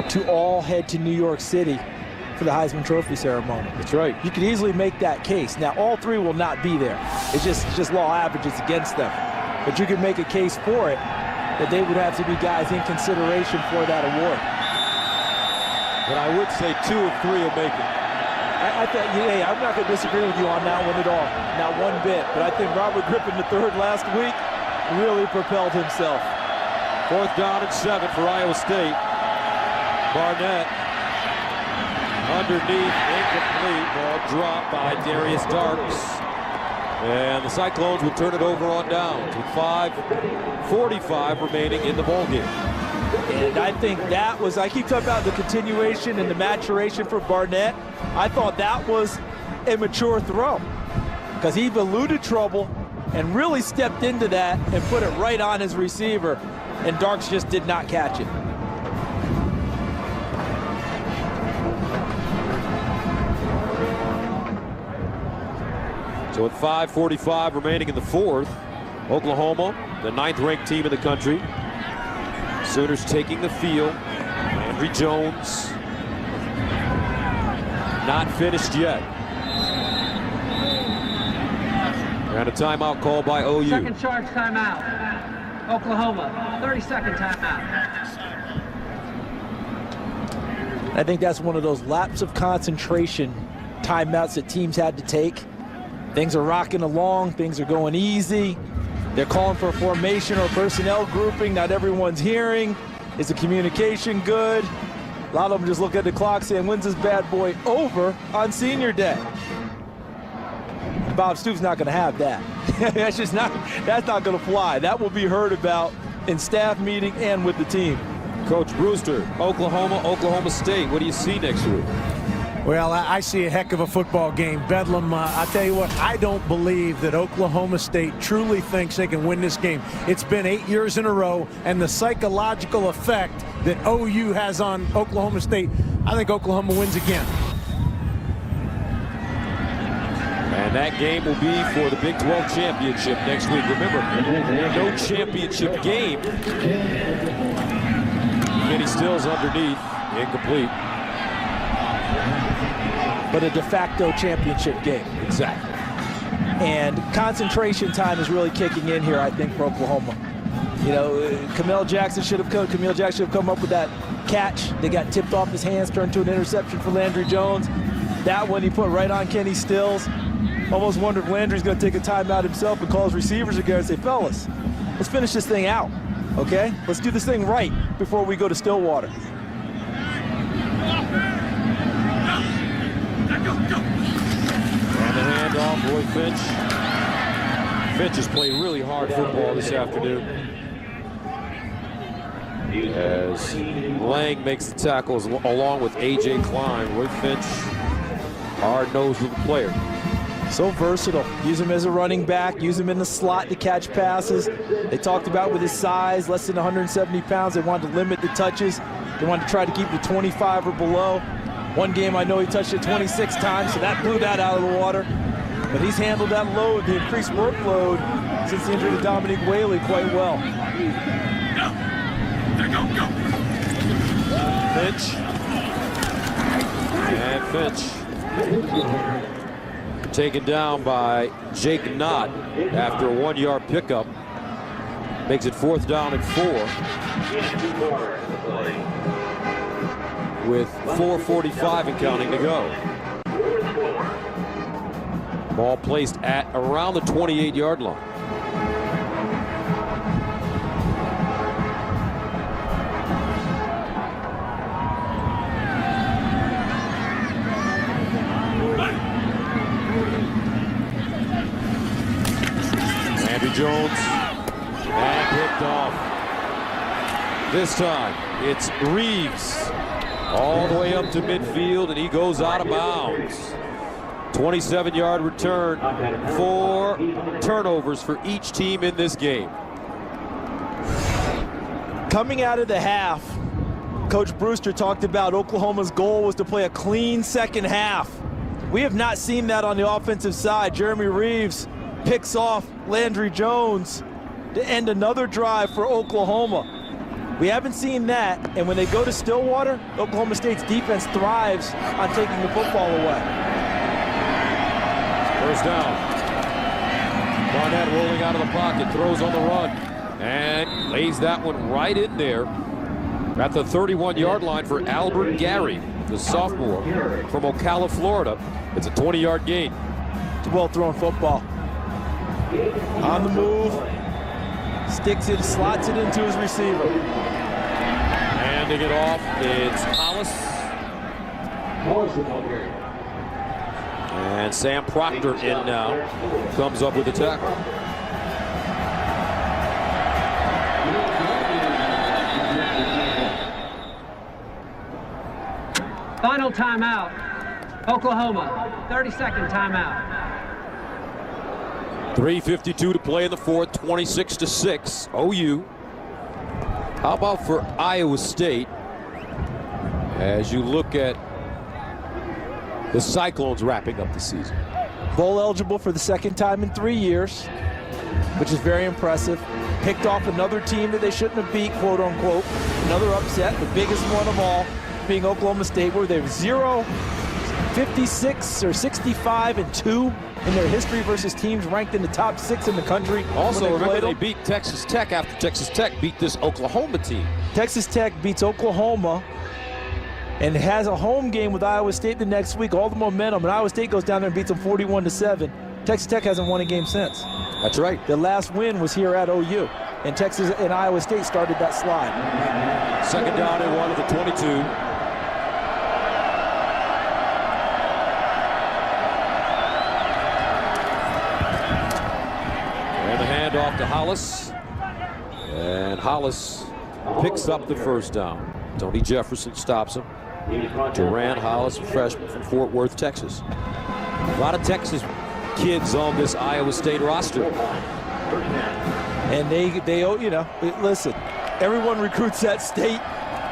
to all head to New York City for the Heisman Trophy ceremony. That's right. You could easily make that case. Now, all 3 will not be there. It's just law averages against them. But you could make a case for it, that they would have to be guys in consideration for that award. But I would say 2 of 3 will make it. I think, hey, I'm not going to disagree with you on that one at all, not one bit. But I think Robert Griffin III last week really propelled himself. 4th down and 7 for Iowa State. Barnett underneath, incomplete. Ball dropped by Darius Darks. And the Cyclones would turn it over on downs with 5:45 remaining in the ballgame. And I think that was, I keep talking about the continuation and the maturation for Barnett. I thought that was a mature throw because he eluded trouble and really stepped into that and put it right on his receiver, and Darks just did not catch it. So with 5:45 remaining in the 4th, Oklahoma, the 9th-ranked team in the country. Sooners taking the field. Landry Jones, not finished yet. And a timeout called by OU. Second charge timeout. Oklahoma, 30-second timeout. I think that's one of those lapse of concentration timeouts that teams had to take. Things are rocking along, things are going easy. They're calling for a formation or personnel grouping. Not everyone's hearing. Is the communication good? A lot of them just look at the clock saying, when's this bad boy over on senior day? Bob Stoops not going to have that. that's not going to fly. That will be heard about in staff meeting and with the team. Coach Brewster, Oklahoma, Oklahoma State. What do you see next week? Well, I see a heck of a football game. Bedlam, I'll tell you what, I don't believe that Oklahoma State truly thinks they can win this game. It's been 8 years in a row, and the psychological effect that OU has on Oklahoma State, I think Oklahoma wins again. And that game will be for the Big 12 championship next week. Remember, no championship game. Kenny Stills underneath, incomplete. But a de facto championship game. Exactly. And concentration time is really kicking in here, I think, for Oklahoma. You know, Camille Jackson should have come up with that catch. They got tipped off his hands, turned to an interception for Landry Jones. That one he put right on Kenny Stills. Almost wonder if Landry's going to take a timeout himself and call his receivers again and say, fellas, let's finish this thing out, okay? Let's do this thing right before we go to Stillwater. And the handoff, Roy Finch. Finch has played really hard football this afternoon. As Lang makes the tackles along with A.J. Klein. Roy Finch, hard-nosed little player. So versatile. Use him as a running back, use him in the slot to catch passes. They talked about with his size, less than 170 pounds, they wanted to limit the touches. They wanted to try to keep the 25 or below. One game I know he touched it 26 times, so that blew that out of the water. But he's handled that load, the increased workload, since the injury to Dominique Whaley quite well. Finch. And Finch. Taken down by Jake Knott after a 1-yard pickup. Makes it 4th down and 4. With 4:45 and counting to go. Ball placed at around the 28-yard line. Landry Jones, and picked off. This time, it's Reeves. All the way up to midfield, and he goes out of bounds. 27-yard return. 4 turnovers for each team in this game. Coming out of the half, Coach Brewster talked about Oklahoma's goal was to play a clean second half. We have not seen that on the offensive side. Jeremy Reeves picks off Landry Jones to end another drive for Oklahoma. We haven't seen that, and when they go to Stillwater, Oklahoma State's defense thrives on taking the football away. First down. Barnett rolling out of the pocket, throws on the run, and lays that one right in there at the 31-yard line for Albert Gary. the sophomore from Ocala, Florida. It's a 20-yard gain. It's a well-thrown football. On the move, sticks it, slots it into his receiver. Handing it off, it's Hollis. And Sam Proctor in now, comes up with the tackle. Final timeout. Oklahoma, 30-second timeout. 3:52 to play in the fourth, 26-6, OU. How about for Iowa State? As you look at the Cyclones wrapping up the season. Bowl eligible for the second time in 3 years, which is very impressive. Picked off another team that they shouldn't have beat, quote unquote. Another upset, the biggest one of all, being Oklahoma State, where they were 0-56 or 65-2 in their history versus teams ranked in the top 6 in the country. Also, remember they beat Texas Tech after Texas Tech beat this Oklahoma team. Texas Tech beats Oklahoma and has a home game with Iowa State the next week. All the momentum, and Iowa State goes down there and beats them 41-7. Texas Tech hasn't won a game since. That's right. The last win was here at OU, and Texas and Iowa State started that slide. Second down and 1 at the 22. Off to Hollis, and Hollis picks up the first down. Tony Jefferson stops him. Duran Hollis, a freshman from Fort Worth, Texas. A lot of Texas kids on this Iowa State roster. And they you know, listen, everyone recruits that state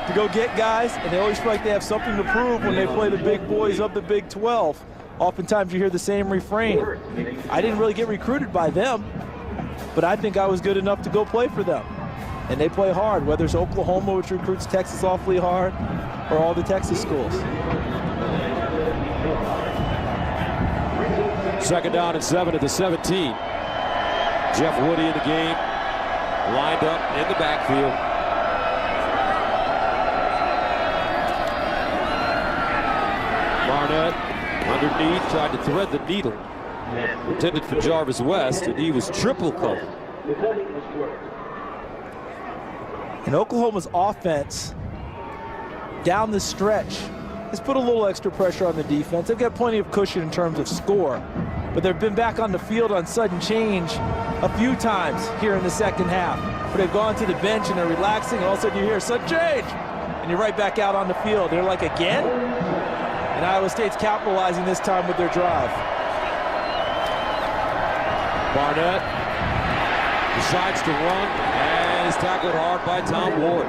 to go get guys, and they always feel like they have something to prove when they play the big boys of the Big 12. Oftentimes you hear the same refrain. I didn't really get recruited by them, but I think I was good enough to go play for them. And they play hard, whether it's Oklahoma, which recruits Texas awfully hard, or all the Texas schools. Second down and 7 at the 17. Jeff Woody in the game, lined up in the backfield. Barnett underneath, tried to thread the needle. Intended for Jarvis West, and he was triple covered. And Oklahoma's offense down the stretch has put a little extra pressure on the defense. They've got plenty of cushion in terms of score, but they've been back on the field on sudden change a few times here in the second half, where they've gone to the bench and they're relaxing, and all of a sudden you hear sudden change, and you're right back out on the field. They're like, again? And Iowa State's capitalizing this time with their drive. Barnett decides to run and is tackled hard by Tom Ward.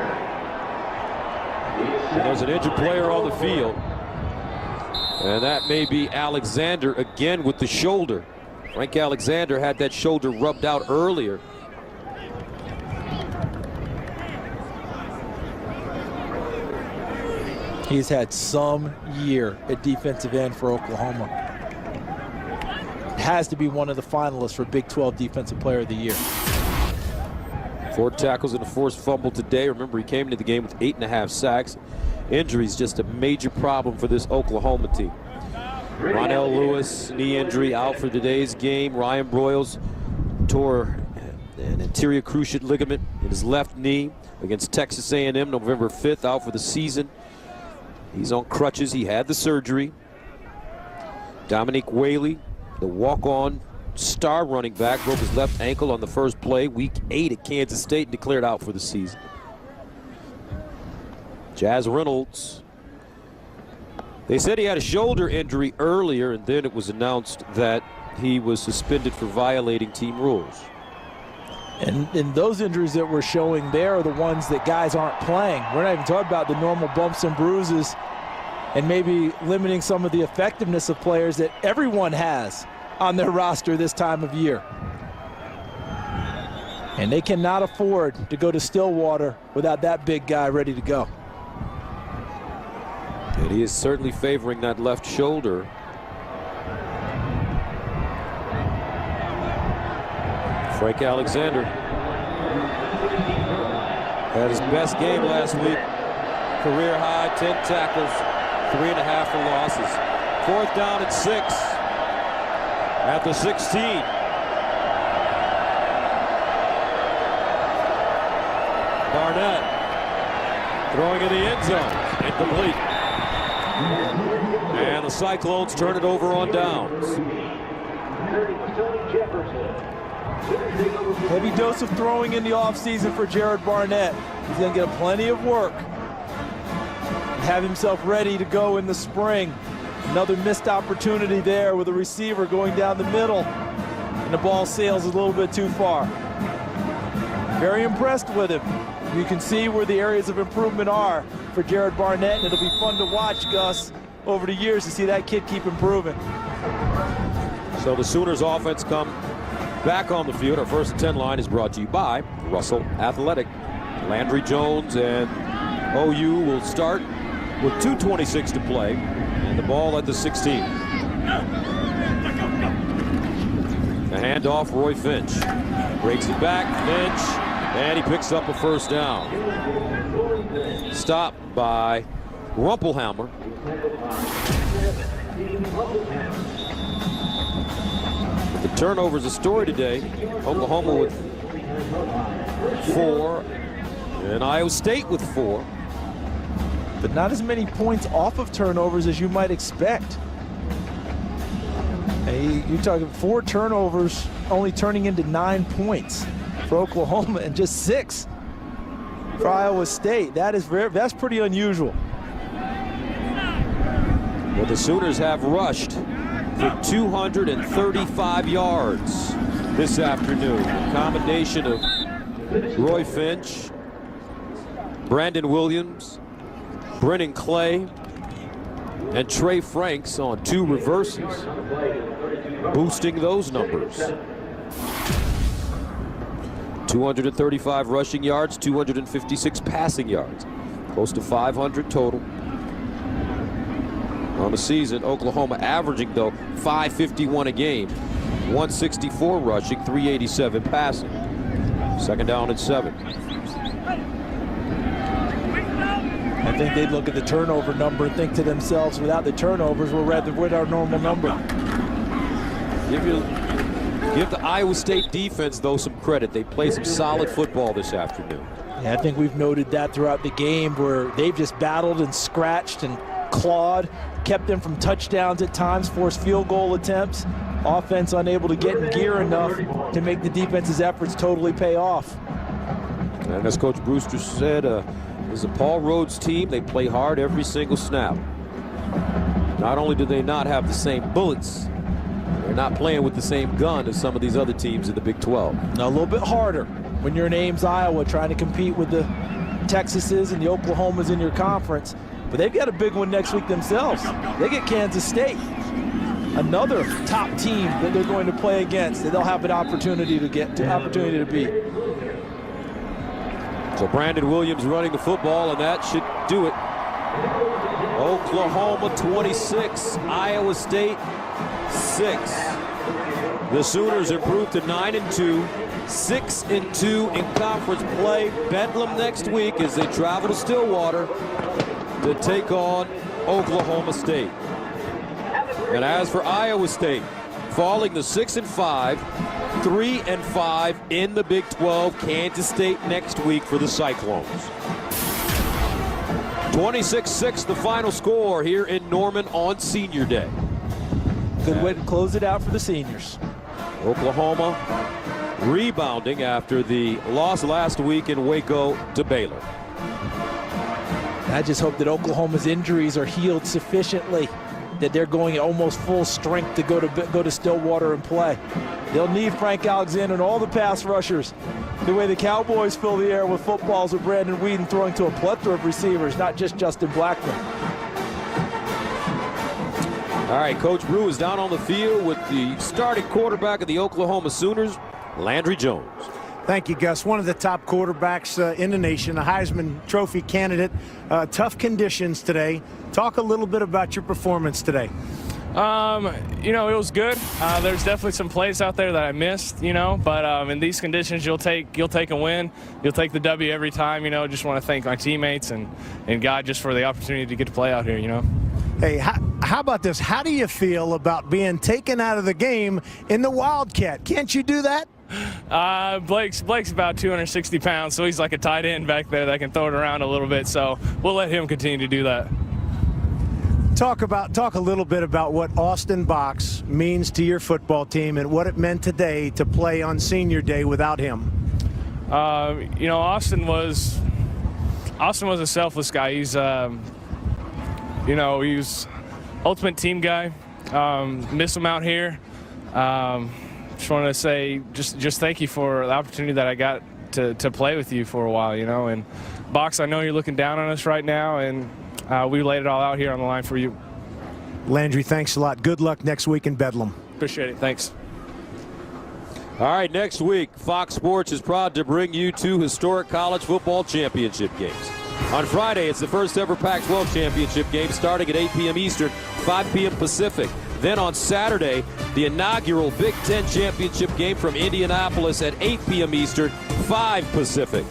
And there's an injured player on the field. And that may be Alexander again with the shoulder. Frank Alexander had that shoulder rubbed out earlier. He's had some year at defensive end for Oklahoma. Has to be one of the finalists for Big 12 Defensive Player of the Year. 4 tackles and a forced fumble today. Remember, he came into the game with 8.5 sacks. Injuries just a major problem for this Oklahoma team. Ronell Lewis, knee injury, out for today's game. Ryan Broyles tore an anterior cruciate ligament in his left knee against Texas A&M November 5th, out for the season. He's on crutches. He had the surgery. Dominique Whaley, the walk-on star running back, broke his left ankle on the first play, week 8 at Kansas State, and declared out for the season. Jazz Reynolds, they said he had a shoulder injury earlier, and then it was announced that he was suspended for violating team rules. And those injuries that we're showing there are the ones that guys aren't playing. We're not even talking about the normal bumps and bruises and maybe limiting some of the effectiveness of players that everyone has on their roster this time of year. And they cannot afford to go to Stillwater without that big guy ready to go. And he is certainly favoring that left shoulder. Frank Alexander had his best game last week. Career high, 10 tackles, 3.5 for losses. 4th down and 6 at the 16. Barnett throwing in the end zone. Incomplete. And the Cyclones turn it over on downs. Heavy dose of throwing in the offseason for Jared Barnett. He's going to get plenty of work. Have himself ready to go in the spring. Another missed opportunity there with a receiver going down the middle. And the ball sails a little bit too far. Very impressed with him. You can see where the areas of improvement are for Jared Barnett, and it'll be fun to watch, Gus, over the years to see that kid keep improving. So the Sooners offense come back on the field. Our 1st and 10 line is brought to you by Russell Athletic. Landry Jones and OU will start with 2:26 to play and the ball at the 16. The handoff, Roy Finch breaks it back. Finch, and he picks up a 1st down. Stopped by Rumpelhammer. The turnovers a story today. Oklahoma with 4 and Iowa State with 4. But not as many points off of turnovers as you might expect. Hey, you're talking 4 turnovers only turning into 9 points for Oklahoma and just 6 for Iowa State. That's pretty unusual. Well, the Sooners have rushed for 235 yards this afternoon. A combination of Roy Finch, Brandon Williams, Brennan Clay, and Trey Franks on 2 reverses, boosting those numbers. 235 rushing yards, 256 passing yards, close to 500 total on the season. Oklahoma averaging, though, 551 a game, 164 rushing, 387 passing. 2nd down and 7. I think they'd look at the turnover number and think to themselves, without the turnovers, we're rather with our normal number. Give the Iowa State defense, though, some credit. They play some solid football this afternoon. Yeah, I think we've noted that throughout the game, where they've just battled and scratched and clawed, kept them from touchdowns at times, forced field goal attempts. Offense unable to get in gear enough to make the defense's efforts totally pay off. And as Coach Brewster said, this is a Paul Rhodes team. They play hard every single snap. Not only do they not have the same bullets, they're not playing with the same gun as some of these other teams in the Big 12. Now, a little bit harder when you're in Ames, Iowa, trying to compete with the Texases and the Oklahomas in your conference. But they've got a big one next week themselves. They get Kansas State, another top team that they're going to play against, that they'll have an opportunity to beat. So Brandon Williams running the football, and that should do it. Oklahoma 26, Iowa State 6. The Sooners improved to 9-2, 6-2 in conference play. Bedlam next week as they travel to Stillwater to take on Oklahoma State. And as for Iowa State, falling to 6-5, 3-5 in the Big 12. Kansas State next week for the Cyclones. 26-6 the final score here in Norman on Senior Day. Good way to close it out for the seniors. Oklahoma rebounding after the loss last week in Waco to Baylor. I just hope that Oklahoma's injuries are healed sufficiently, that they're going at almost full strength to go to Stillwater and play. They'll need Frank Alexander and all the pass rushers. The way the Cowboys fill the air with footballs with Brandon Whedon throwing to a plethora of receivers, not just Justin Blackman. All right, Coach Brew is down on the field with the starting quarterback of the Oklahoma Sooners, Landry Jones. Thank you, Gus. One of the top quarterbacks in the nation, a Heisman Trophy candidate. Tough conditions today. Talk a little bit about your performance today. You know, it was good. There's definitely some plays out there that I missed, you know, but in these conditions, you'll take a win. You'll take the W every time, you know. Just want to thank my teammates and God just for the opportunity to get to play out here, you know. Hey, how about this? How do you feel about being taken out of the game in the Wildcat? Can't you do that? Blake's about 260 pounds, so he's like a tight end back there that can throw it around a little bit. So we'll let him continue to do that. Talk a little bit about what Austin Box means to your football team and what it meant today to play on Senior Day without him. You know, Austin was a selfless guy. He's you know, he's ultimate team guy. Miss him out here. Just wanted to say just thank you for the opportunity that I got to play with you for a while, you know. And Box, I know you're looking down on us right now, and we laid it all out here on the line for you. Landry, thanks a lot. Good luck next week in Bedlam. Appreciate it. Thanks. All right, next week, Fox Sports is proud to bring you 2 historic college football championship games. On Friday, it's the first ever Pac-12 championship game starting at 8 p.m. Eastern, 5 p.m. Pacific. Then on Saturday, the inaugural Big Ten championship game from Indianapolis at 8 p.m. Eastern, 5 Pacific.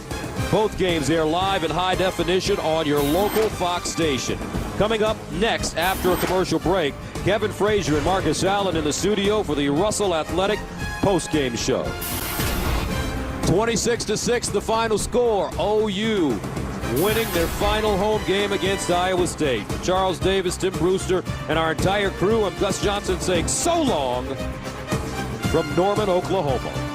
Both games air live in high definition on your local Fox station. Coming up next after a commercial break, Kevin Frazier and Marcus Allen in the studio for the Russell Athletic postgame show. 26-6 the final score. OU winning their final home game against Iowa State. Charles Davis, Tim Brewster, and our entire crew, I'm Gus Johnson saying so long from Norman, Oklahoma.